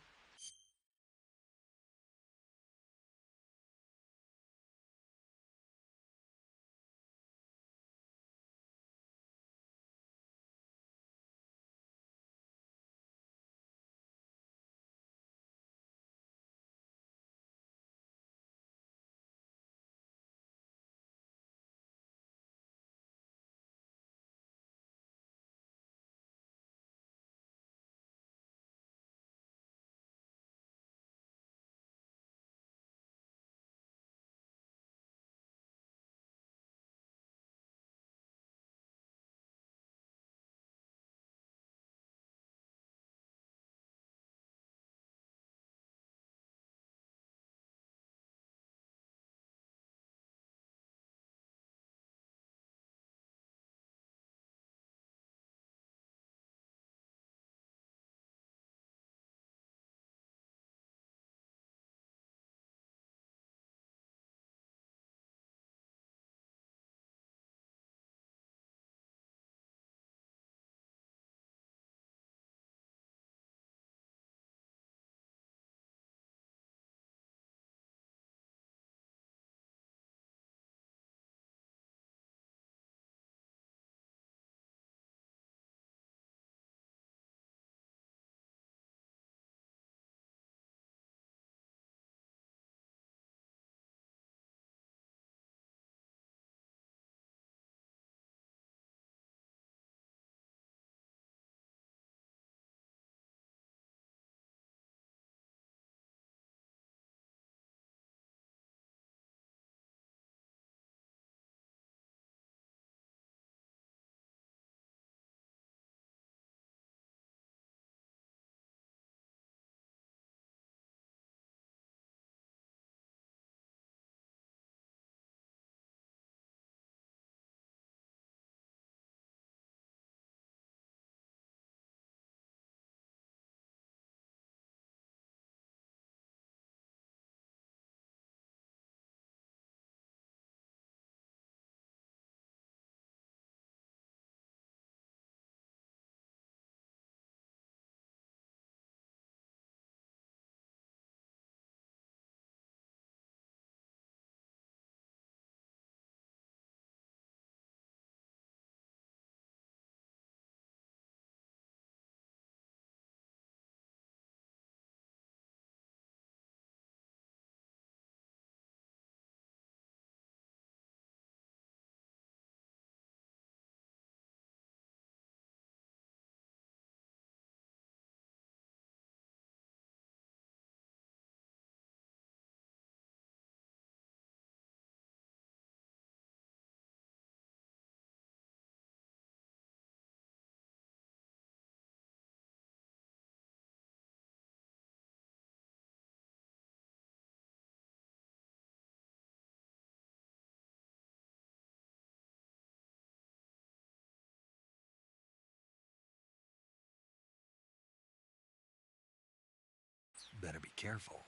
Better be careful.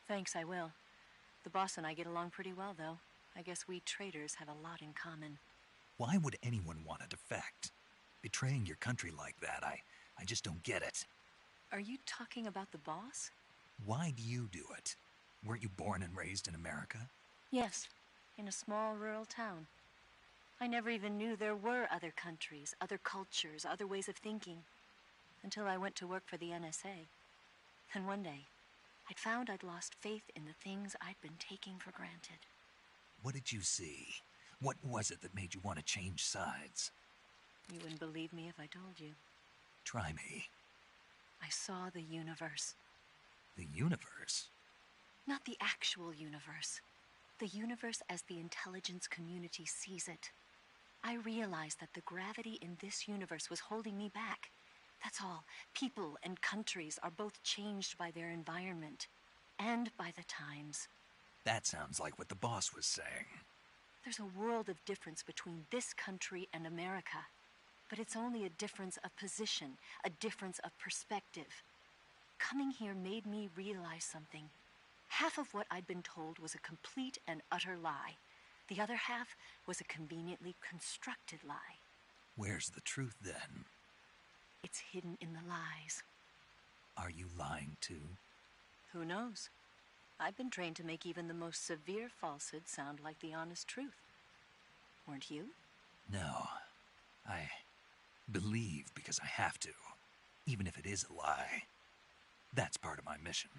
Thanks, I will. The boss and I get along pretty well, though. I guess we traitors have a lot in common. Why would anyone want to defect? Betraying your country like that, I just don't get it. Are you talking about the boss? Why do you do it? Weren't you born and raised in America? Yes, in a small rural town. I never even knew there were other countries, other cultures, other ways of thinking, until I went to work for the NSA. And one day, I'd found I'd lost faith in the things I'd been taking for granted. What did you see? What was it that made you want to change sides? You wouldn't believe me if I told you. Try me. I saw the universe. The universe? Not the actual universe. The universe as the intelligence community sees it. I realized that the gravity in this universe was holding me back. That's all. People and countries are both changed by their environment and by the times. That sounds like what the boss was saying. There's a world of difference between this country and America. But it's only a difference of position, a difference of perspective. Coming here made me realize something. Half of what I'd been told was a complete and utter lie. The other half was a conveniently constructed lie. Where's the truth, then? It's hidden in the lies. Are you lying, too? Who knows? I've been trained to make even the most severe falsehood sound like the honest truth. Weren't you? No. I believe because I have to, even if it is a lie. That's part of my mission.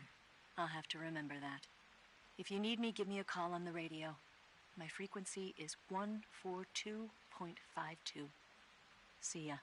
I'll have to remember that. If you need me, give me a call on the radio. My frequency is 142.52. See ya.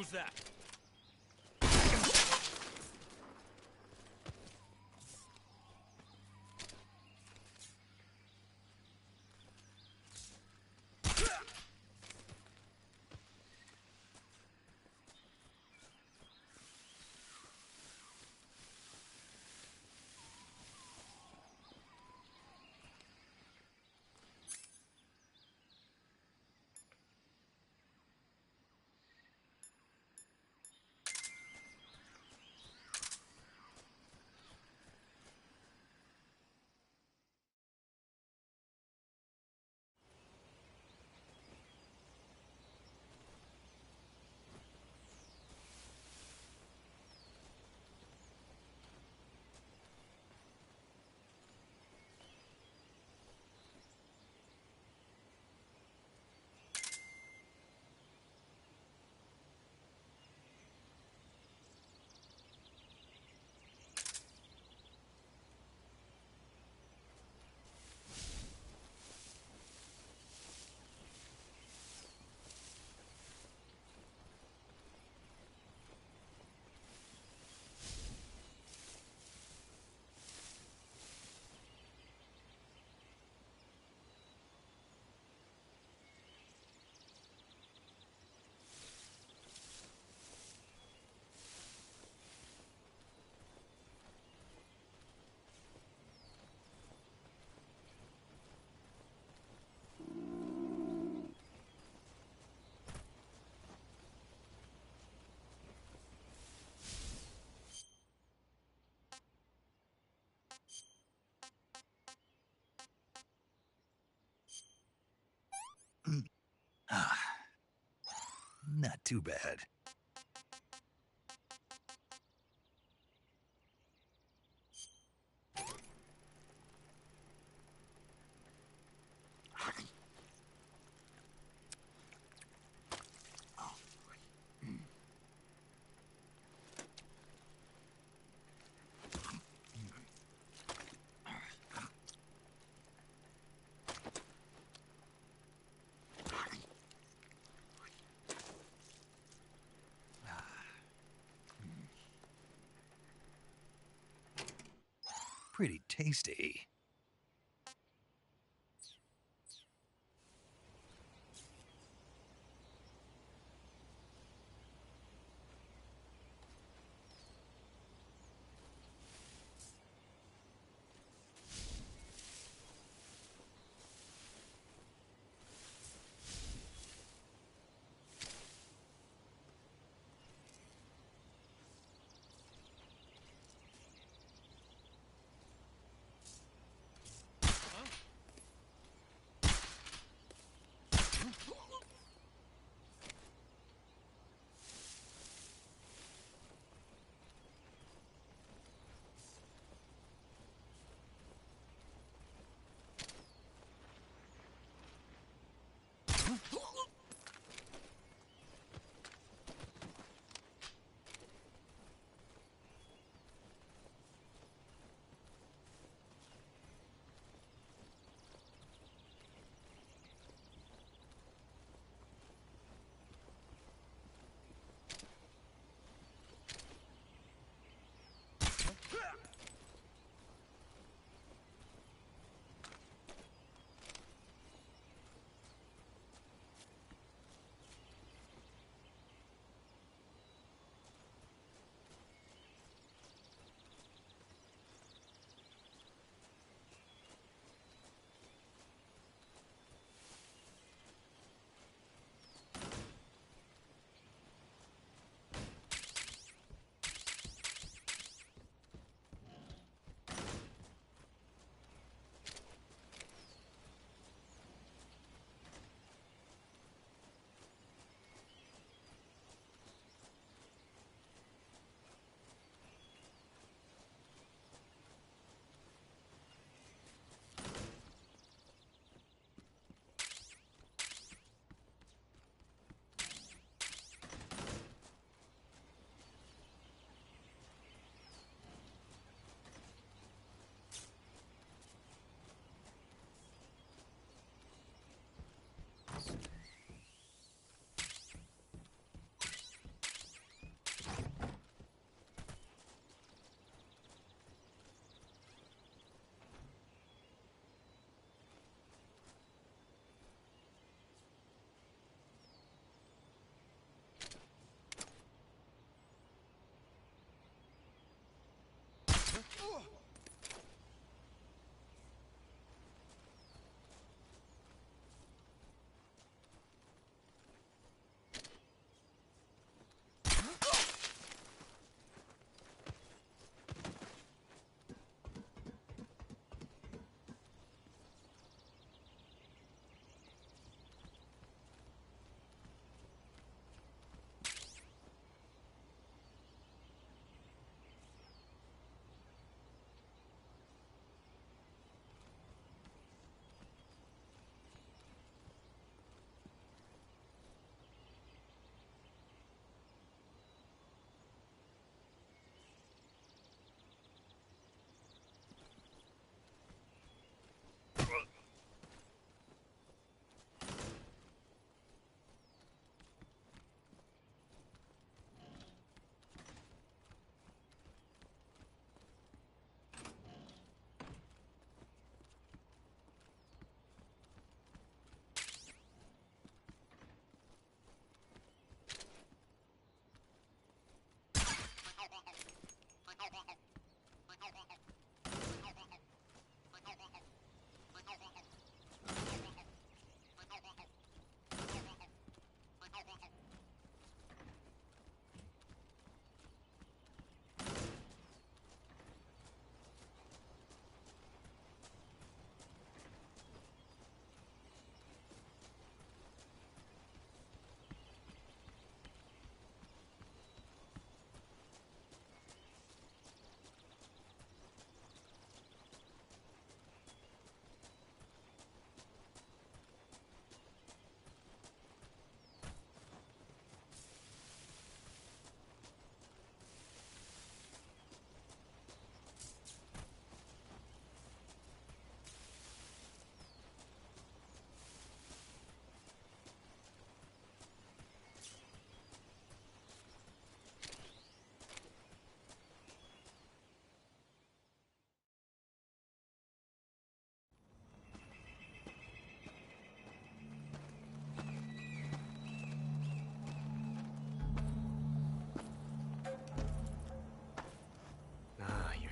Who's that? Not too bad. Pretty tasty.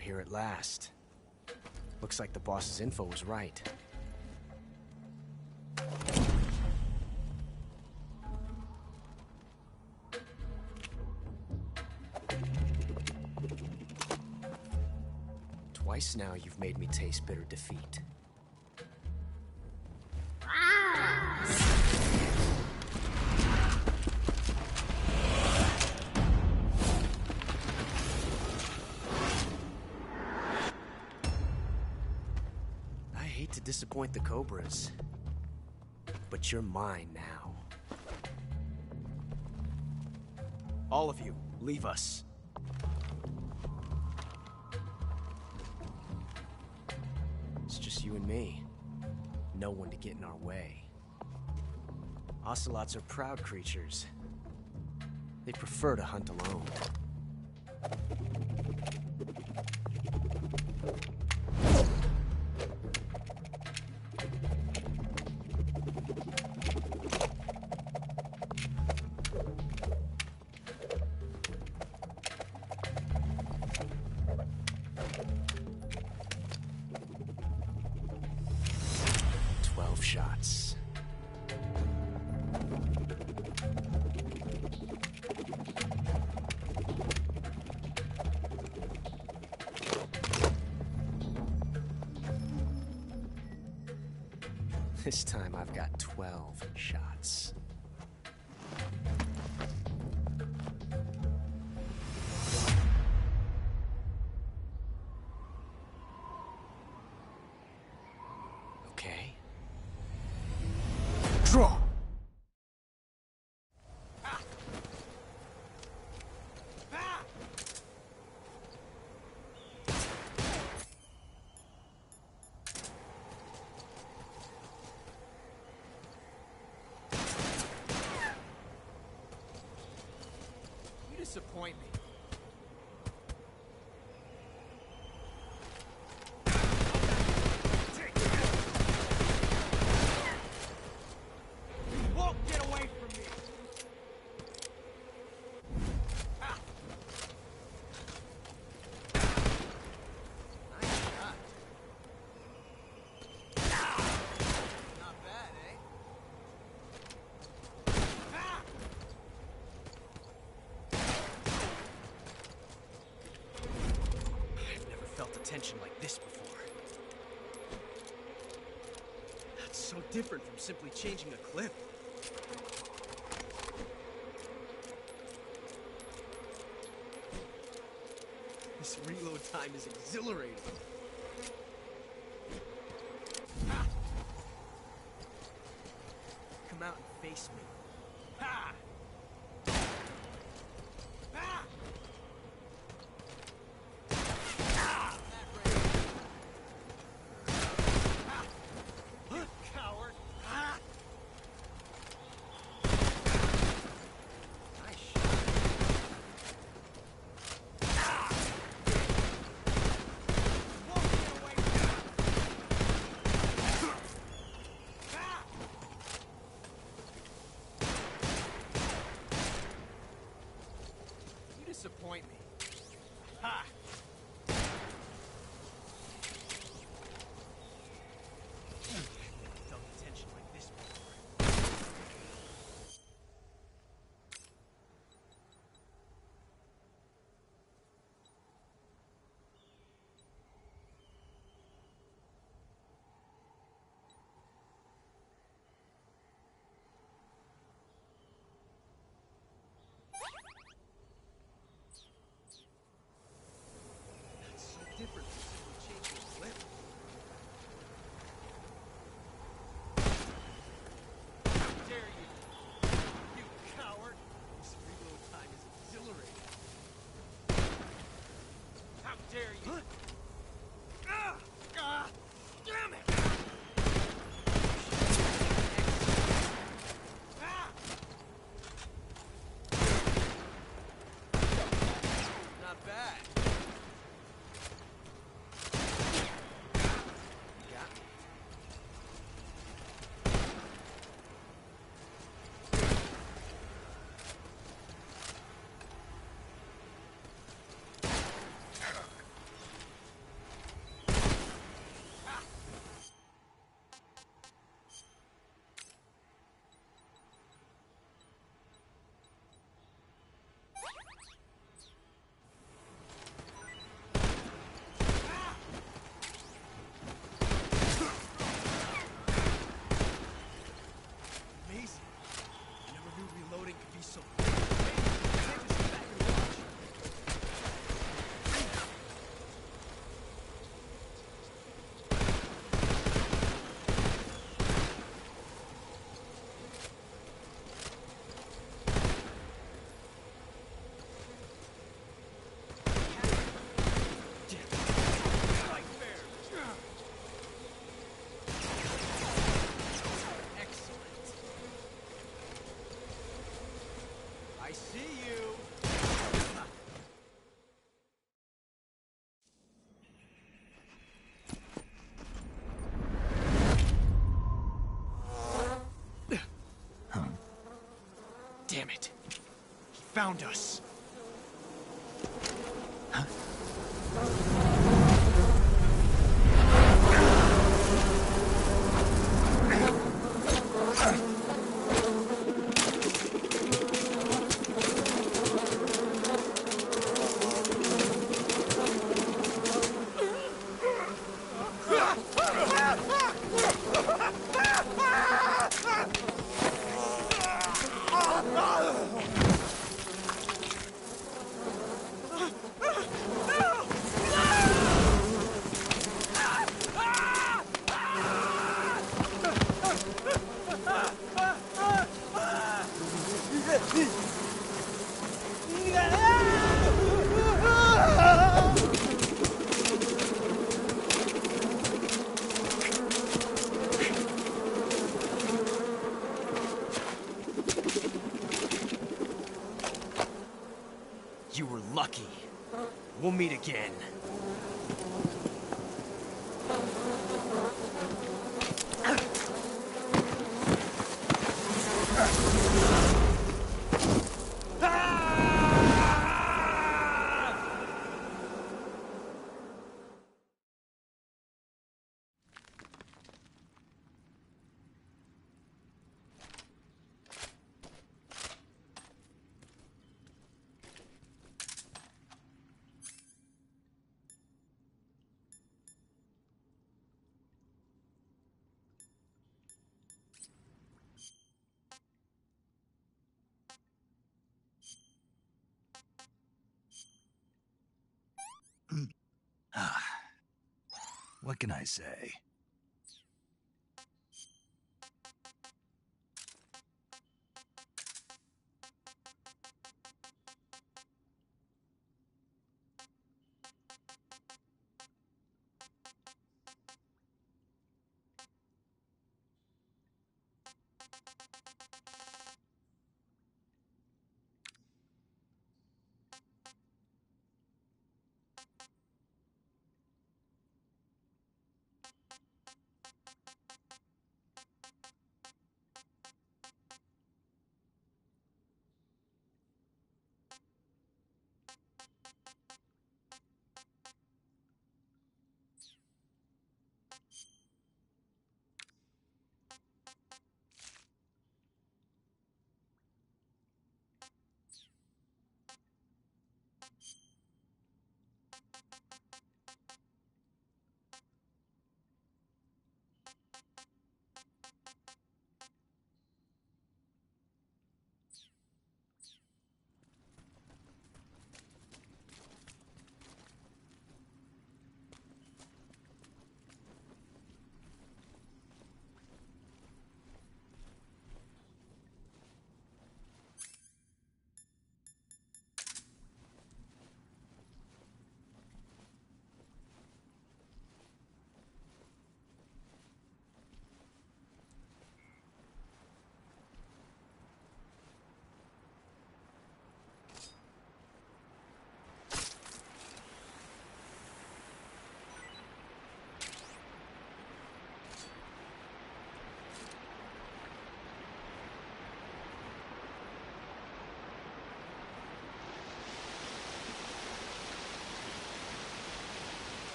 Here at last. Looks like the boss's info was right. Twice now you've made me taste bitter defeat. Disappoint the Cobras, but you're mine now. All of you, leave us. It's just you and me. No one to get in our way. Ocelots are proud creatures. They prefer to hunt alone. Shots. This time I've got 12 shots. Okay. Draw! You disappoint me. detention like this before. That's so different from simply changing a clip. This reload time is exhilarating. Ha! Come out and face me. Ha! Ha! Disappoint me. Ha! Felt tension like this before. Different from simply changing a clip. How dare you! You coward! This reload time is exhilarating. How dare you! Damn it! Not bad. I see you! Damn it! He found us! You were lucky. We'll meet again. What can I say?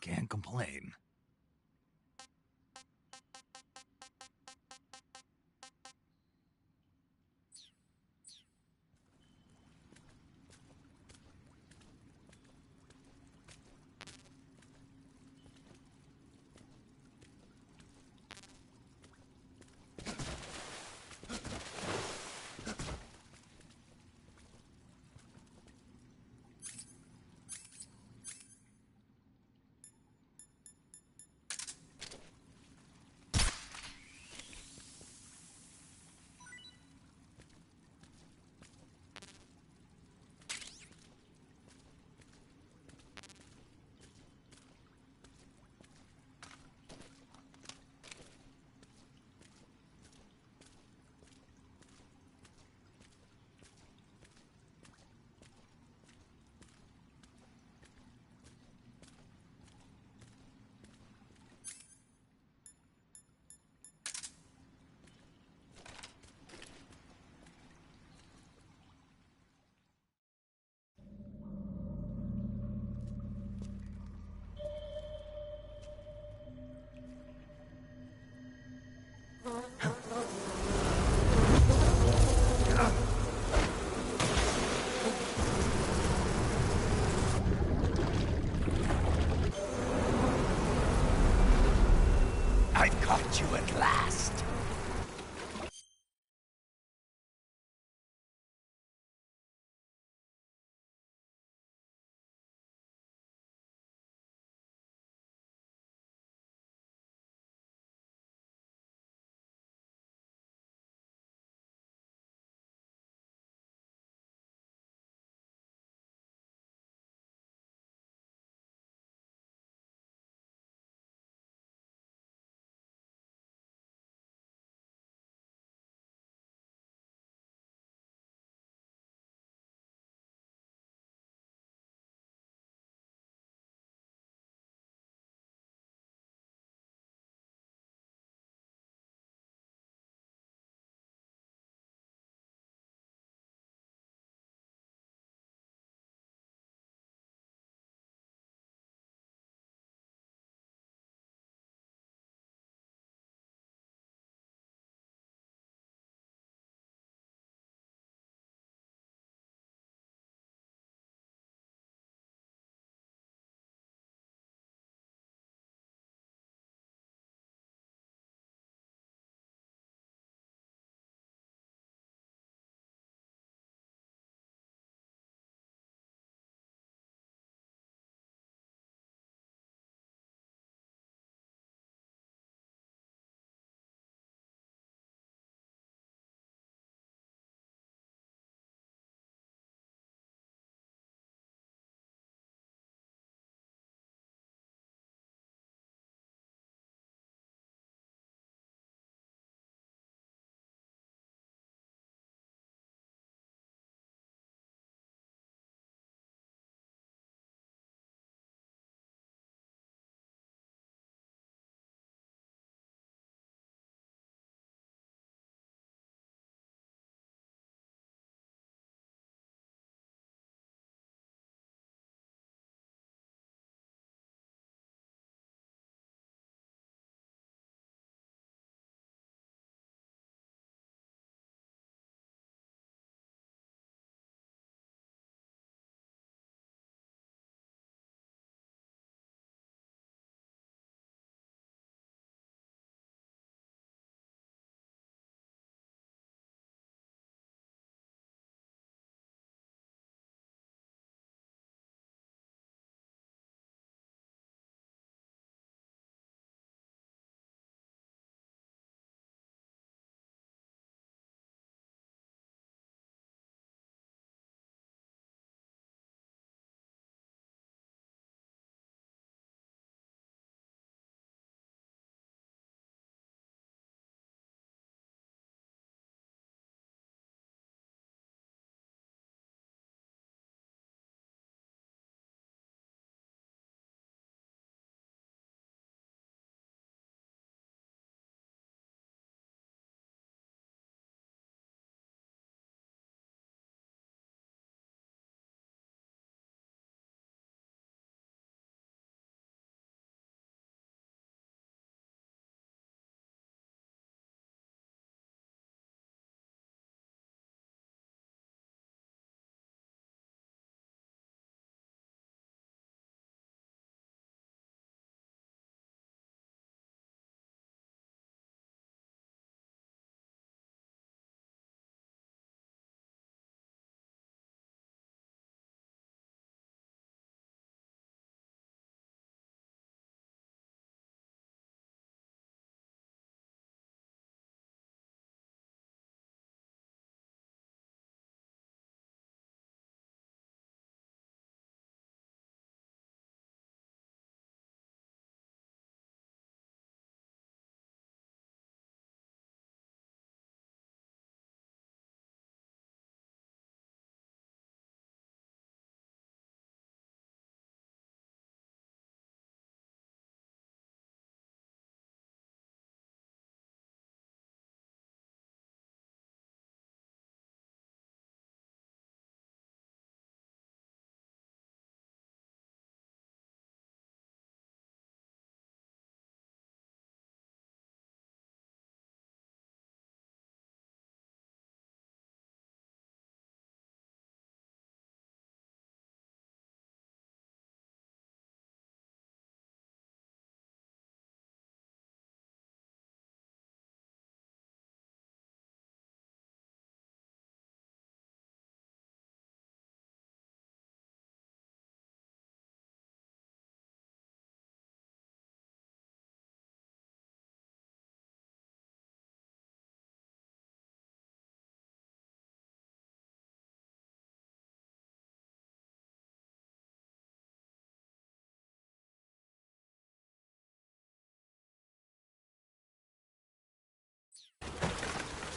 Can't complain. I've caught you at last.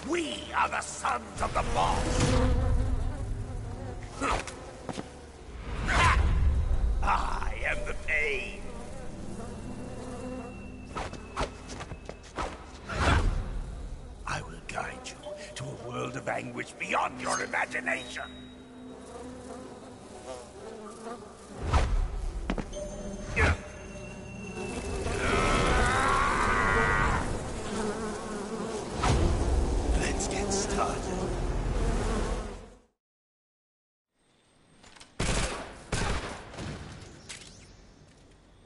We are the sons of the boss! I am the pain! I will guide you to a world of anguish beyond your imagination! Let's get started.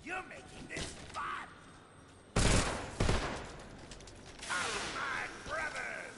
You're making this fun! Come, my brothers!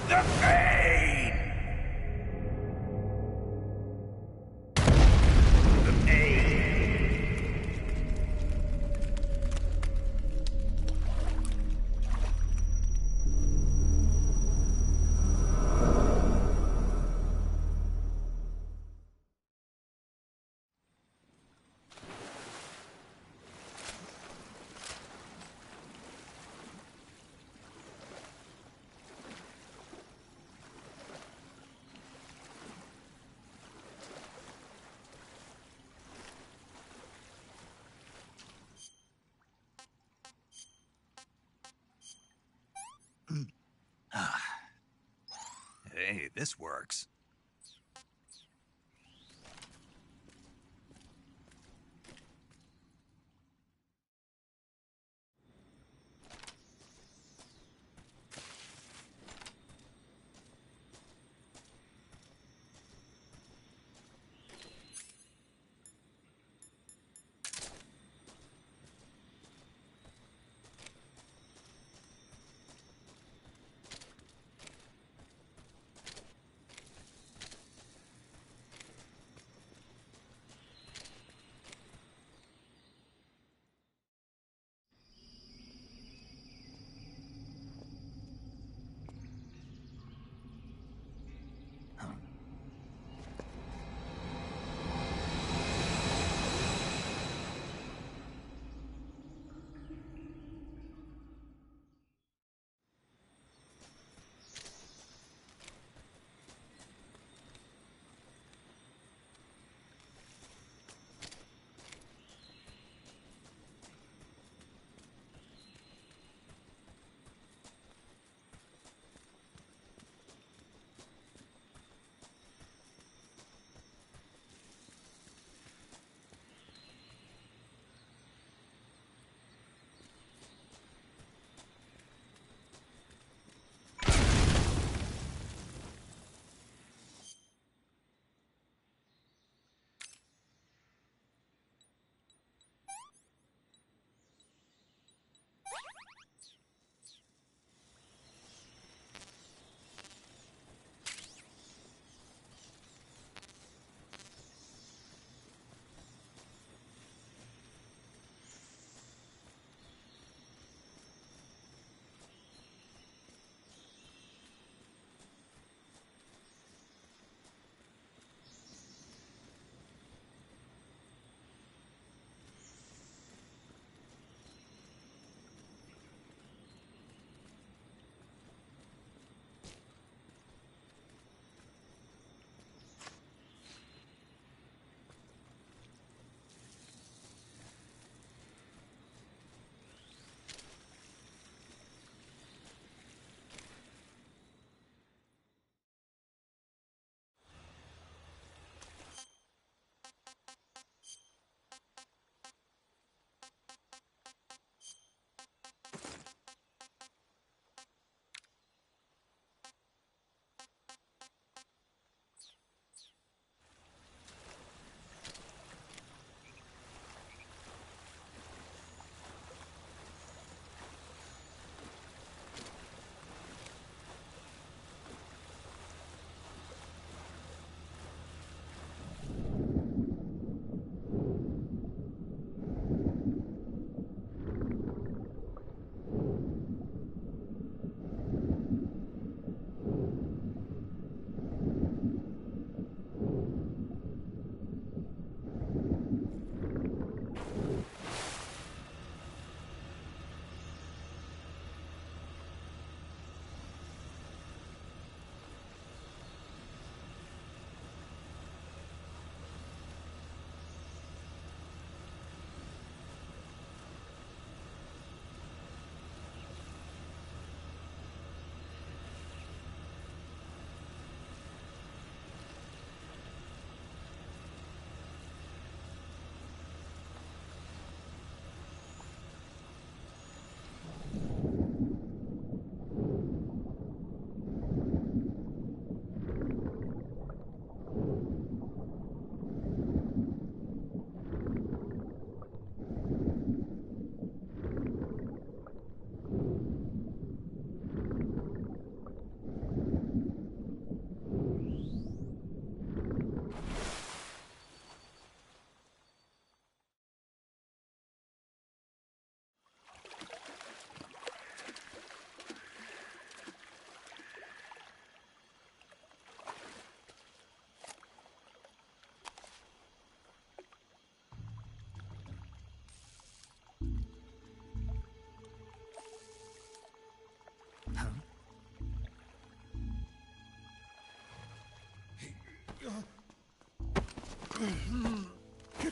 The pain! The pain! Hey, this works.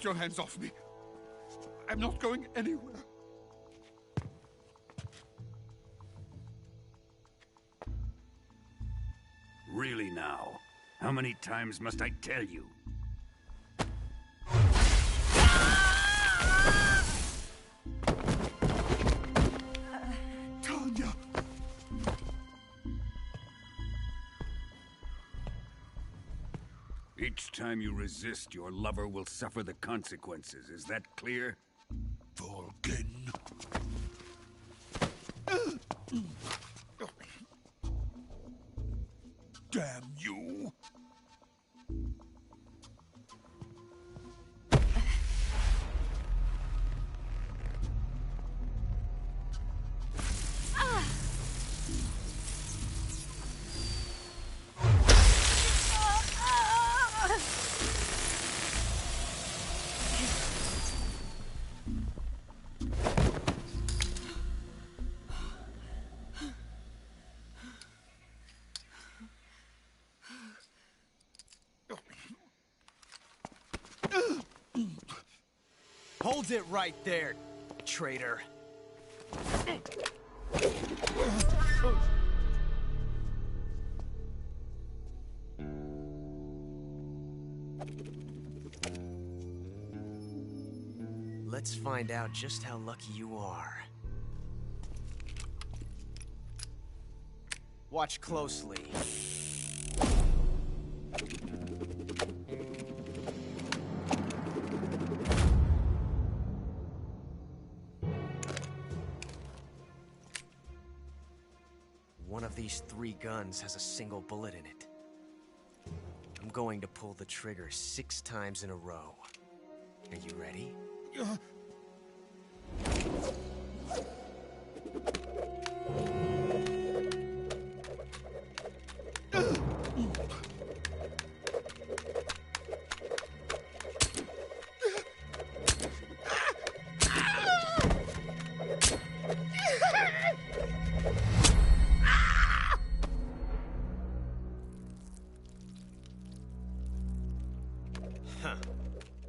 Get your hands off me. I'm not going anywhere. Really now? How many times must I tell you? Tanya! Each time you resist, your lover will suffer the consequences. Is that clear? Volgin. Damn you! Hold it right there, traitor. Let's find out just how lucky you are. Watch closely. One of these 3 guns has a single bullet in it. I'm going to pull the trigger 6 times in a row. Are you ready? Huh.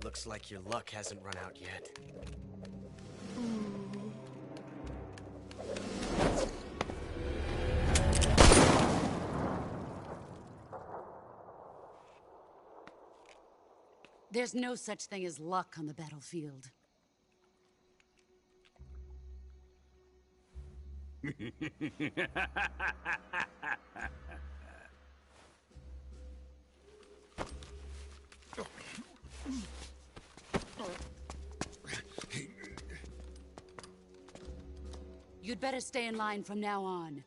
Looks like your luck hasn't run out yet. There's no such thing as luck on the battlefield. You'd better stay in line from now on.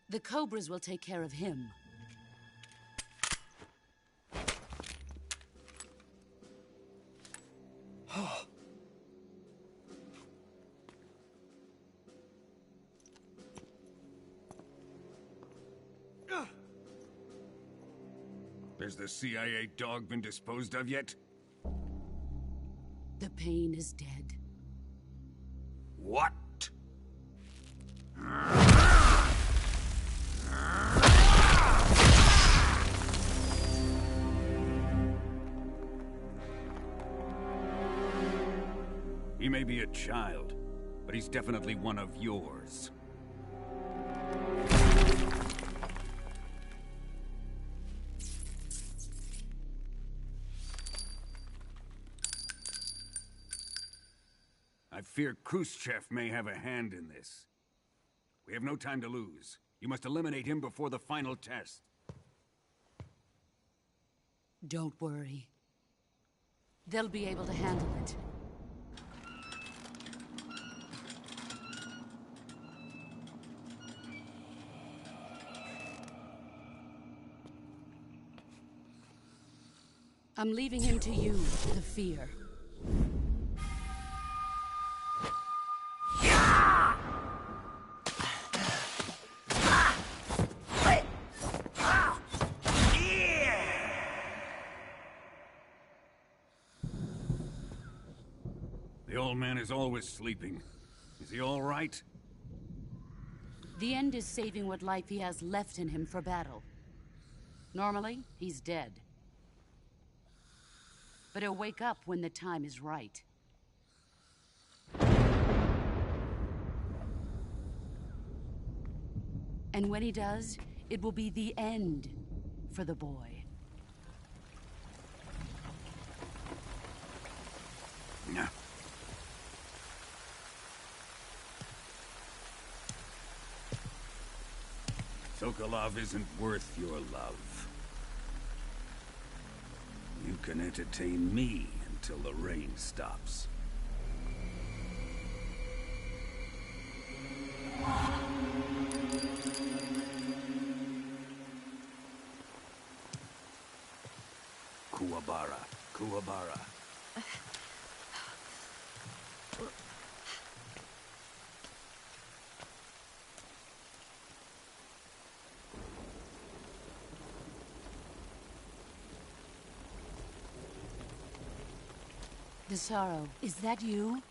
The Cobras will take care of him. Has the CIA dog been disposed of yet? The pain is dead. What? He may be a child, but he's definitely one of yours. I fear Khrushchev may have a hand in this. We have no time to lose. You must eliminate him before the final test. Don't worry. They'll be able to handle it. I'm leaving him to you, the fear. The old man is always sleeping. Is he all right? The end is saving what life he has left in him for battle. Normally, he's dead. But he'll wake up when the time is right. And when he does, it will be the end for the boy. No. Sokolov isn't worth your love. You can entertain me until the rain stops. Kuwabara, Kuwabara. Desaro, is that you?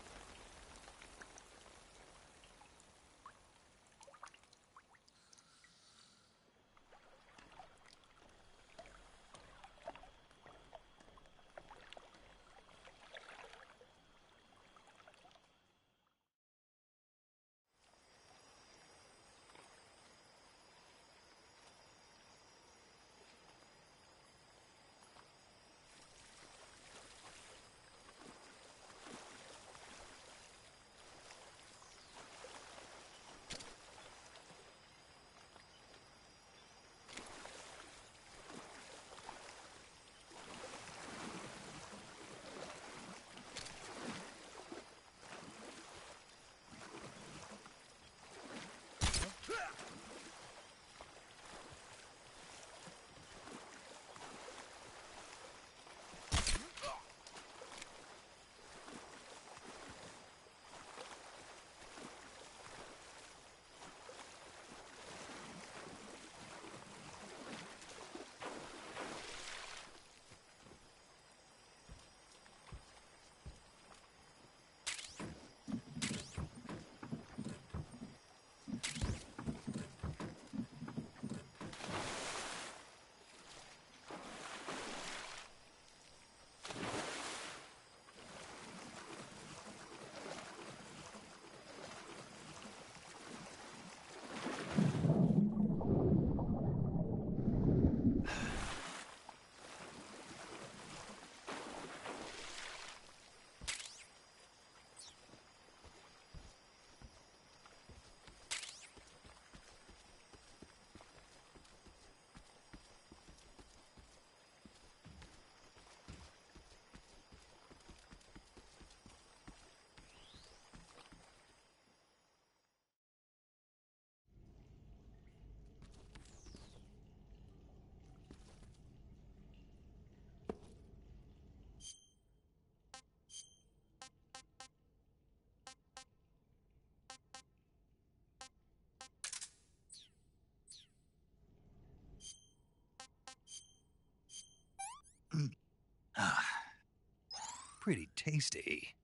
Pretty tasty.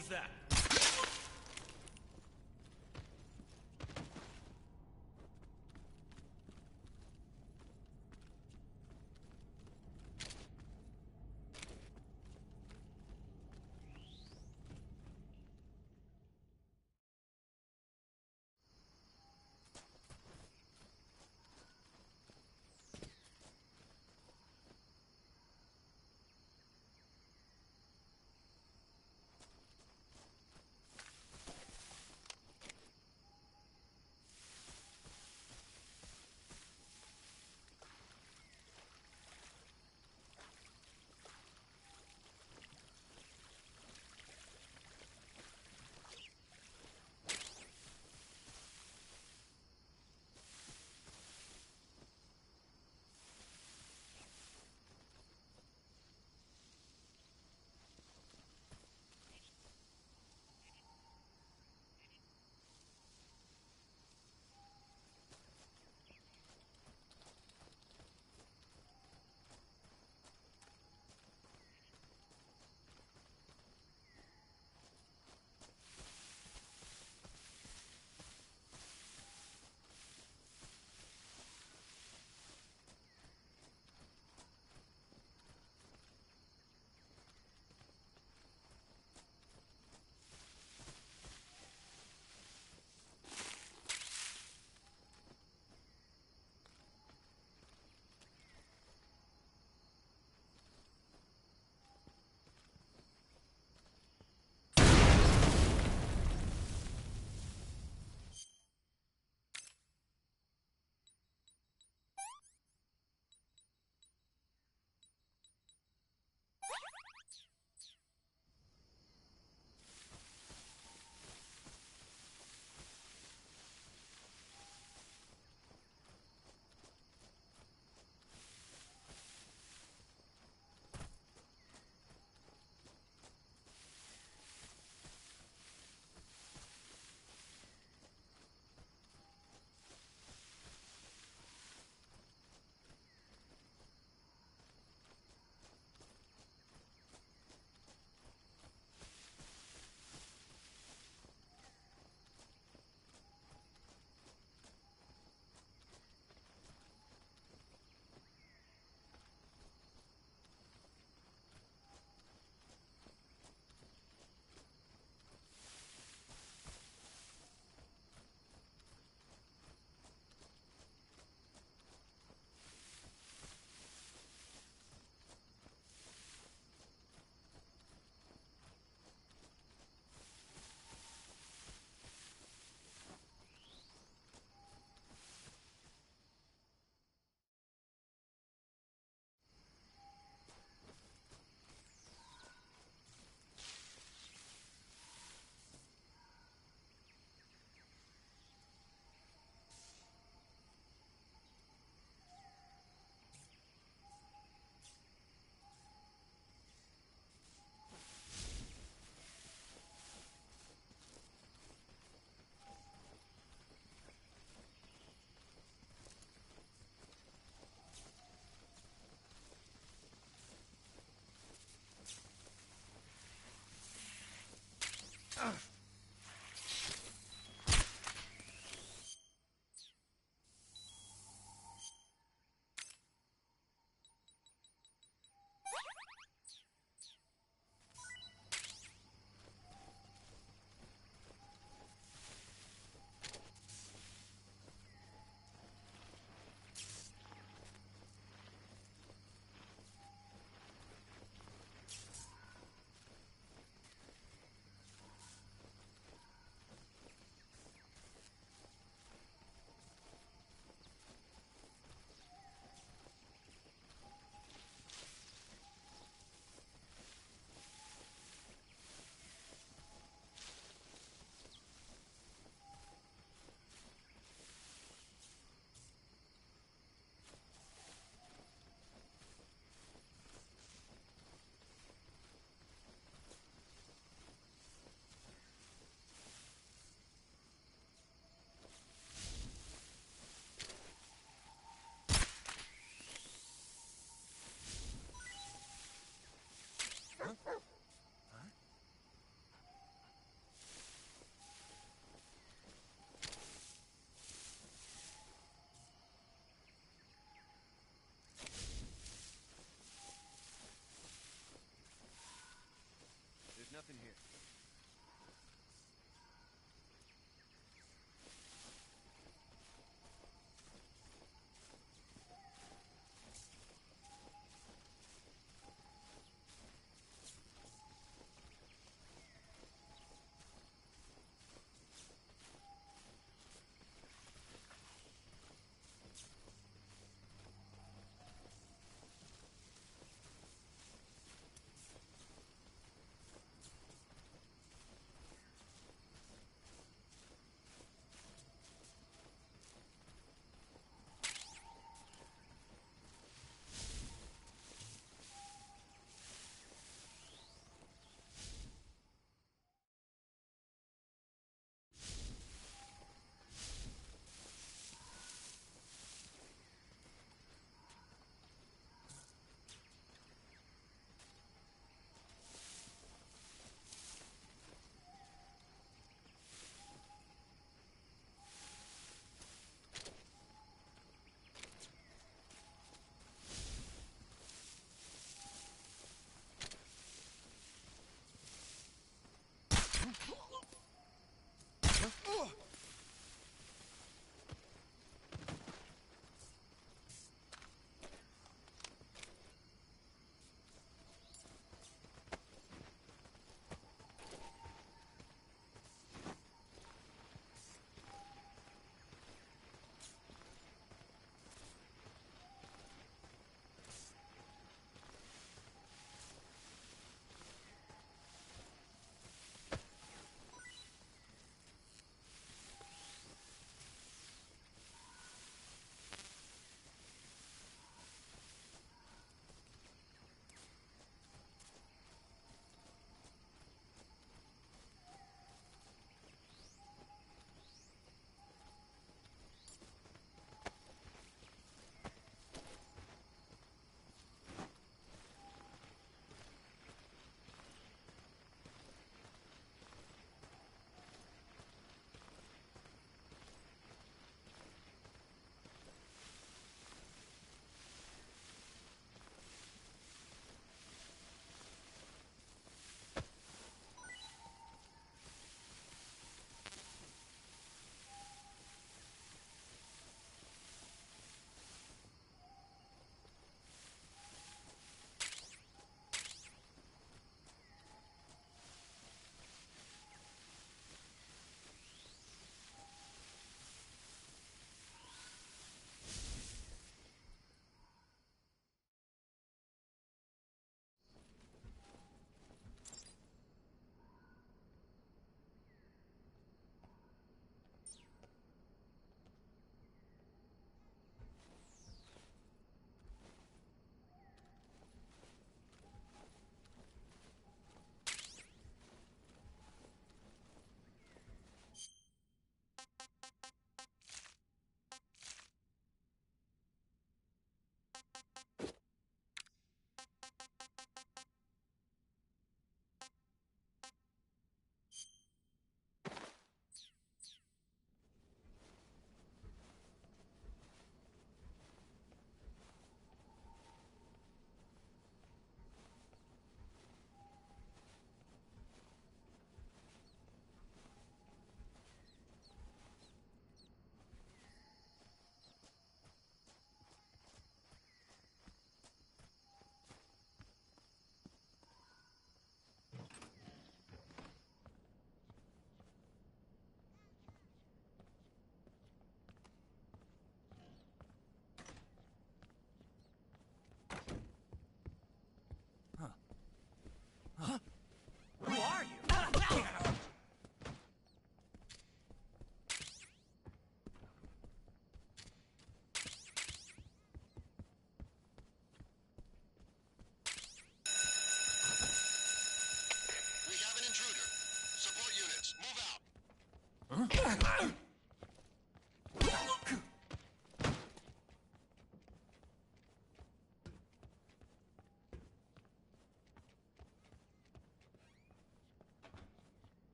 Who's that?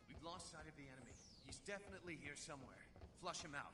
We've lost sight of the enemy. He's definitely here somewhere. Flush him out.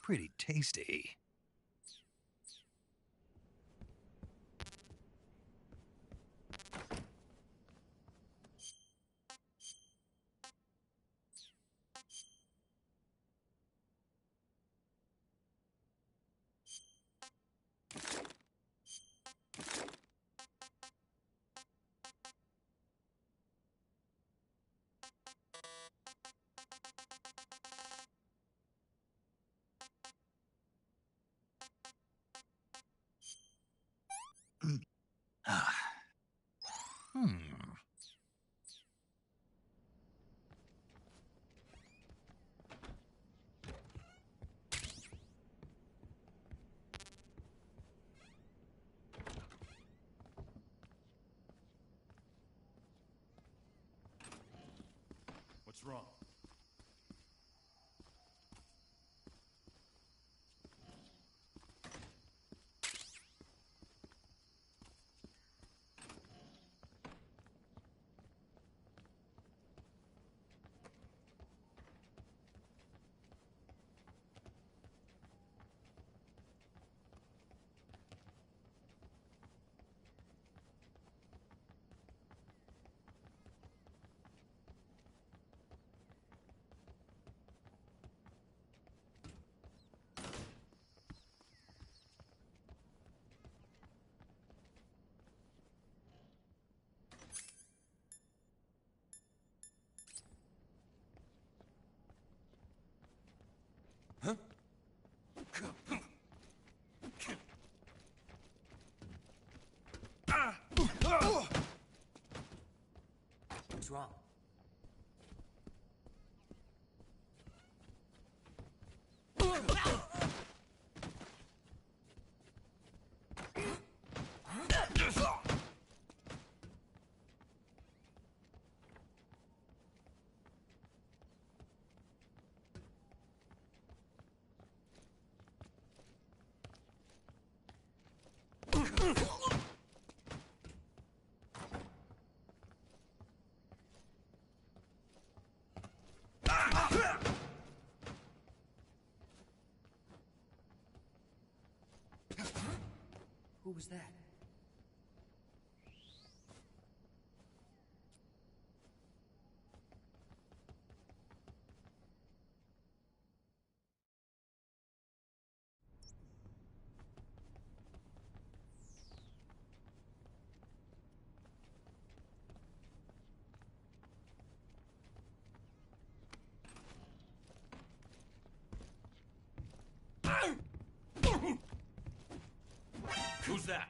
Pretty tasty. What's wrong? Huh? What's wrong? Who was that? Who's that?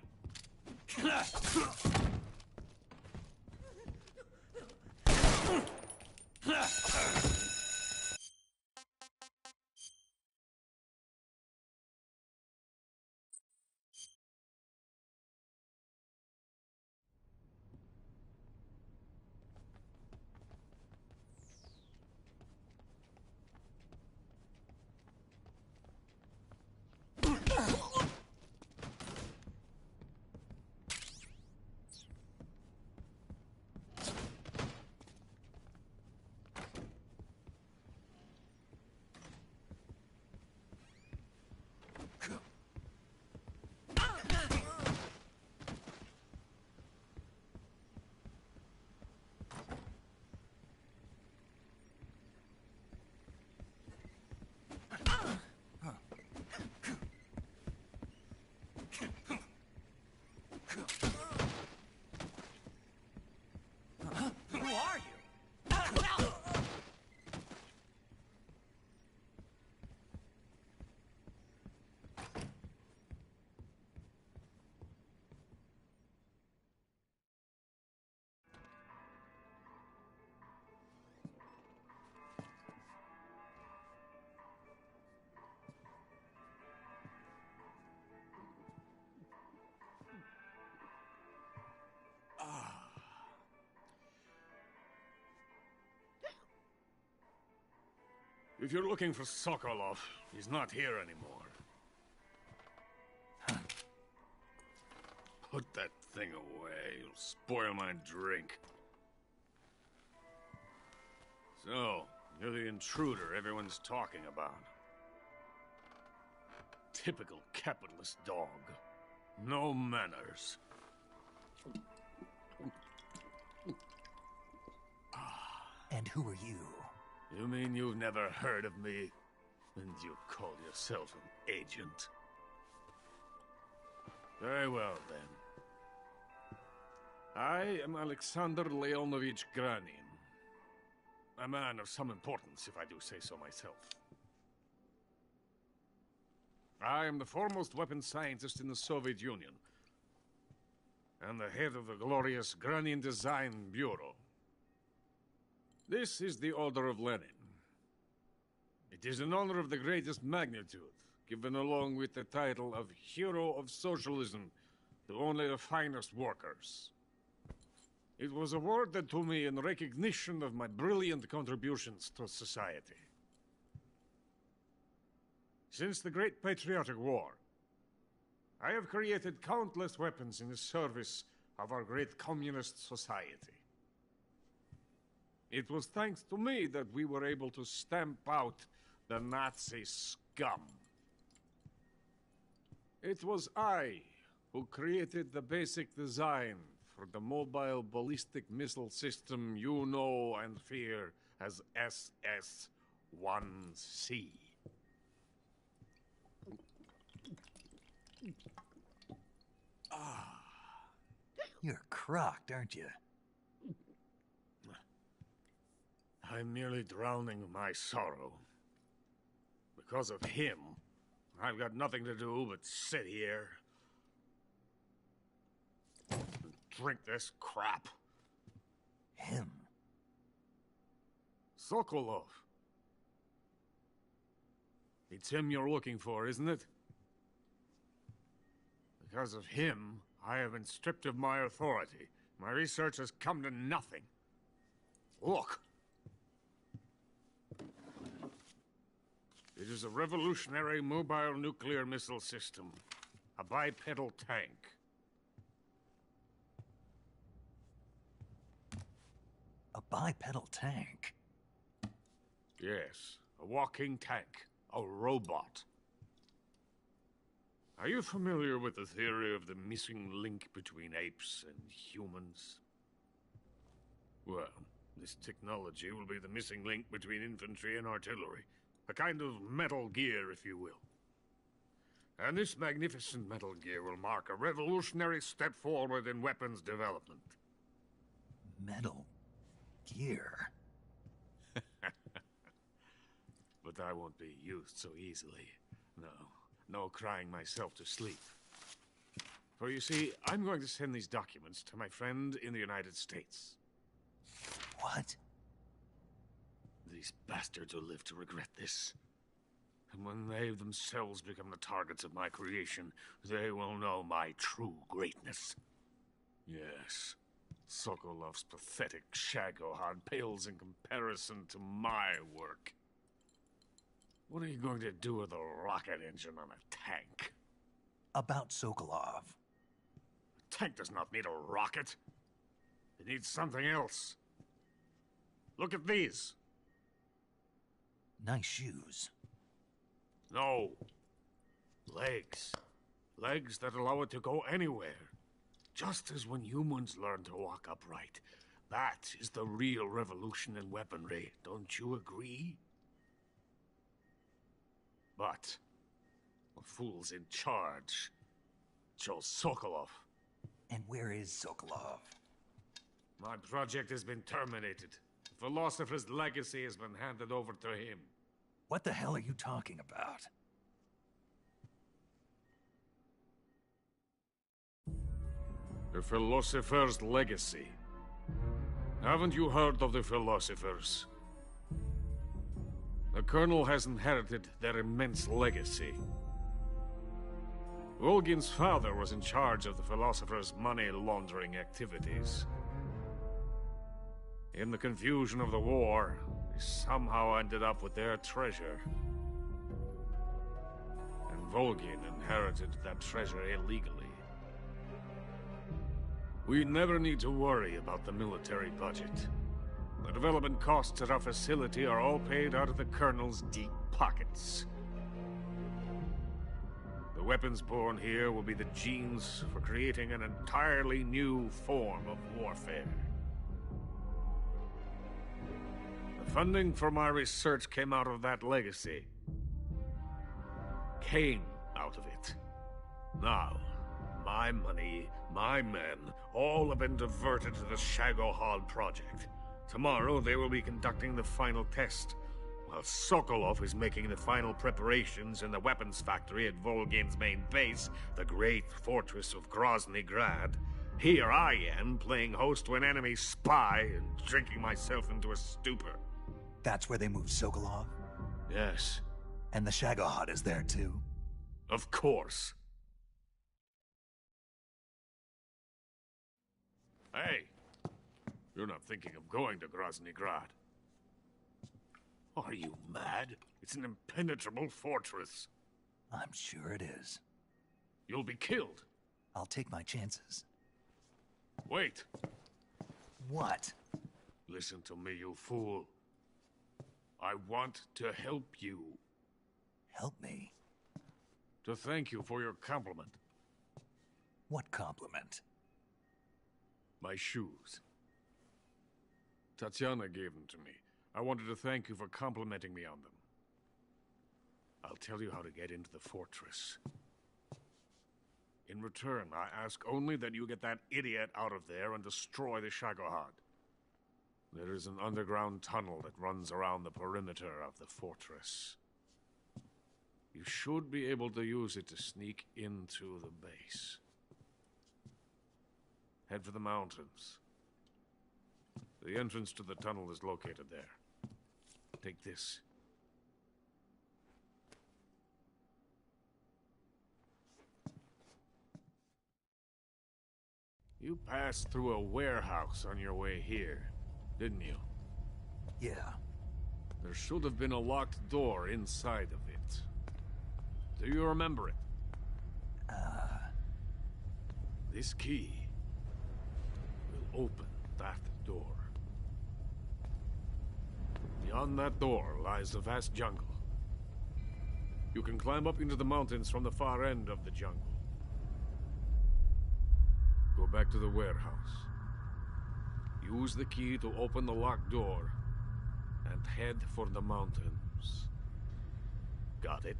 Who are you? If you're looking for Sokolov, he's not here anymore. Put that thing away. You'll spoil my drink. So, you're the intruder everyone's talking about. Typical capitalist dog. No manners. And who are you? You mean you've never heard of me? And you call yourself an agent? Very well, then. I am Alexander Leonovich Granin. A man of some importance, if I do say so myself. I am the foremost weapons scientist in the Soviet Union, and the head of the glorious Granin Design Bureau. This is the Order of Lenin. It is an honor of the greatest magnitude, given along with the title of Hero of Socialism to only the finest workers. It was awarded to me in recognition of my brilliant contributions to society. Since the Great Patriotic War, I have created countless weapons in the service of our great communist society. It was thanks to me that we were able to stamp out the Nazi scum. It was I who created the basic design for the mobile ballistic missile system you know and fear as SS-1C. You're crocked, aren't you? I'm merely drowning my sorrow. Because of him, I've got nothing to do but sit here and drink this crap. Him? Sokolov. It's him you're looking for, isn't it? Because of him, I have been stripped of my authority. My research has come to nothing. Look. It is a revolutionary mobile nuclear missile system. A bipedal tank. A bipedal tank? Yes, a walking tank. A robot. Are you familiar with the theory of the missing link between apes and humans? Well, this technology will be the missing link between infantry and artillery. A kind of Metal Gear, if you will. And this magnificent Metal Gear will mark a revolutionary step forward in weapons development. Metal Gear? But I won't be used so easily. No crying myself to sleep. For you see, I'm going to send these documents to my friend in the United States. What? These bastards will live to regret this. And when they themselves become the targets of my creation, they will know my true greatness. Yes, Sokolov's pathetic Shagohod pales in comparison to my work. What are you going to do with a rocket engine on a tank? About Sokolov. A tank does not need a rocket. It needs something else. Look at these. Nice shoes. No. Legs. Legs that allow it to go anywhere. Just as when humans learn to walk upright. That is the real revolution in weaponry. Don't you agree? But the fool's in charge. Joe Sokolov. And where is Sokolov? My project has been terminated. The philosopher's legacy has been handed over to him. What the hell are you talking about? The philosopher's legacy. Haven't you heard of the philosophers? The Colonel has inherited their immense legacy. Volgin's father was in charge of the philosophers' money laundering activities. In the confusion of the war, they somehow ended up with their treasure. And Volgin inherited that treasure illegally. We never need to worry about the military budget. The development costs at our facility are all paid out of the Colonel's deep pockets. The weapons born here will be the genes for creating an entirely new form of warfare. The funding for my research came out of that legacy. Came out of it. Now, my money, my men, all have been diverted to the Shagohod project. Tomorrow, they will be conducting the final test, while Sokolov is making the final preparations in the weapons factory at Volgin's main base, the great fortress of Grozny Grad. Here I am, playing host to an enemy spy and drinking myself into a stupor. That's where they moved Sokolov? Yes. And the Shagohod is there, too? Of course. Hey! You're not thinking of going to Grozny Grad. Are you mad? It's an impenetrable fortress. I'm sure it is. You'll be killed. I'll take my chances. Wait. What? Listen to me, you fool. I want to help you. Help me? To thank you for your compliment. What compliment? My shoes. Tatiana gave them to me. I wanted to thank you for complimenting me on them. I'll tell you how to get into the fortress. In return, I ask only that you get that idiot out of there and destroy the Shagohod. There is an underground tunnel that runs around the perimeter of the fortress. You should be able to use it to sneak into the base. Head for the mountains. The entrance to the tunnel is located there. Take this. You passed through a warehouse on your way here, didn't you? Yeah. There should have been a locked door inside of it. Do you remember it? This key will open that door. Beyond that door lies a vast jungle. You can climb up into the mountains from the far end of the jungle. Go back to the warehouse. Use the key to open the locked door and head for the mountains. Got it?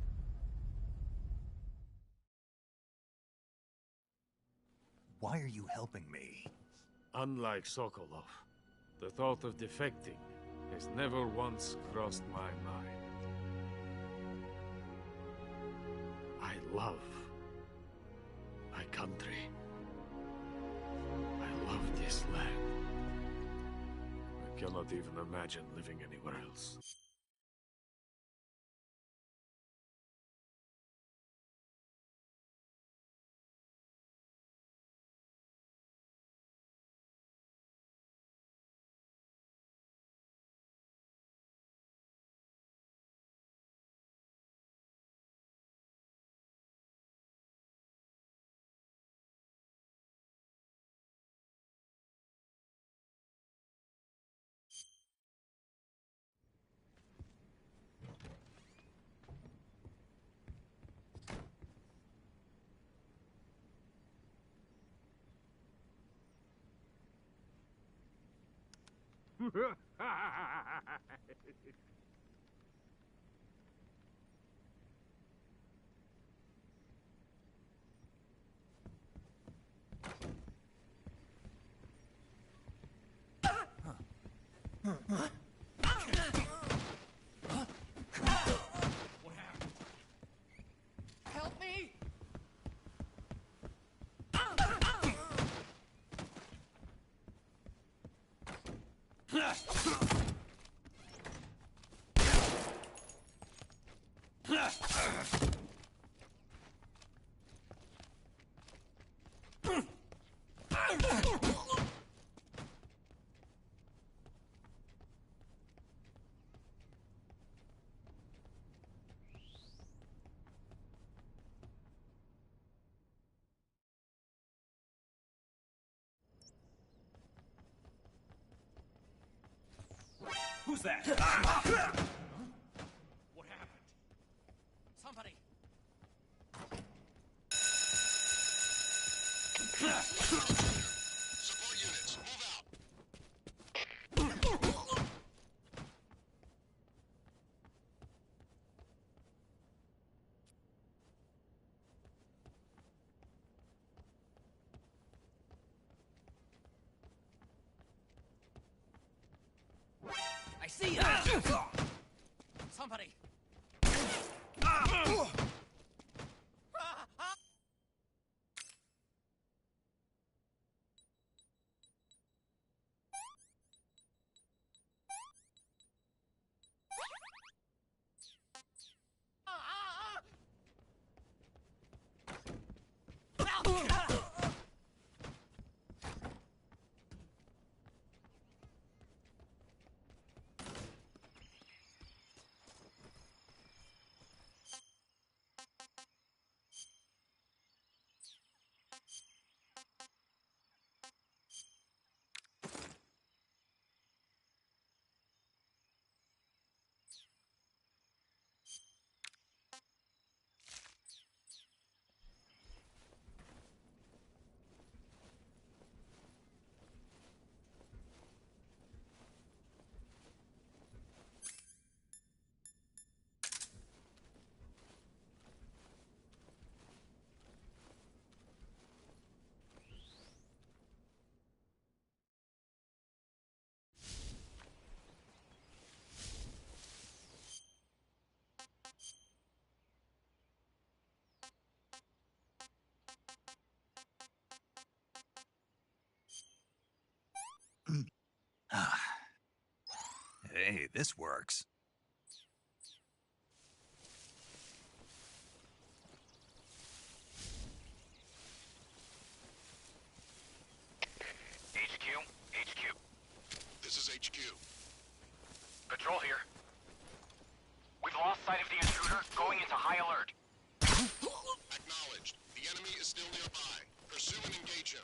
Why are you helping me? Unlike Sokolov, the thought of defecting has never once crossed my mind. I love my country. I love this land. I cannot even imagine living anywhere else. Help me! Who's that? What happened? Somebody! Support units, move out. I see you! Somebody! this works. HQ. This is HQ. Patrol here. We've lost sight of the intruder, going into high alert. Acknowledged. The enemy is still nearby. Pursue and engage him.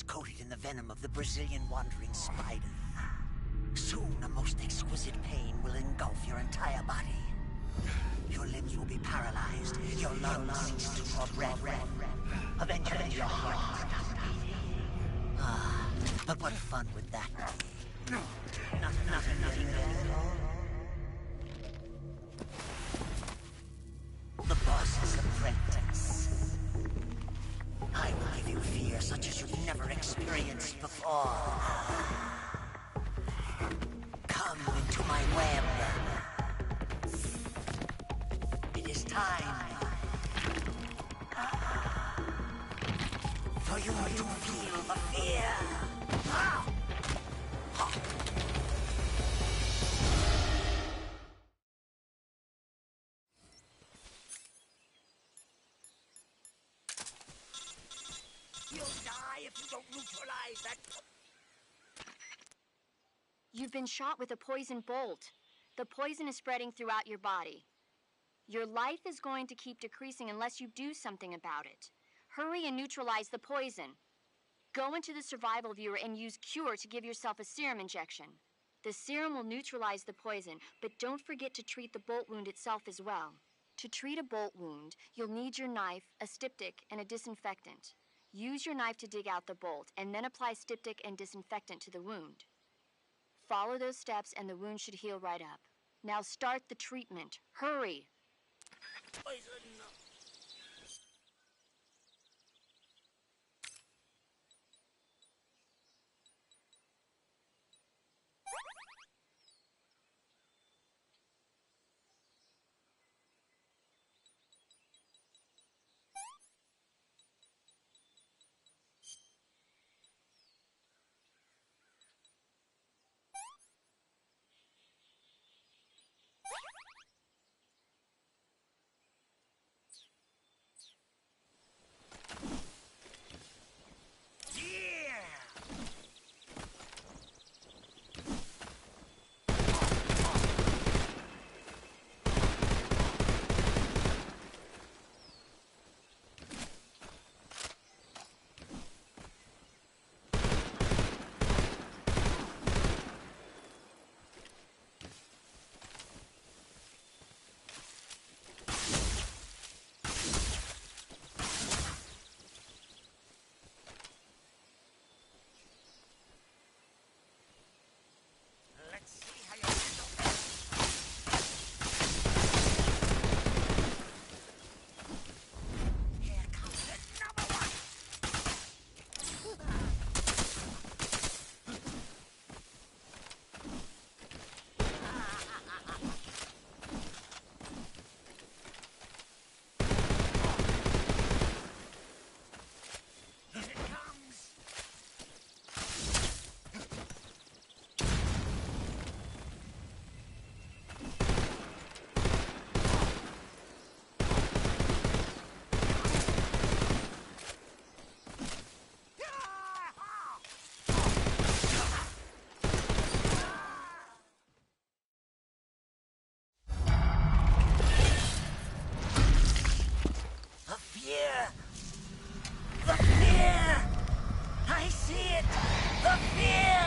Coated in the venom of the Brazilian wandering spider. Soon a most exquisite pain will engulf your entire body. Your limbs will be paralyzed, your lungs cease to draw breath. Eventually your heart will stop beating. Ah, but what fun would that be? Nothing at all. The boss's apprentice. I will give you fear such as you've never experienced before. Come into my web. It is time for you to feel the fear. You've been shot with a poison bolt. The poison is spreading throughout your body. Your life is going to keep decreasing unless you do something about it. Hurry and neutralize the poison. Go into the survival viewer and use Cure to give yourself a serum injection. The serum will neutralize the poison, but don't forget to treat the bolt wound itself as well. To treat a bolt wound, you'll need your knife, a styptic, and a disinfectant. Use your knife to dig out the bolt, and then apply styptic and disinfectant to the wound. Follow those steps and the wound should heal right up. Now start the treatment. Hurry! Poison! see it? The fear!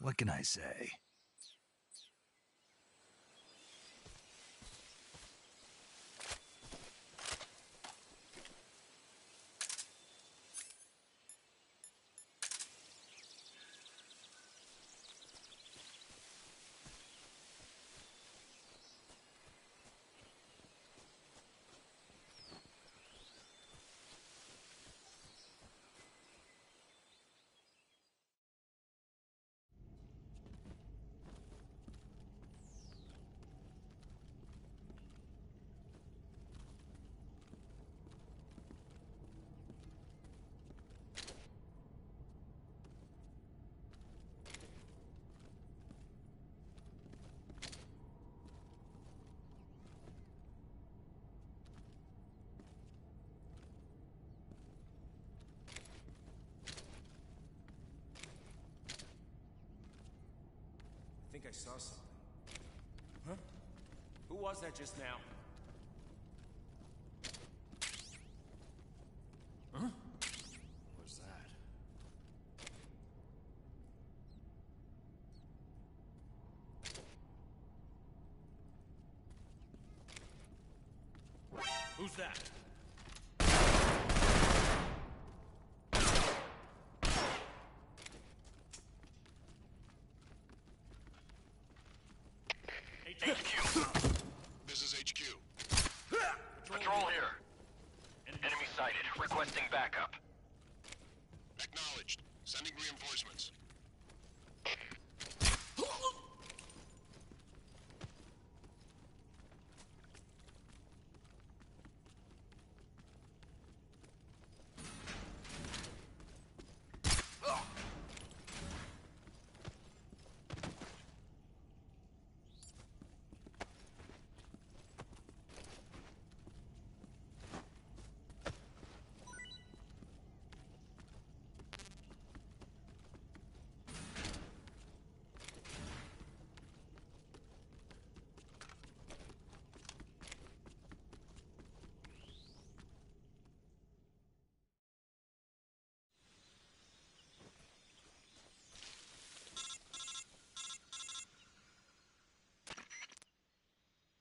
What can I say? I think I saw something. Huh? Who was that just now? Huh? What was that? Who's that? HQ. This is HQ. Patrol here. Enemy sighted. Requesting backup. Acknowledged. Sending reinforcements.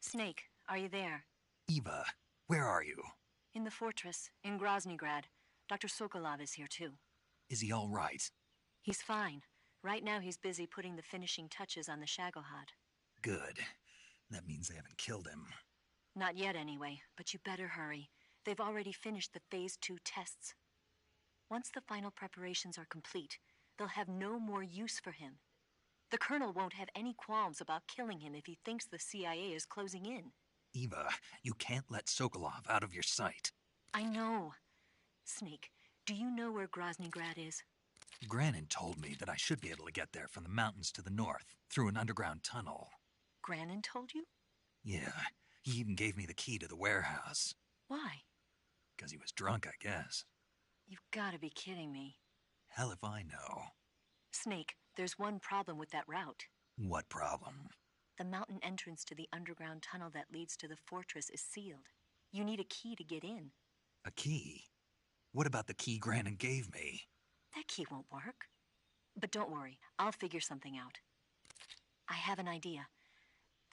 Snake, are you there? Eva, where are you? In the fortress, in Groznygrad. Dr. Sokolov is here too. Is he all right? He's fine. Right now he's busy putting the finishing touches on the Shagohod. Good. That means they haven't killed him. Not yet anyway, but you better hurry. They've already finished the Phase 2 tests. Once the final preparations are complete, they'll have no more use for him. The Colonel won't have any qualms about killing him if he thinks the CIA is closing in. Eva, you can't let Sokolov out of your sight. I know. Snake, do you know where Groznygrad is? Granin told me that I should be able to get there from the mountains to the north, through an underground tunnel. Granin told you? Yeah, he even gave me the key to the warehouse. Why? Because he was drunk, I guess. You've got to be kidding me. Hell if I know. Snake, there's one problem with that route. What problem? The mountain entrance to the underground tunnel that leads to the fortress is sealed. You need a key to get in. A key? What about the key Granin gave me? That key won't work. But don't worry, I'll figure something out. I have an idea.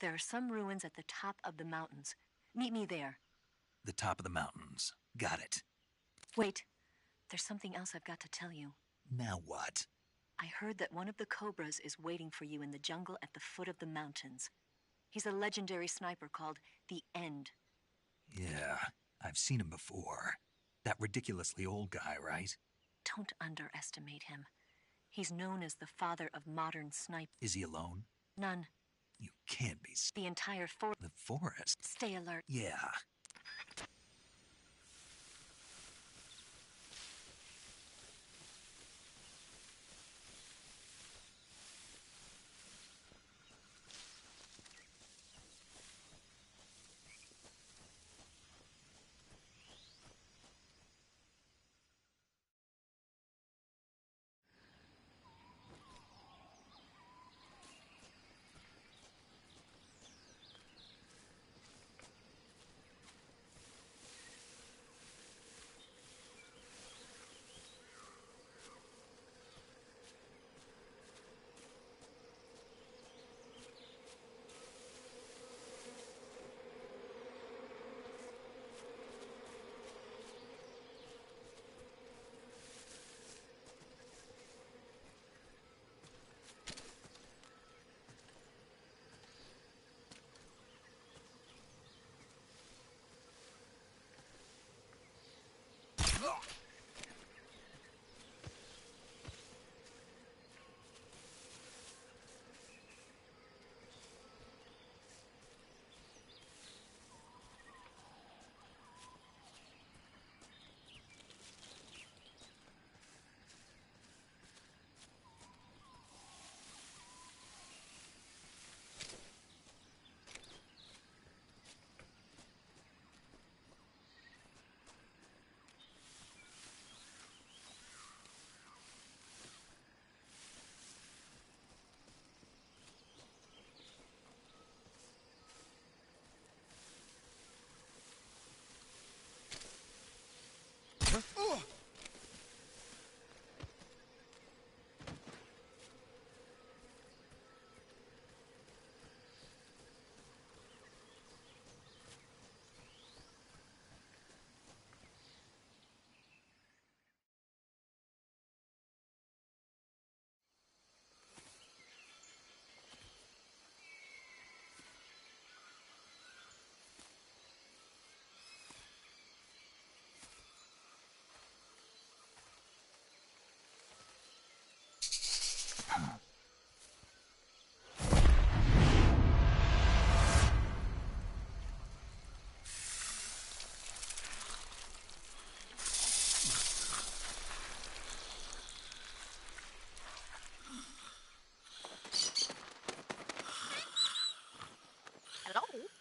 There are some ruins at the top of the mountains. Meet me there. The top of the mountains. Got it. Wait, there's something else I've got to tell you. Now what? I heard that one of the Cobras is waiting for you in the jungle at the foot of the mountains. He's a legendary sniper called the End. Yeah, I've seen him before. That ridiculously old guy, right? Don't underestimate him. He's known as the father of modern snipe. Is he alone? None. You can't be... The entire forest. The forest? Stay alert. Yeah.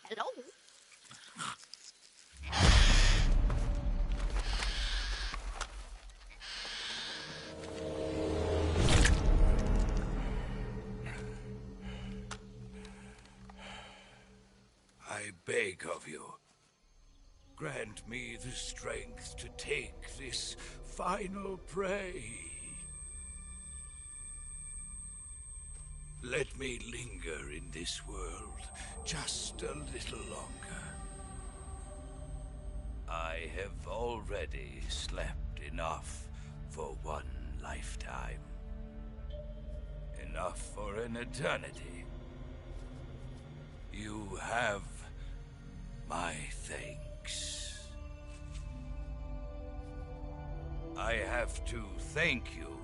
Hello? I beg of you, grant me the strength to take this final prey. Let me linger in this world just a little longer. I have already slept enough for one lifetime. Enough for an eternity. You have my thanks. I have to thank you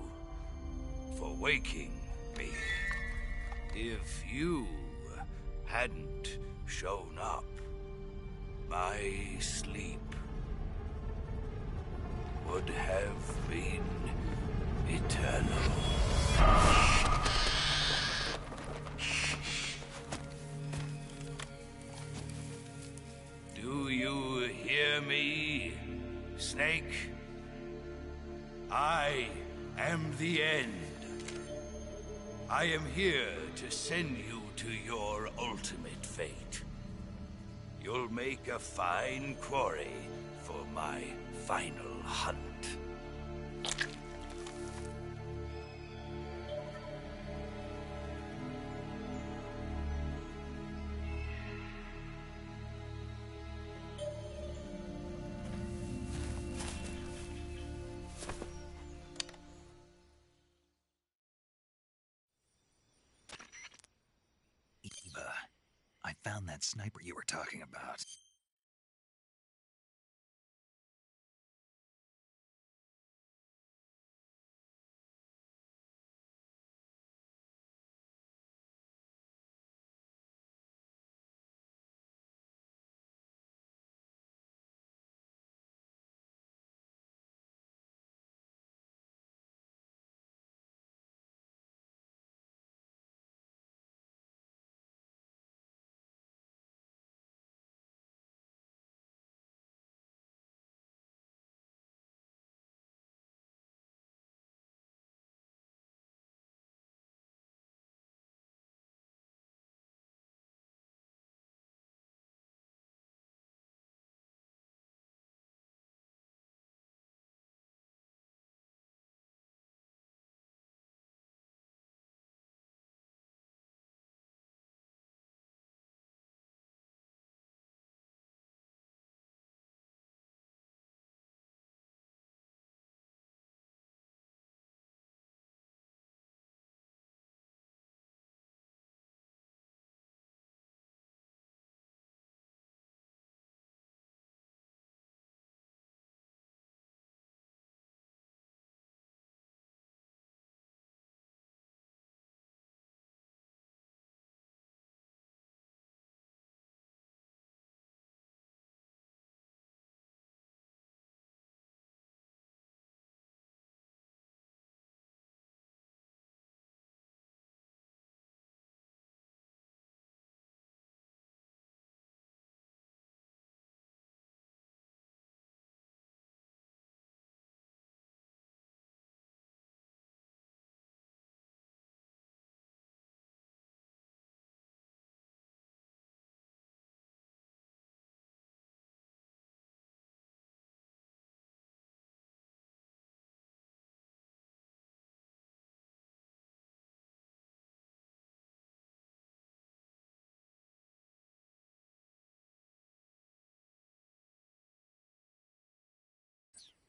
for waking me. If you hadn't shown up, my sleep would have been eternal. Do you hear me, Snake? I am the End. I am here to send you to your ultimate fate. You'll make a fine quarry for my final hunt. that sniper you were talking about.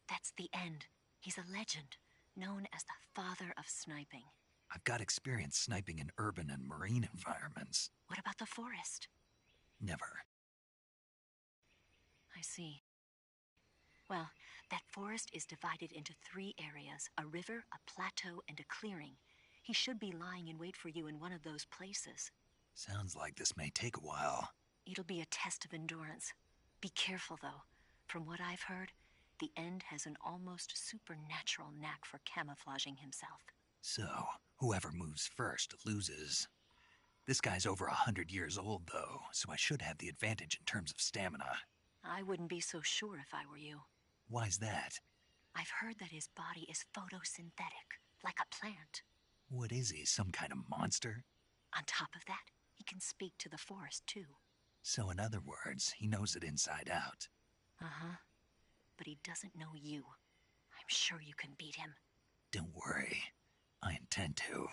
That's the end. He's a legend, known as the father of sniping. I've got experience sniping in urban and marine environments. What about the forest? Never. I see. Well, that forest is divided into 3 areas, a river, a plateau, and a clearing. He should be lying in wait for you in one of those places. Sounds like this may take a while. It'll be a test of endurance. Be careful, though. From what I've heard, the End has an almost supernatural knack for camouflaging himself. So, whoever moves first loses. This guy's over 100 years old, though, so I should have the advantage in terms of stamina. I wouldn't be so sure if I were you. Why's that? I've heard that his body is photosynthetic, like a plant. What is he, some kind of monster? On top of that, he can speak to the forest, too. So in other words, he knows it inside out. Uh-huh. But he doesn't know you. I'm sure you can beat him. Don't worry. I intend to.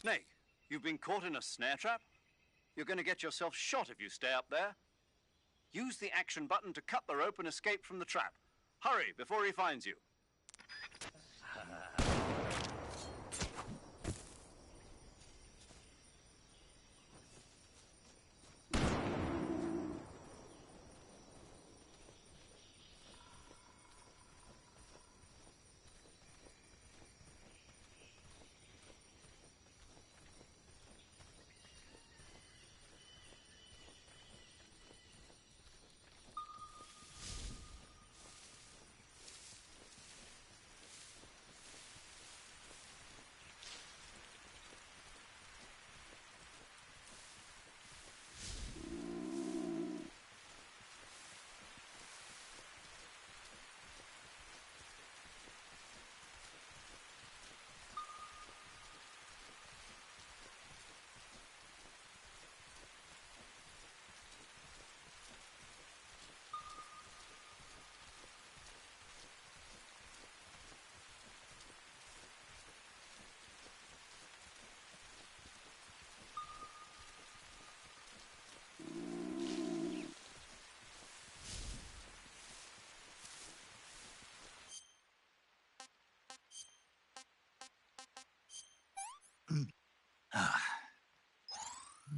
Snake, you've been caught in a snare trap? You're going to get yourself shot if you stay up there. Use the action button to cut the rope and escape from the trap. Hurry, before he finds you.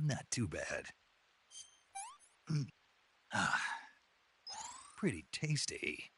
Not too bad. Pretty tasty.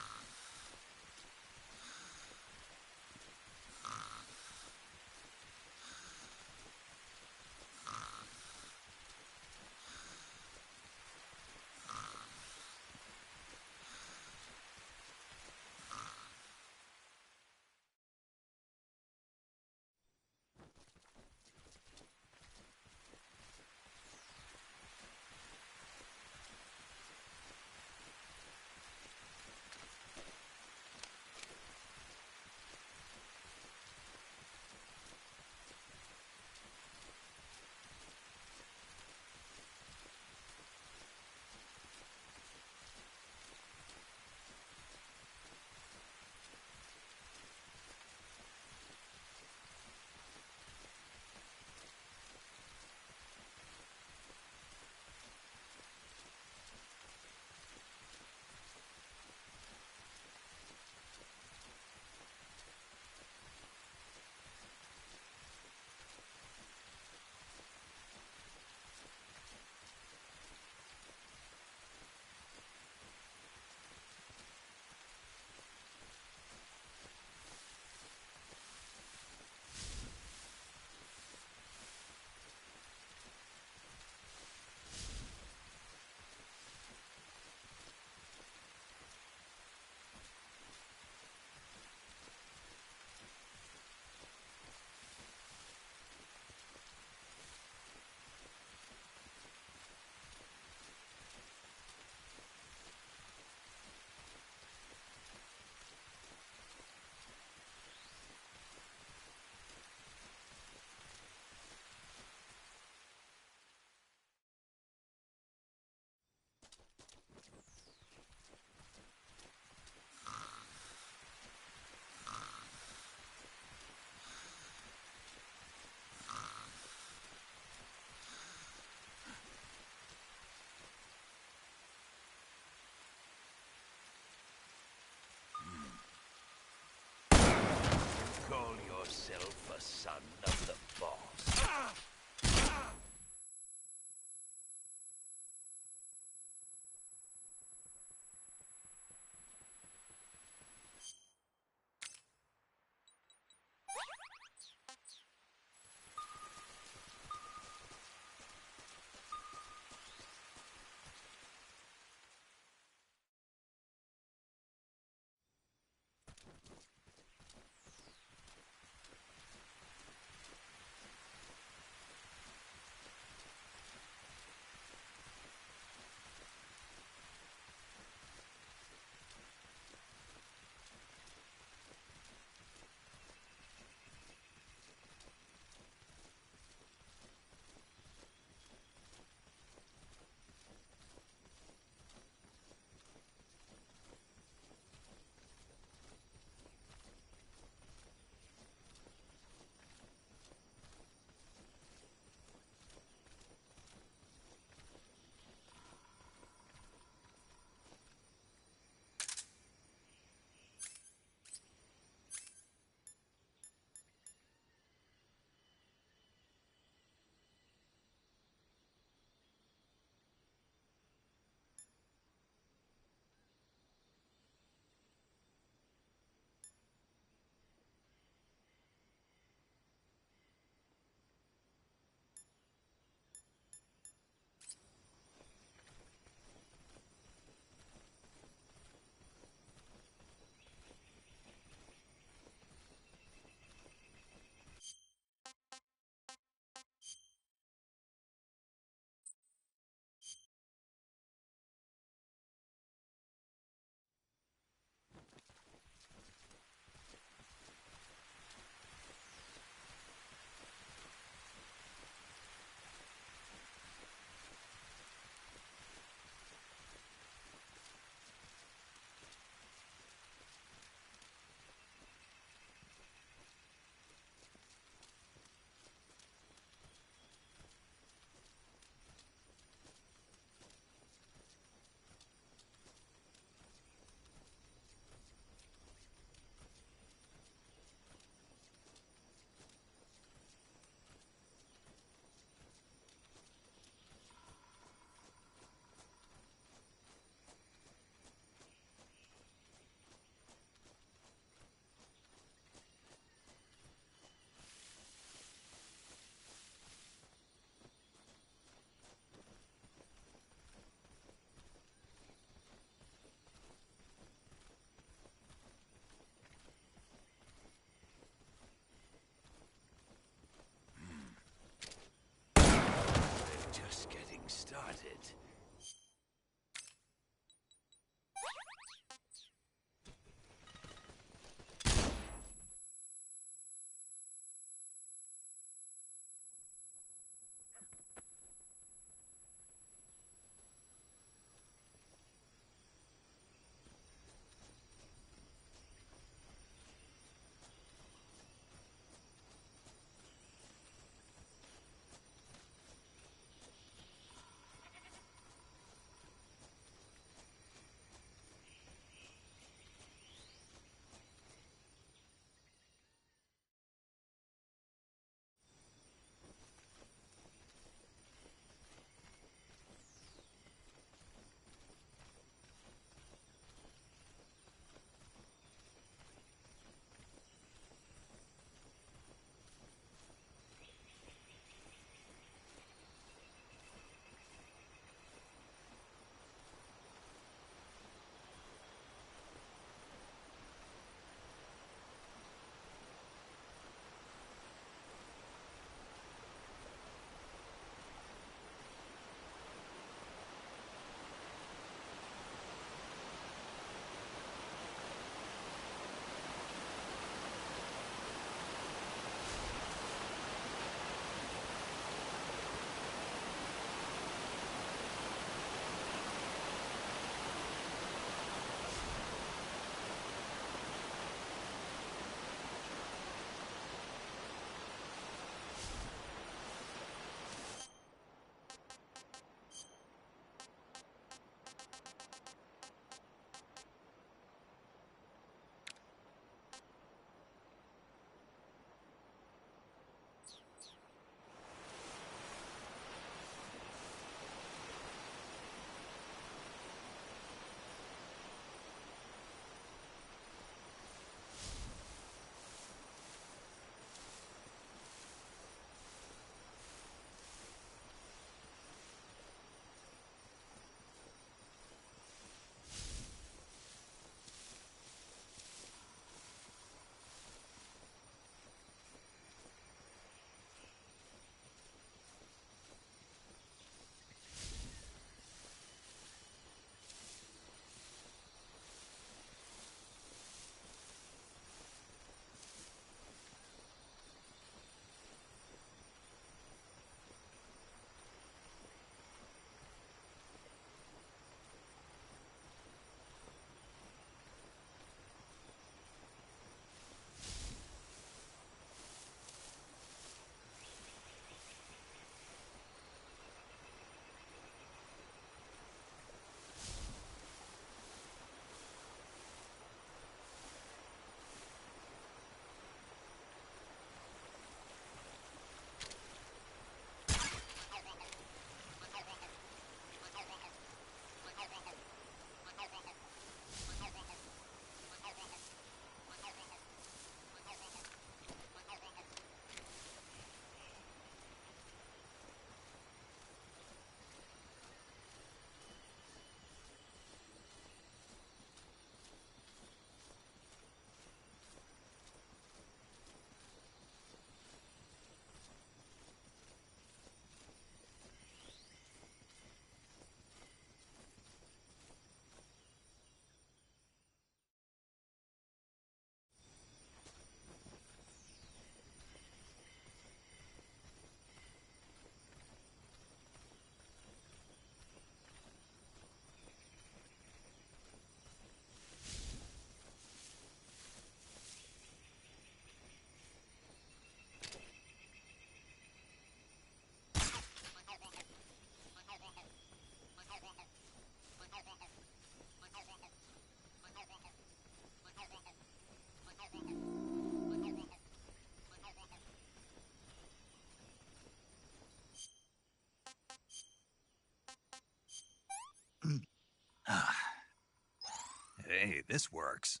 Hey, this works.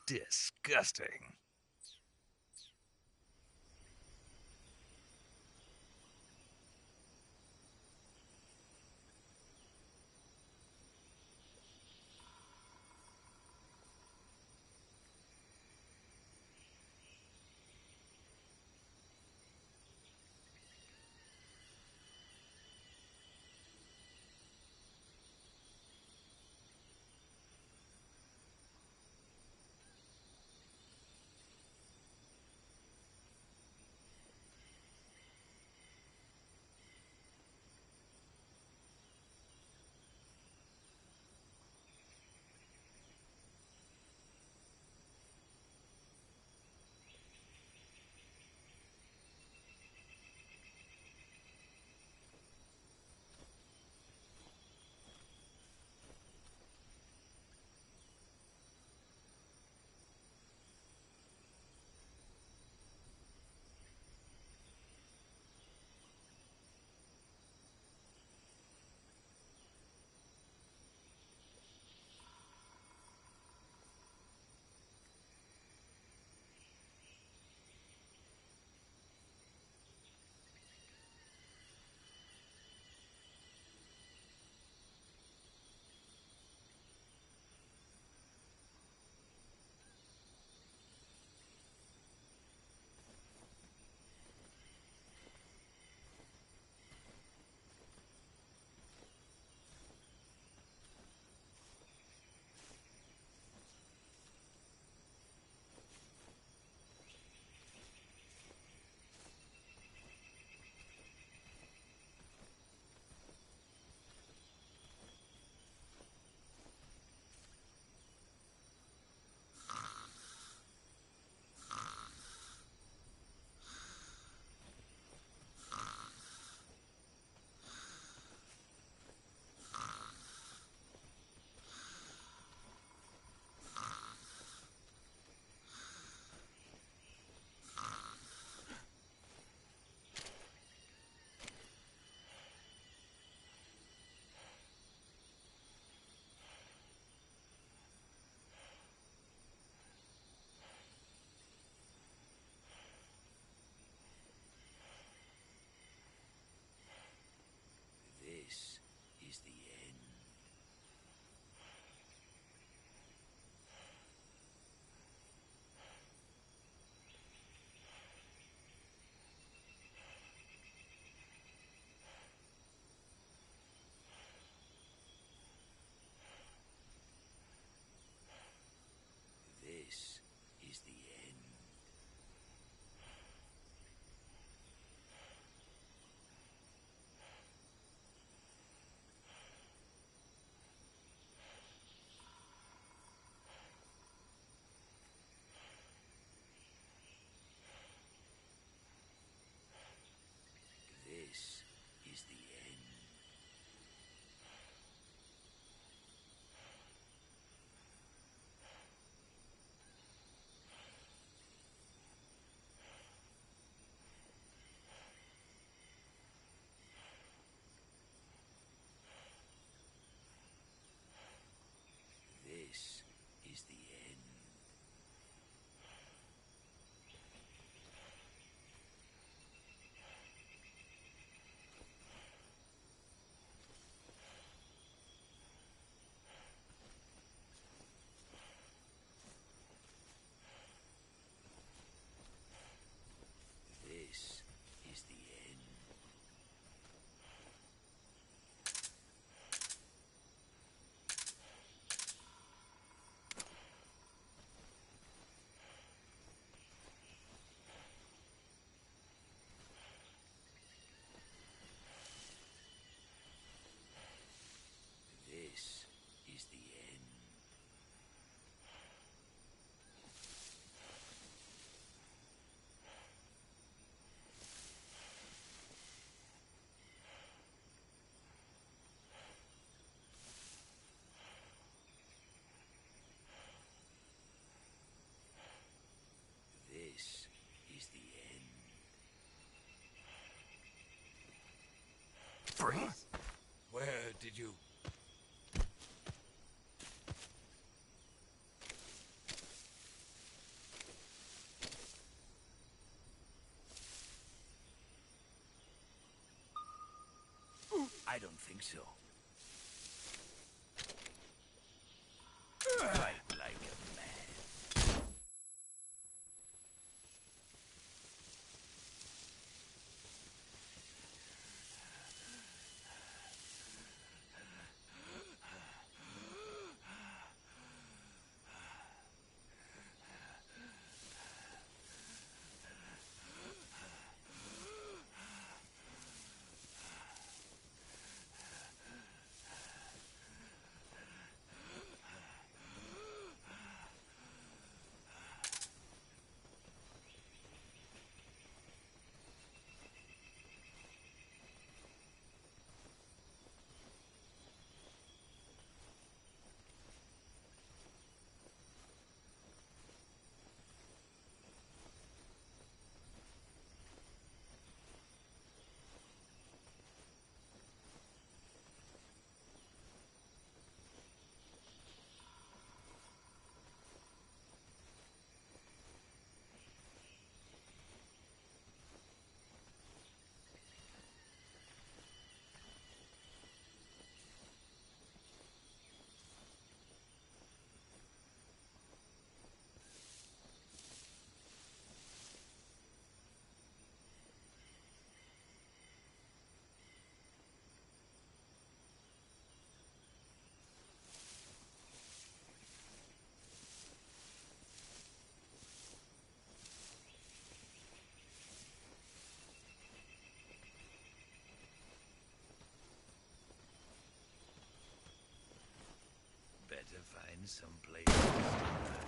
Disgusting. This is the end. This is the end. This is the end. This is the end. This is the end. This is the end. This is the end. Freeze! Where did you... I don't think so. Fight like a man. Better find some place to start.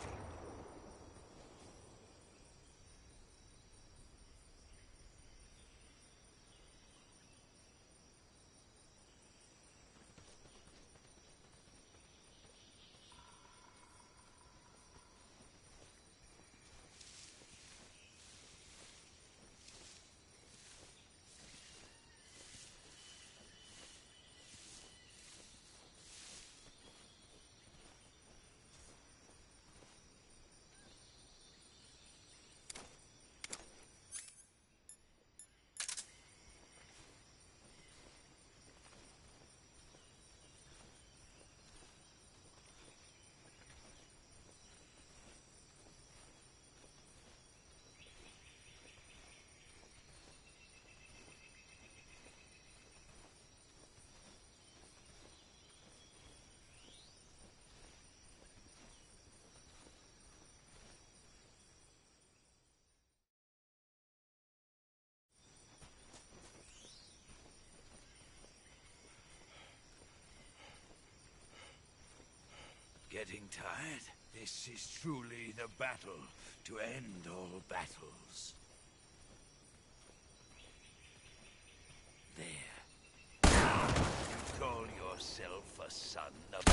Getting tired? This is truly the battle to end all battles. There. You call yourself a son of...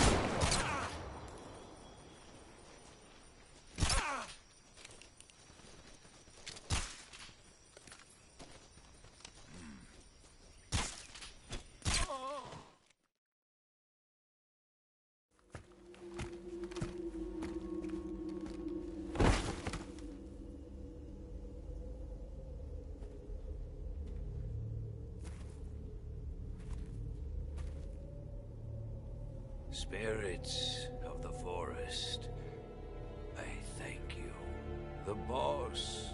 Spirits of the forest, I thank you. The boss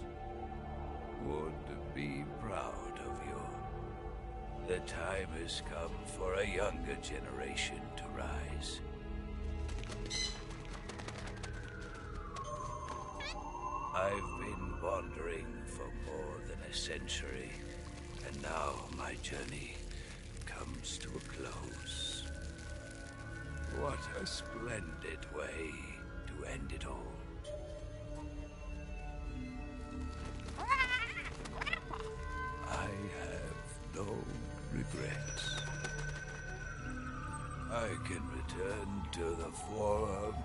would be proud of you. The time has come for a younger generation to rise. I've been wandering for more than a century, and now my journey comes to a close. What a splendid way to end it all. I have no regrets. I can return to the Forum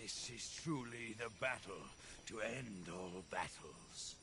This is truly the battle to end all battles.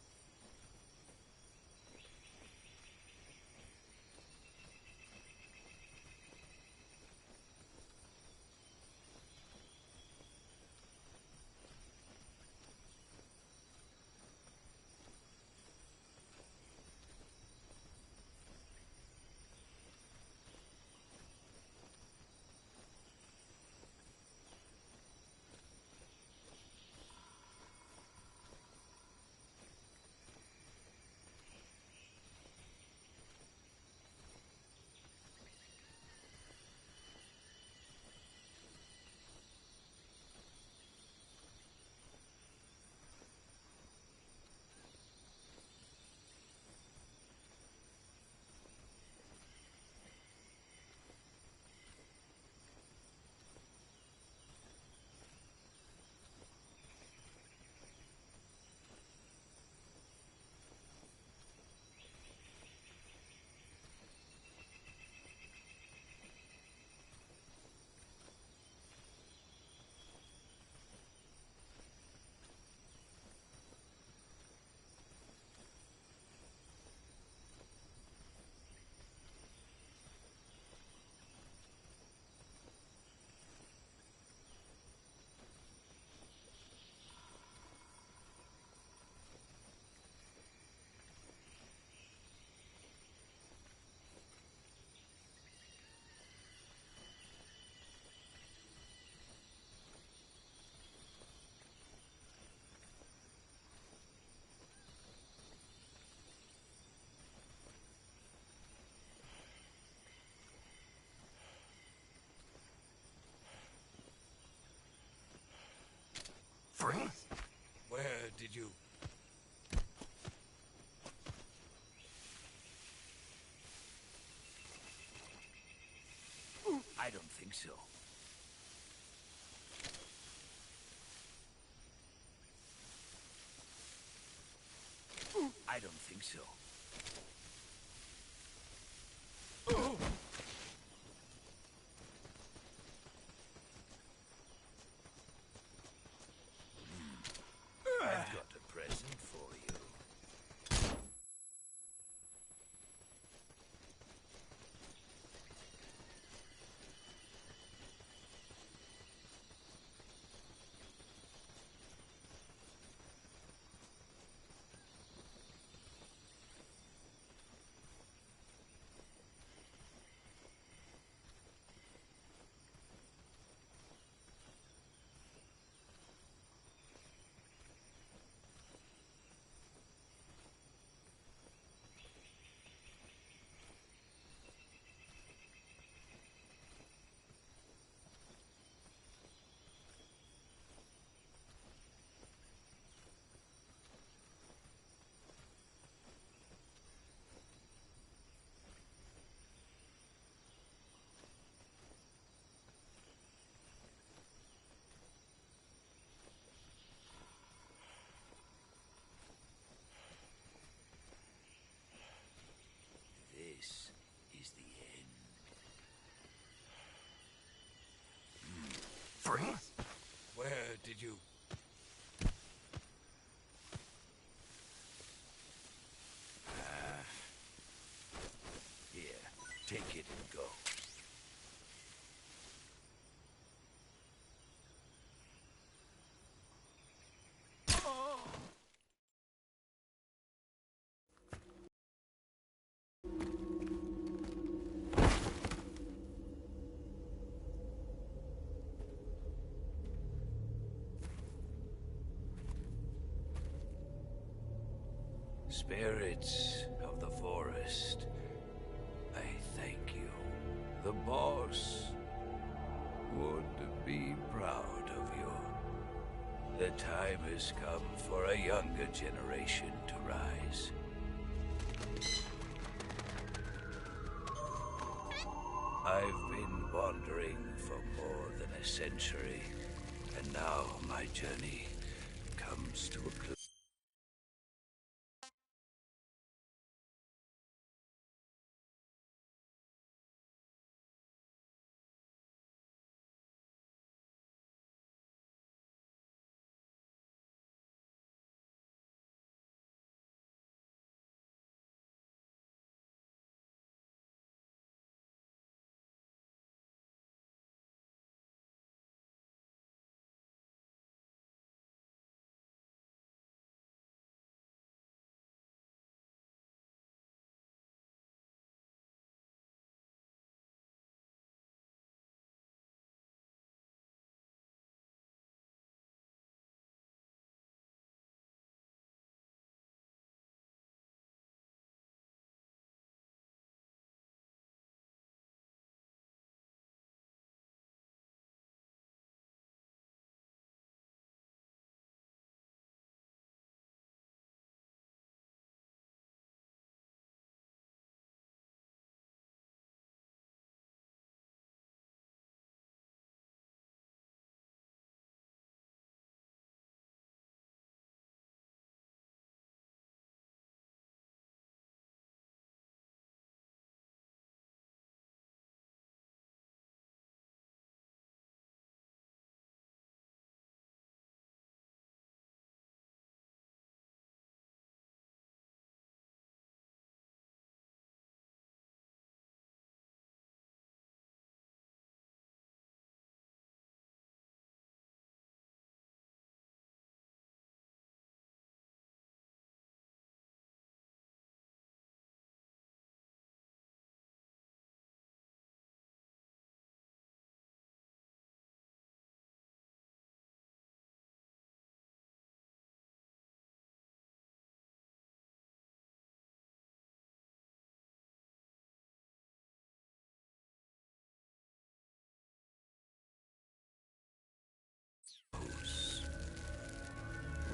Where did you... I don't think so. I don't think so. I've got a present for you. This is the end. Freeze? Where did you... Here, take it and go. Spirits of the forest, I thank you. The boss would be proud of you. The time has come for a younger generation to rise. I've been wandering for more than a century, and now my journey comes to a close.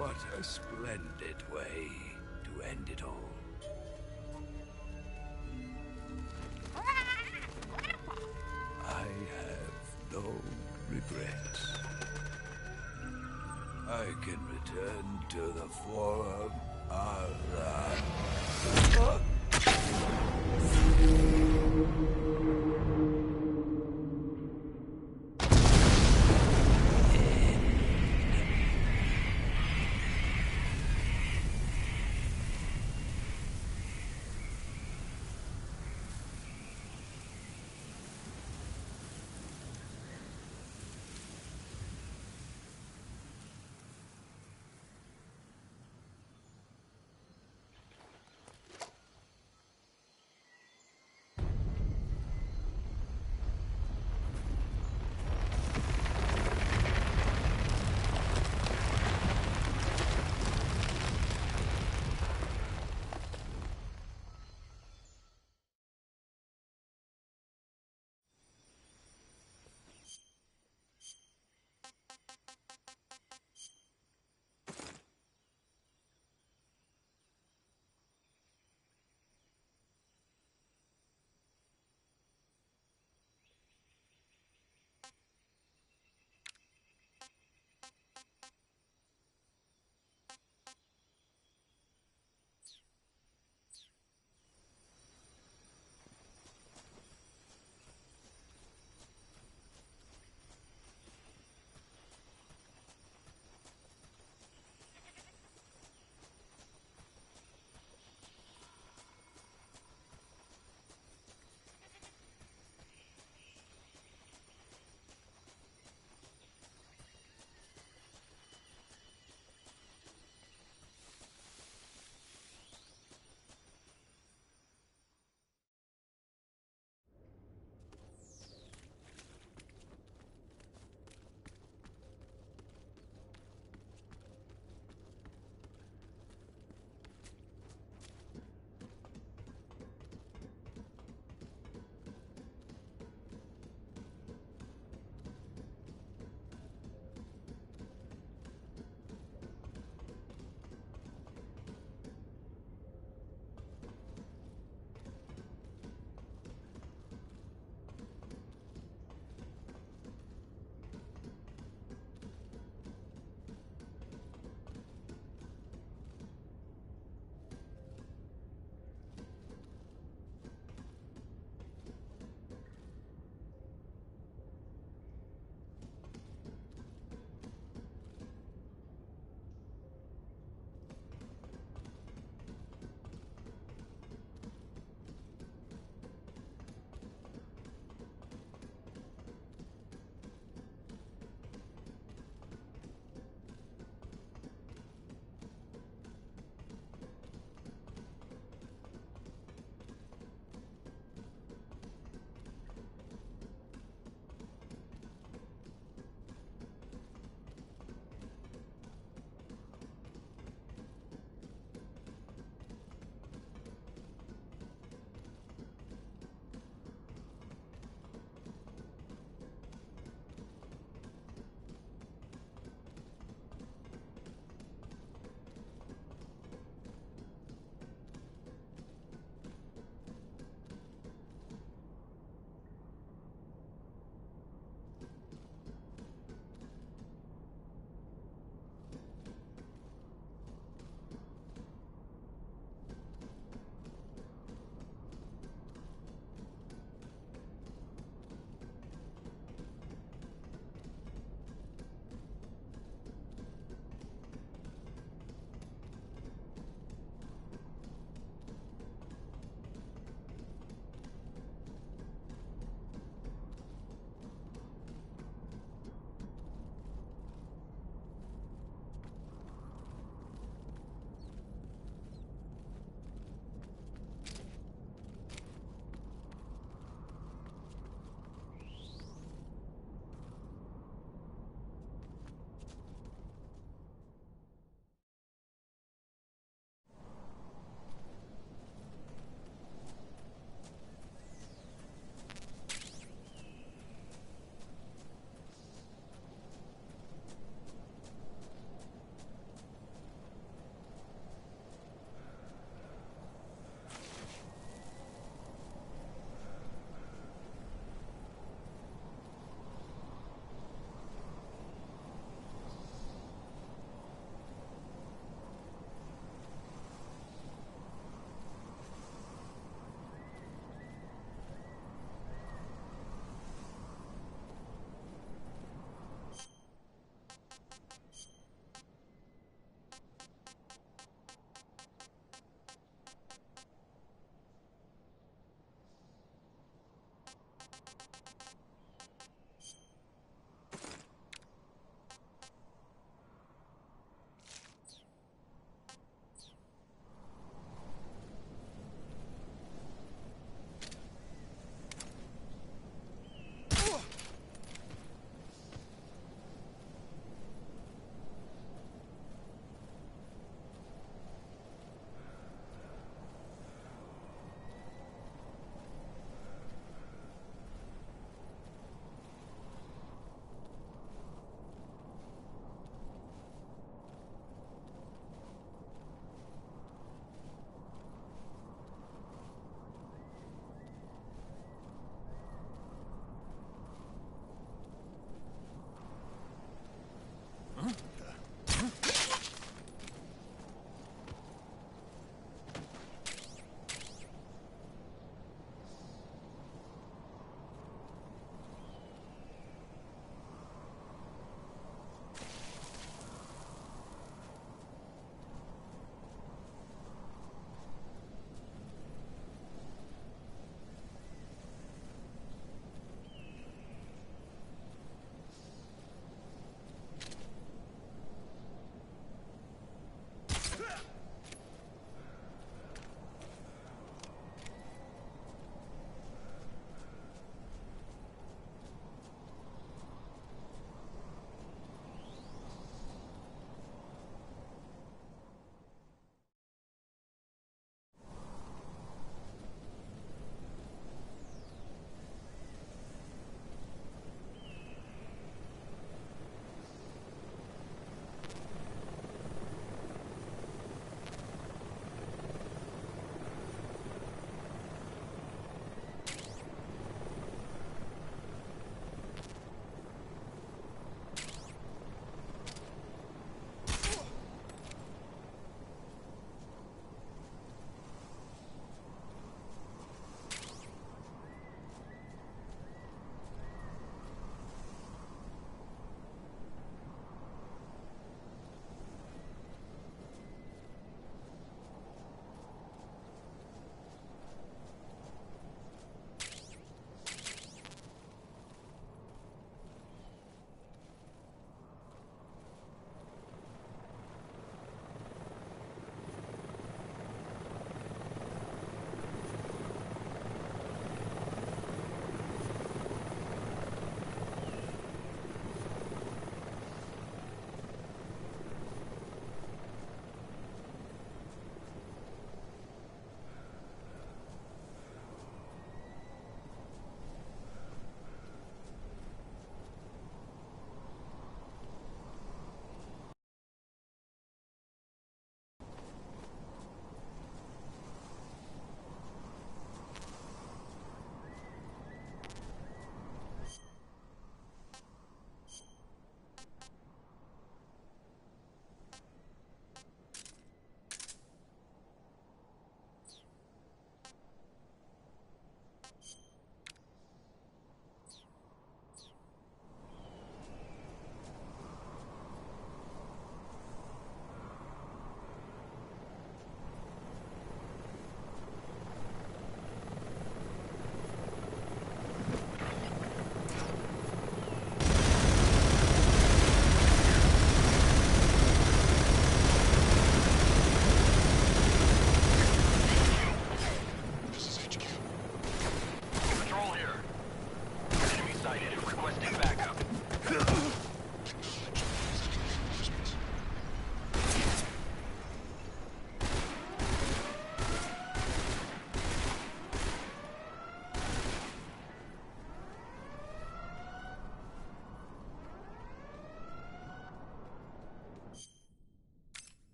What a splendid way to end it all. I have no regrets. I can return to the Forum alive.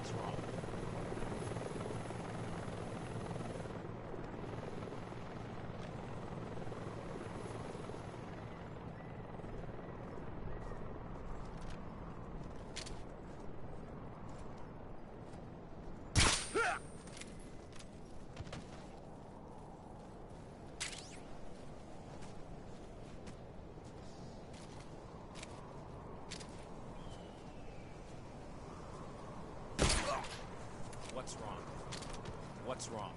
What's wrong? What's wrong? What's wrong?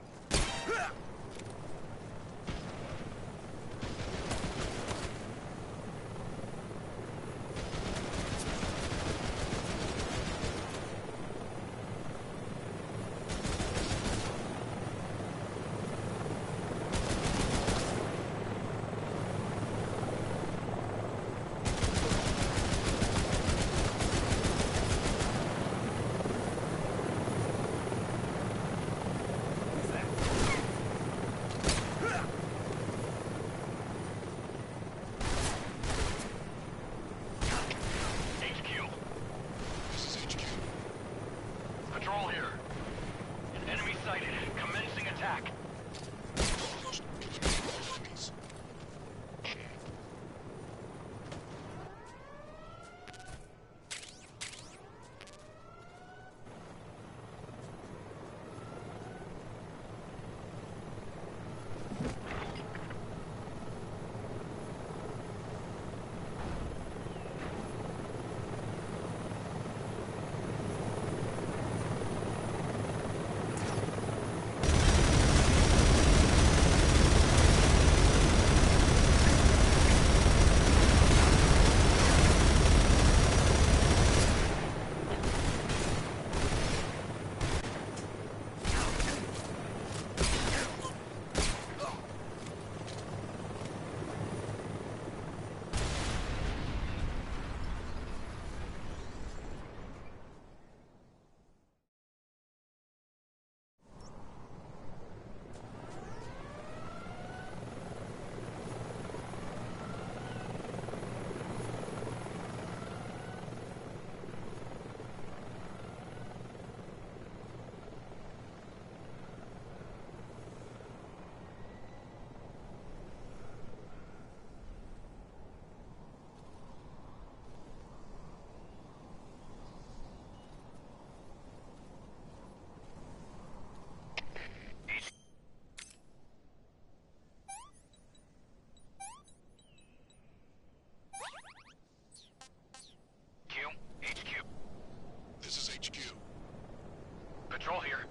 Control here. An enemy sighted. Commencing attack. Control here.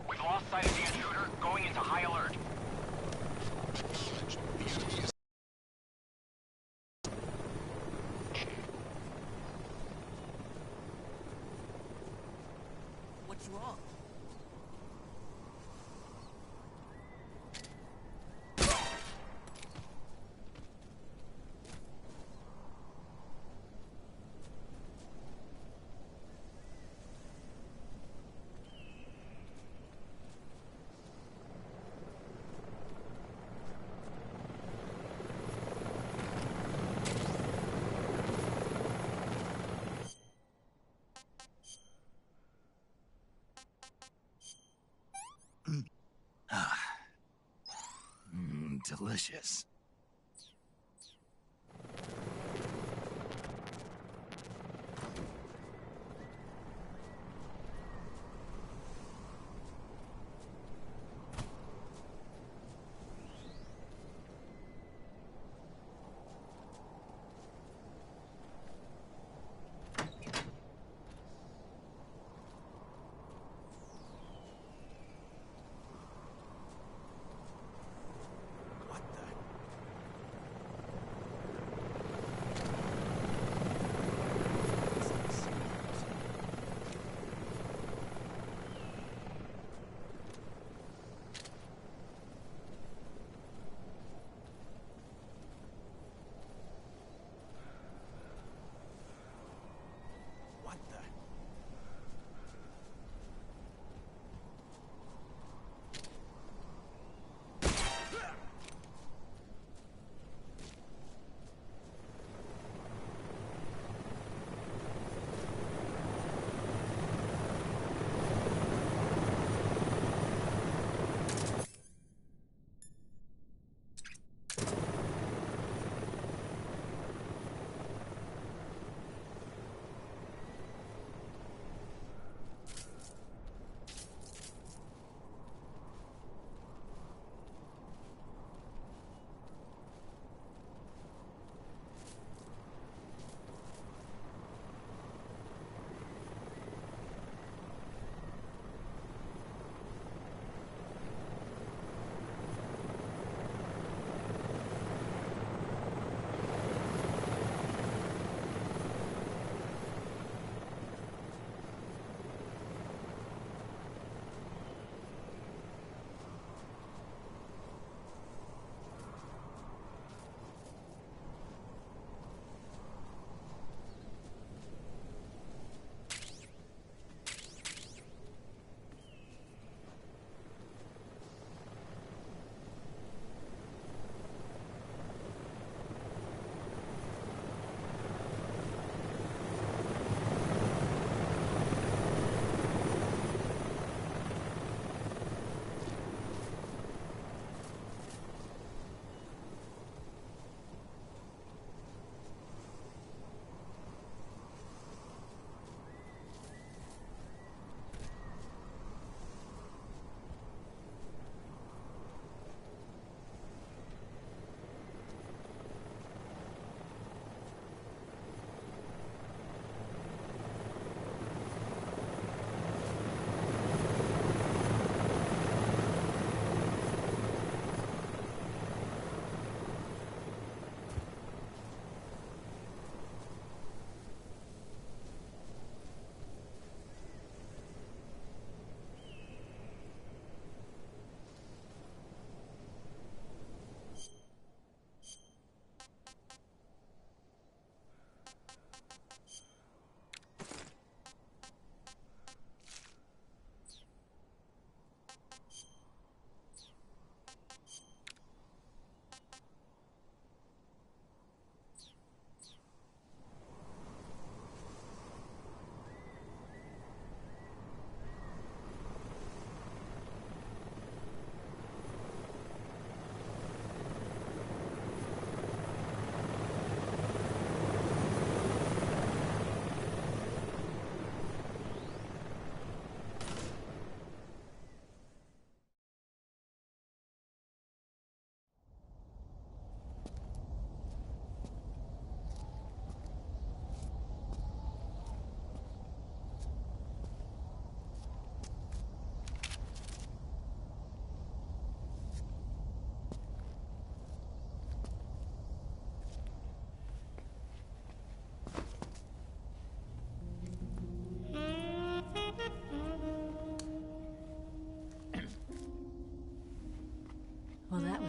We've lost sight of the intruder, going into high alert. Acknowledged. The enemy is... What's wrong? Delicious.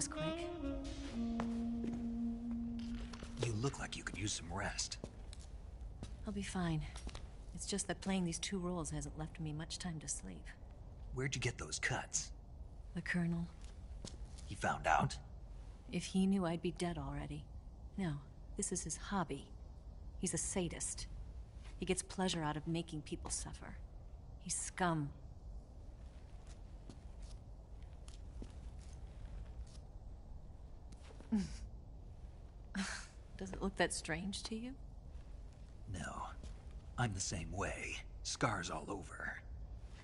was quick. You look like you could use some rest. I'll be fine. It's just that playing these 2 roles hasn't left me much time to sleep. Where'd you get those cuts? The Colonel. He found out? If he knew, I'd be dead already. No, this is his hobby. He's a sadist. He gets pleasure out of making people suffer. He's scum. Does it look that strange to you? No. I'm the same way. Scars all over.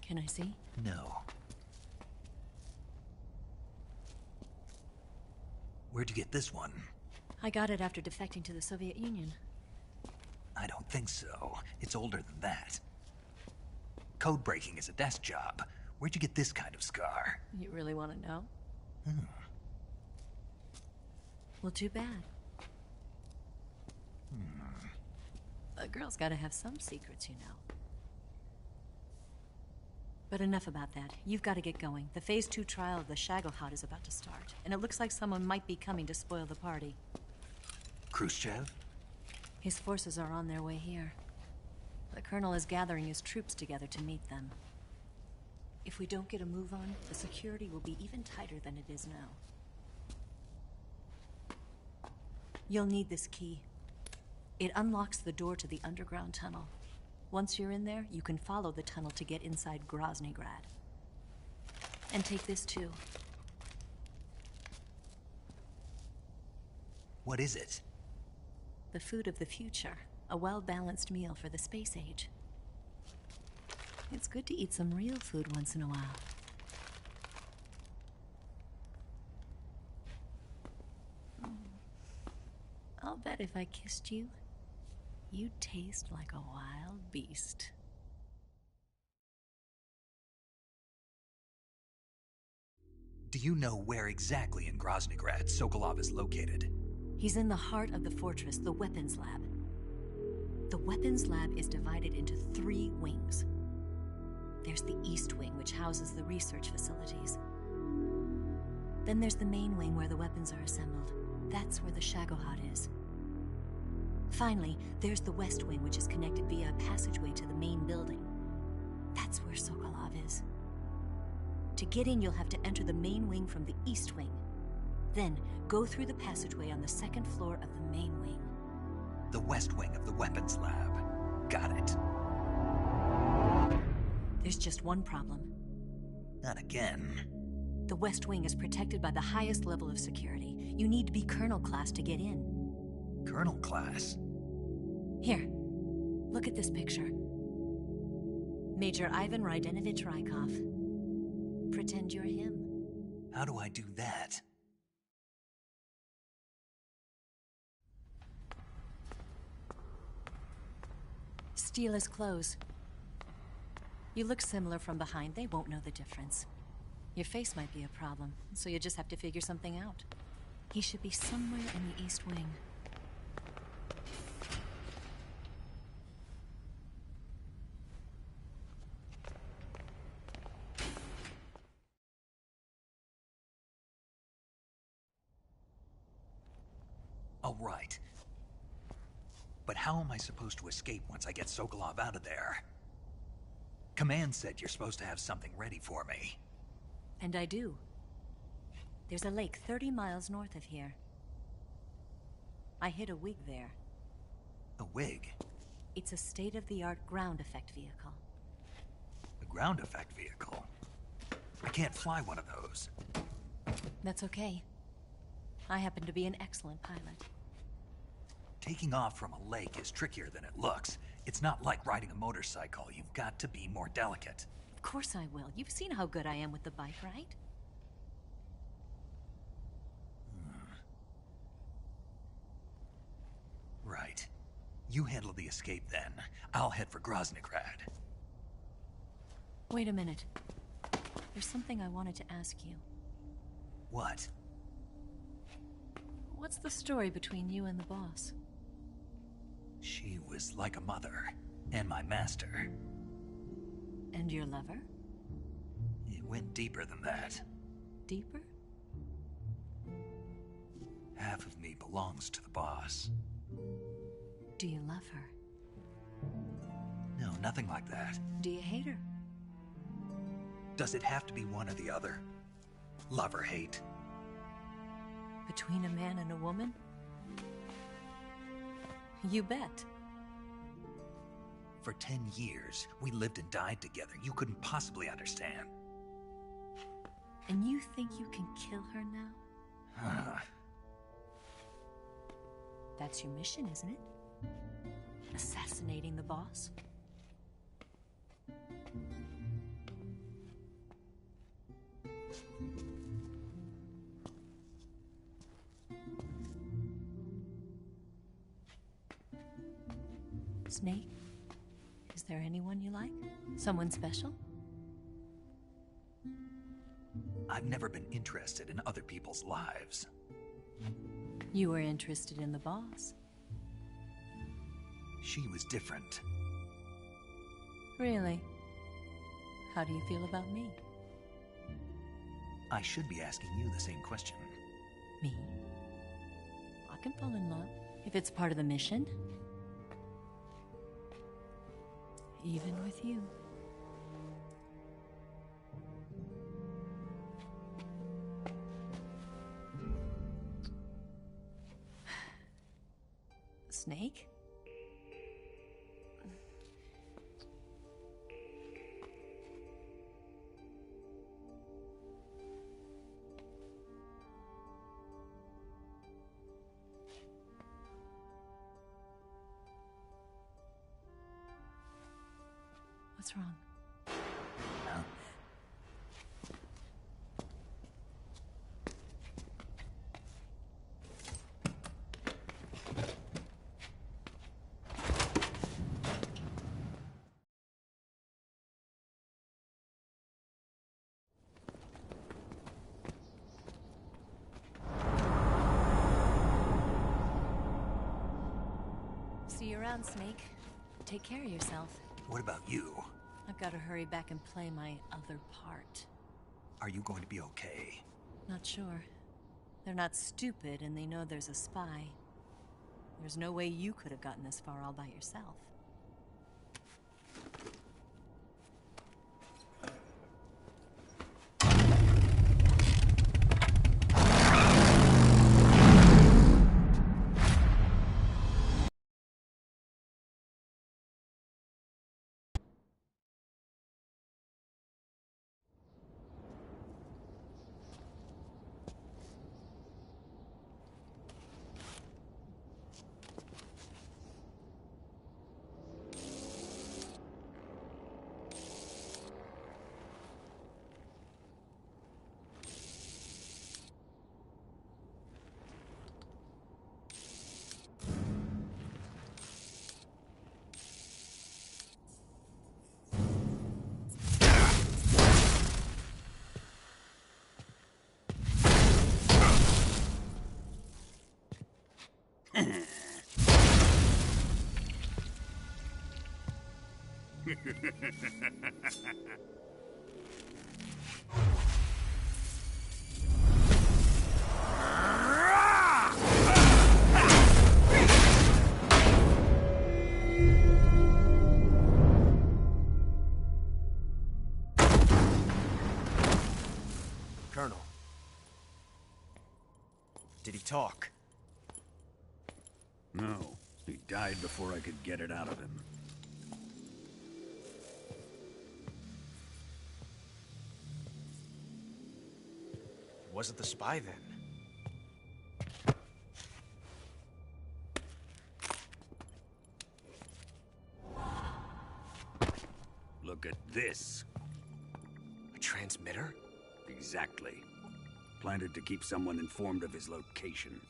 Can I see? No. Where'd you get this one? I got it after defecting to the Soviet Union. I don't think so. It's older than that. Code breaking is a desk job. Where'd you get this kind of scar? You really want to know? Well, too bad. A girl's gotta have some secrets, you know. But enough about that. You've got to get going. The Phase 2 trial of the Shagohod is about to start, and it looks like someone might be coming to spoil the party. Khrushchev? His forces are on their way here. The Colonel is gathering his troops together to meet them. If we don't get a move on, the security will be even tighter than it is now. You'll need this key. It unlocks the door to the underground tunnel. Once you're in there, you can follow the tunnel to get inside Groznygrad. And take this too. What is it? The food of the future. A well-balanced meal for the space age. It's good to eat some real food once in a while. I'll bet if I kissed you, you'd taste like a wild beast. Do you know where exactly in Groznygrad Sokolov is located? He's in the heart of the fortress, the weapons lab. The weapons lab is divided into 3 wings. There's the East Wing, which houses the research facilities. Then there's the main wing where the weapons are assembled. That's where the Shagohod is. Finally, there's the West Wing, which is connected via a passageway to the main building. That's where Sokolov is. To get in, you'll have to enter the main wing from the East Wing. Then, go through the passageway on the 2nd floor of the main wing. The West Wing of the weapons lab. Got it. There's just one problem. Not again. The West Wing is protected by the highest level of security. You need to be Colonel class to get in. Colonel class? Here, look at this picture. Major Ivan Rydenovich Rykov. Pretend you're him. How do I do that? Steal his clothes. You look similar from behind. They won't know the difference. Your face might be a problem, so you just have to figure something out. He should be somewhere in the East Wing. All right. But how am I supposed to escape once I get Sokolov out of there? Command said you're supposed to have something ready for me. And I do. There's a lake 30 miles north of here. I hid a wig there. A wig? It's a state-of-the-art ground effect vehicle. A ground effect vehicle? I can't fly one of those. That's okay. I happen to be an excellent pilot. Taking off from a lake is trickier than it looks. It's not like riding a motorcycle. You've got to be more delicate. Of course I will. You've seen how good I am with the bike, right? Right. You handle the escape then. I'll head for Groznygrad. Wait a minute. There's something I wanted to ask you. What? What's the story between you and the boss? She was like a mother, and my master. And your lover? It went deeper than that. Deeper? Half of me belongs to the boss. Do you love her? No, nothing like that. Do you hate her? Does it have to be one or the other? Love or hate? Between a man and a woman? You bet. For 10 years, we lived and died together. You couldn't possibly understand. And you think you can kill her now? That's your mission, isn't it? Assassinating the boss? Snake, is there anyone you like? Someone special? I've never been interested in other people's lives. You were interested in the boss. She was different. Really? How do you feel about me? I should be asking you the same question. Me? I can fall in love if it's part of the mission. Even with you. Snake? What's wrong? See you around, Snake. Take care of yourself. What about you? I've got to hurry back and play my other part. Are you going to be okay? Not sure. They're not stupid, and they know there's a spy. There's no way you could have gotten this far all by yourself. Colonel. Did he talk? No. He died before I could get it out of him. Was it the spy then? Look at this. A transmitter? Exactly. Planted to keep someone informed of his location.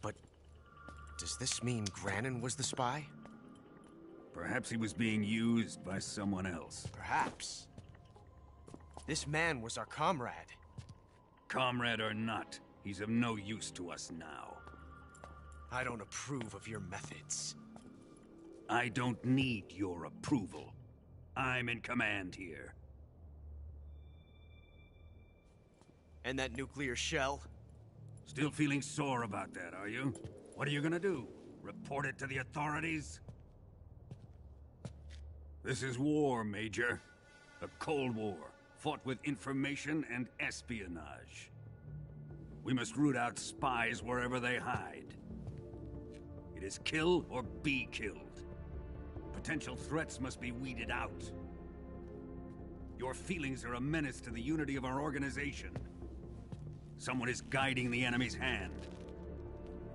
But does this mean Granin was the spy? Perhaps he was being used by someone else. Perhaps. This man was our comrade. Comrade or not, he's of no use to us now. I don't approve of your methods. I don't need your approval. I'm in command here. And that nuclear shell? Still feeling sore about that, are you? What are you gonna do? Report it to the authorities? This is war, Major. A Cold War, fought with information and espionage. We must root out spies wherever they hide. It is kill or be killed. Potential threats must be weeded out. Your feelings are a menace to the unity of our organization. Someone is guiding the enemy's hand.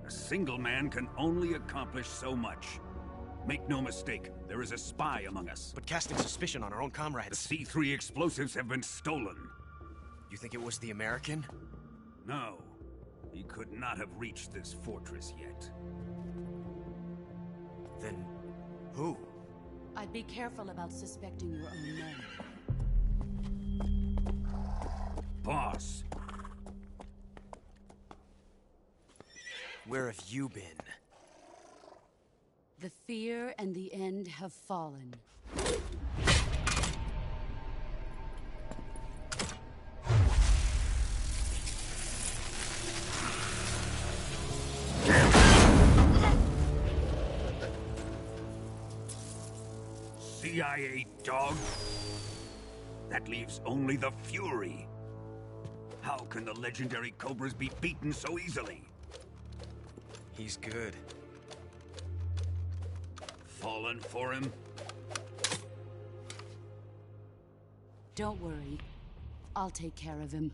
A single man can only accomplish so much. Make no mistake, there is a spy among us. But casting suspicion on our own comrades. The C3 explosives have been stolen. You think it was the American? No. He could not have reached this fortress yet. Then, who? I'd be careful about suspecting your own men. Boss. Where have you been? The fear and the end have fallen. CIA dog? That leaves only the Fury. How can the legendary Cobras be beaten so easily? He's good. Fallen for him? Don't worry. I'll take care of him.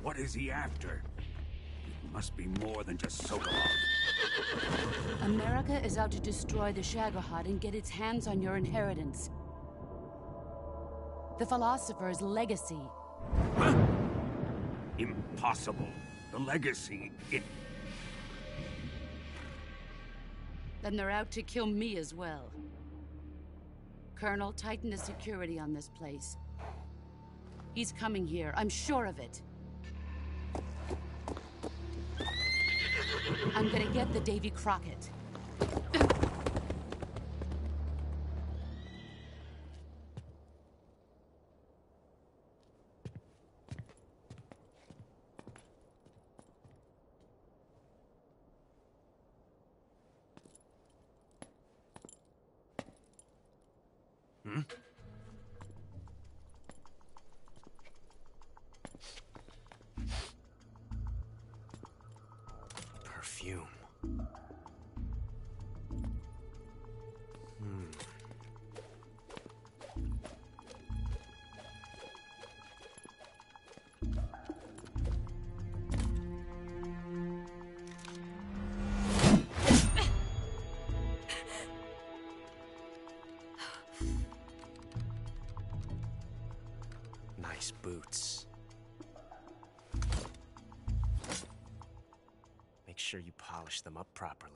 What is he after? It must be more than just Sokolov. America is out to destroy the Shagohod and get its hands on your inheritance. The Philosopher's legacy. Huh? Impossible. The legacy, it... Then they're out to kill me as well. Colonel, tighten the security on this place. He's coming here, I'm sure of it. I'm gonna get the Davy Crockett. Hmm? Perfume. Nice boots. Make sure you polish them up properly.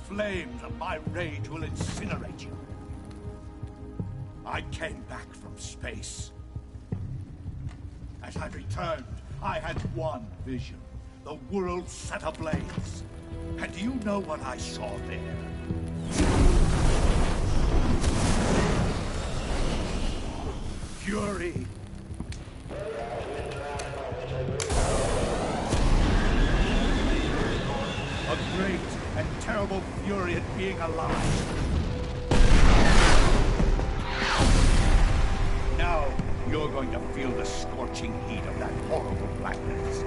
flames of my rage will incinerate you. I came back from space. As I returned, I had one vision. The world set ablaze. And do you know what I saw there? Fury. A great and terrible fury at being alive. Now, you're going to feel the scorching heat of that horrible blackness.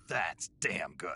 That's damn good.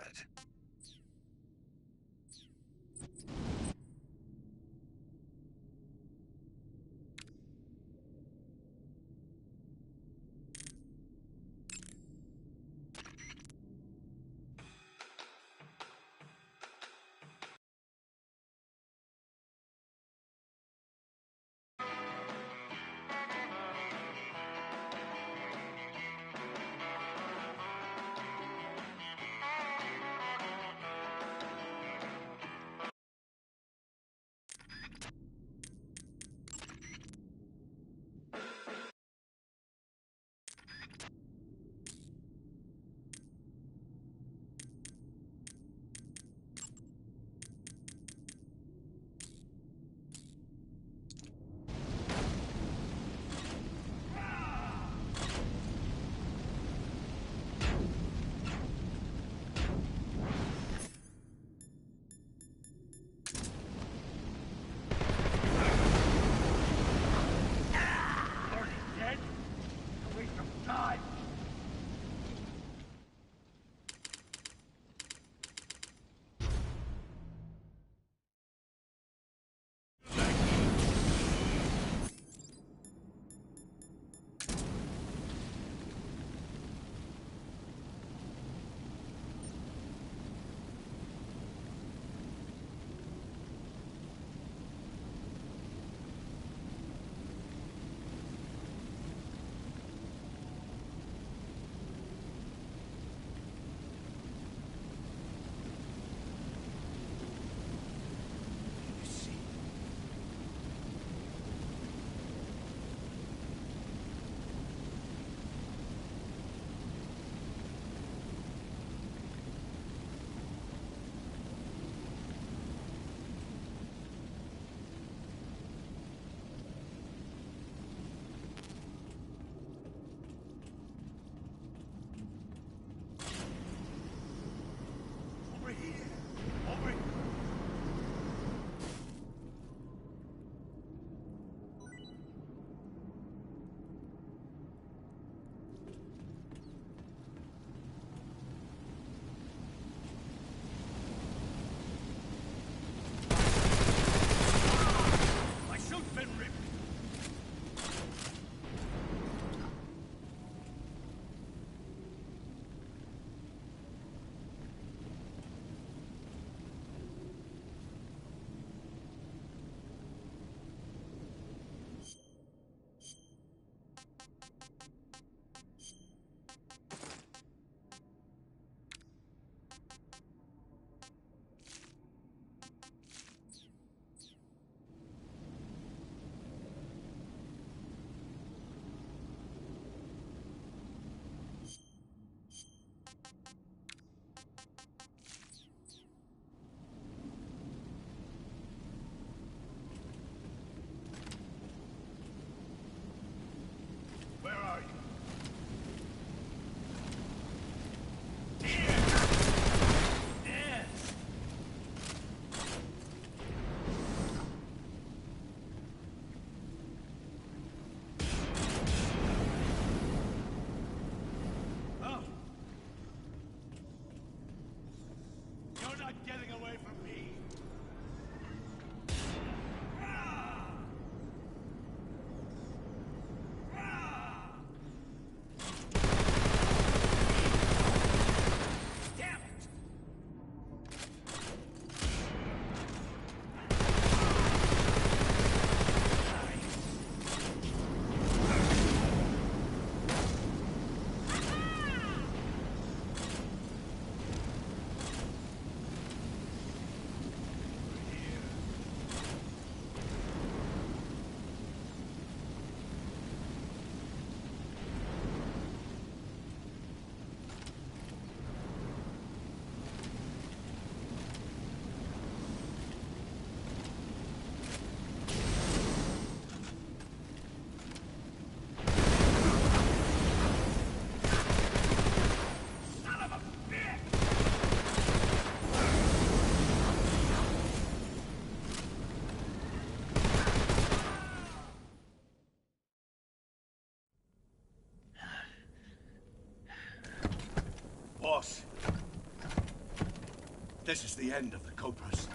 This is the end of the Cobras.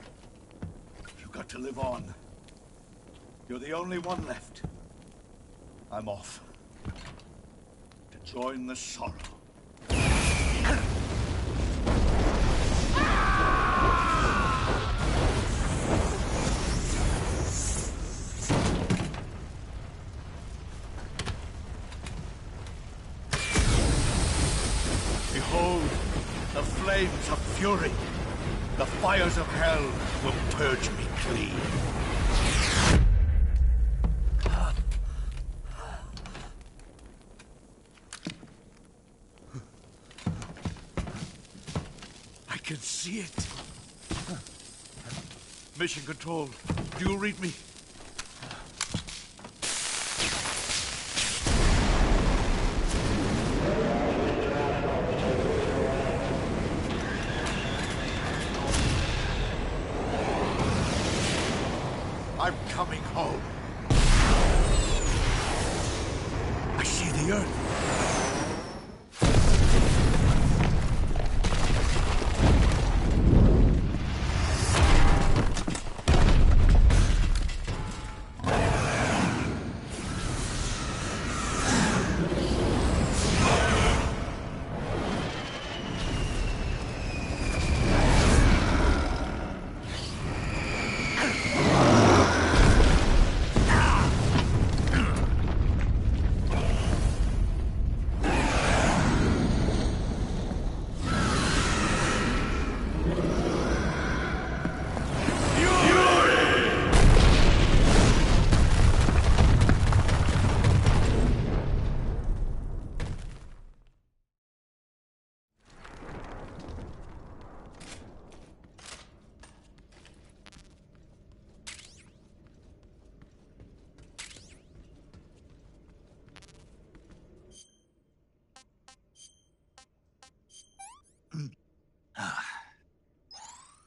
You've got to live on. You're the only one left. I'm off. To join the sorrow. Behold, the flames of fury. The fires of hell will purge me clean. I can see it. Mission Control, do you read me? I'm coming home. I see the Earth.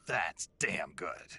That's damn good.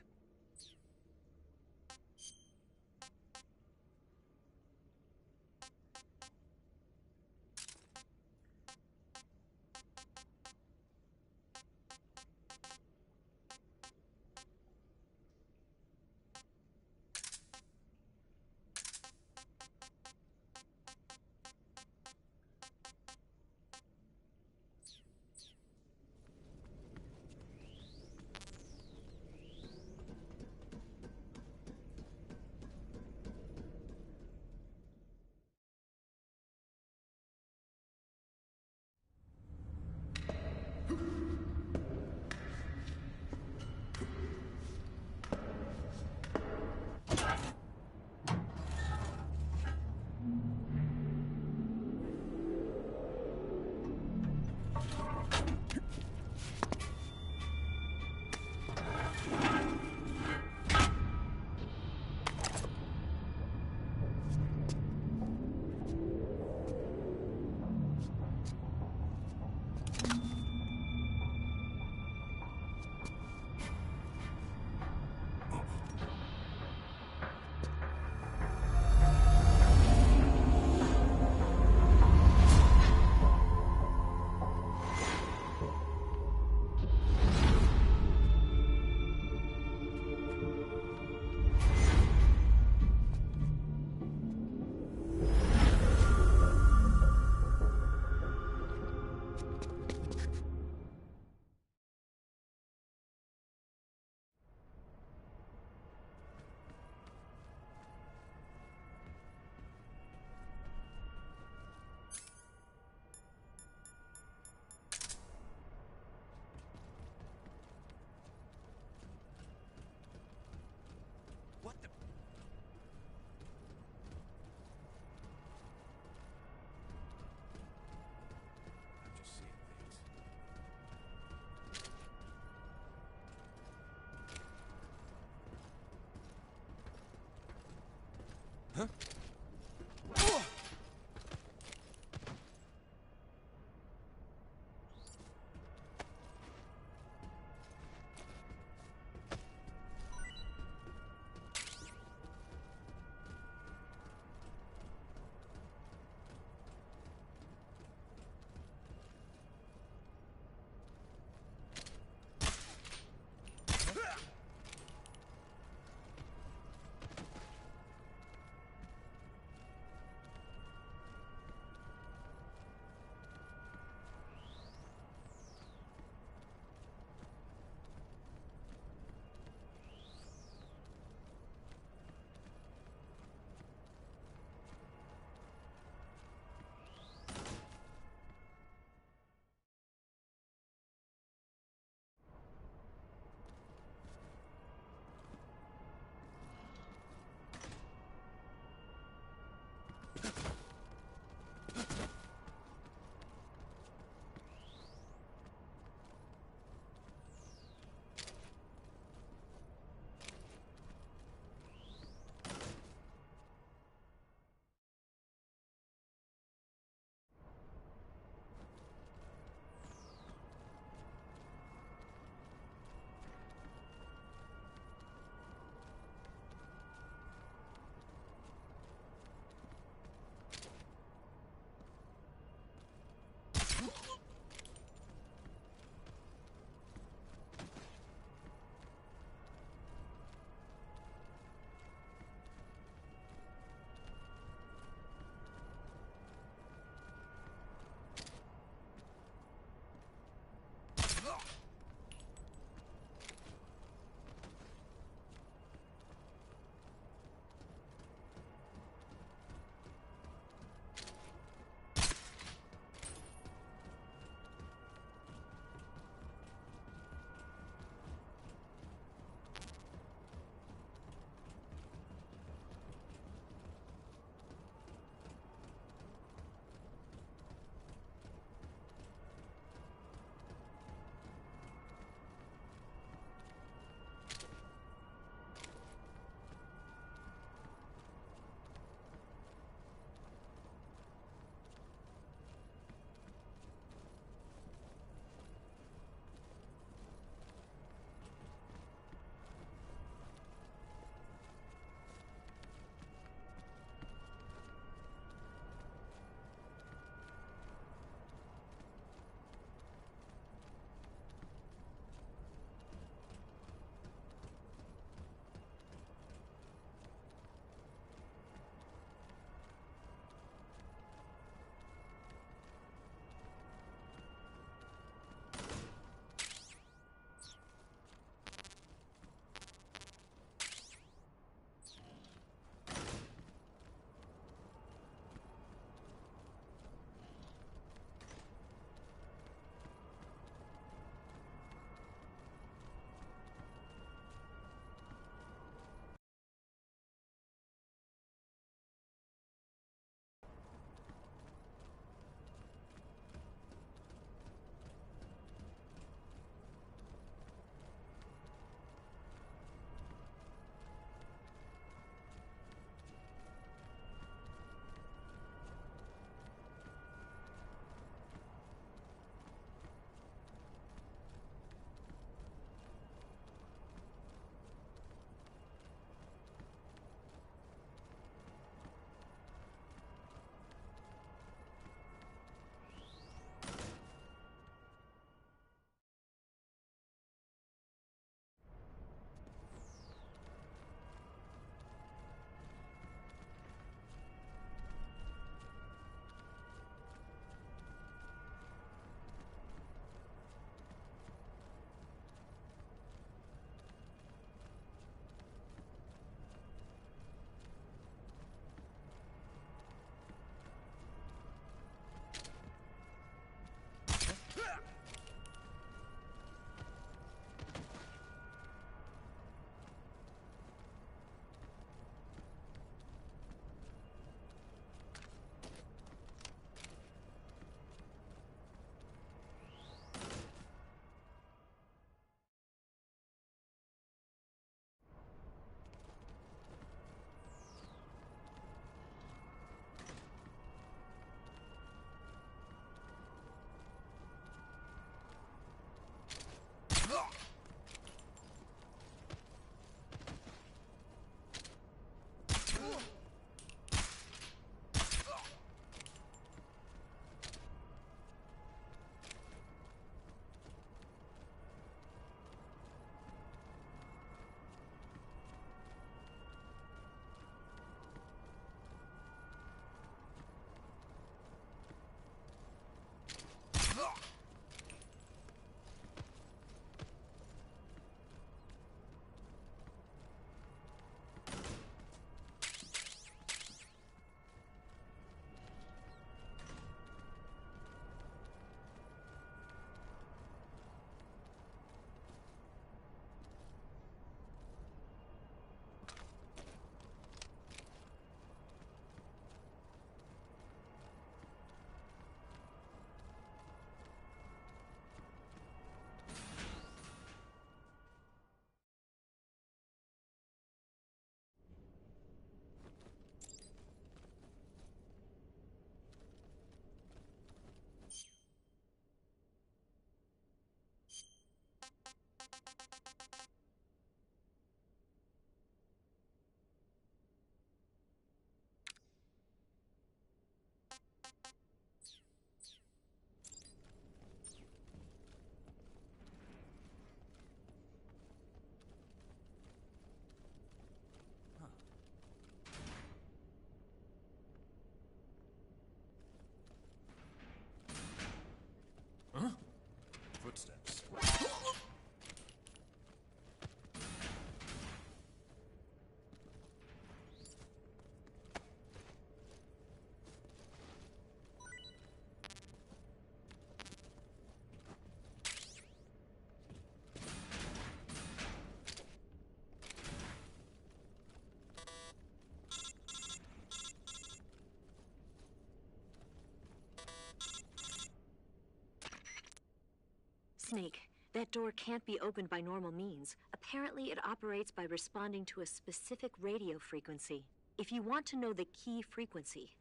Snake, that door can't be opened by normal means. Apparently, it operates by responding to a specific radio frequency. If you want to know the key frequency,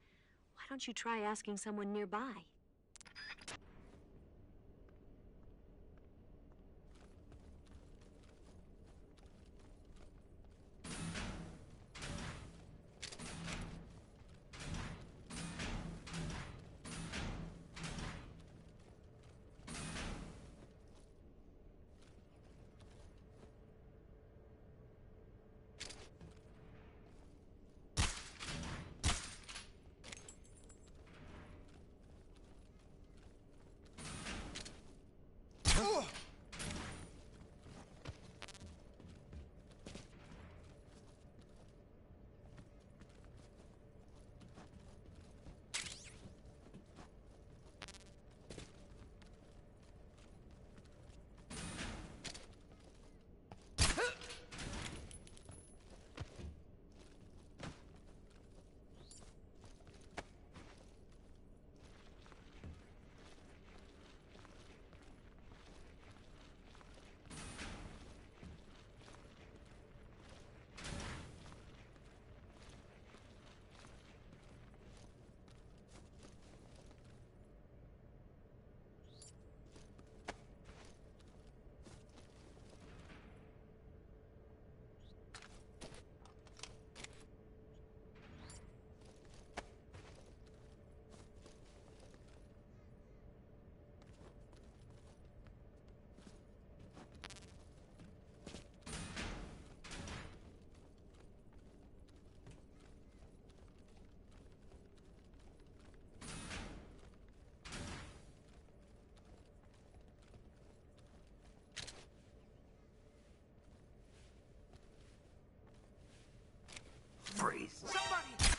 why don't you try asking someone nearby? Freeze! Somebody!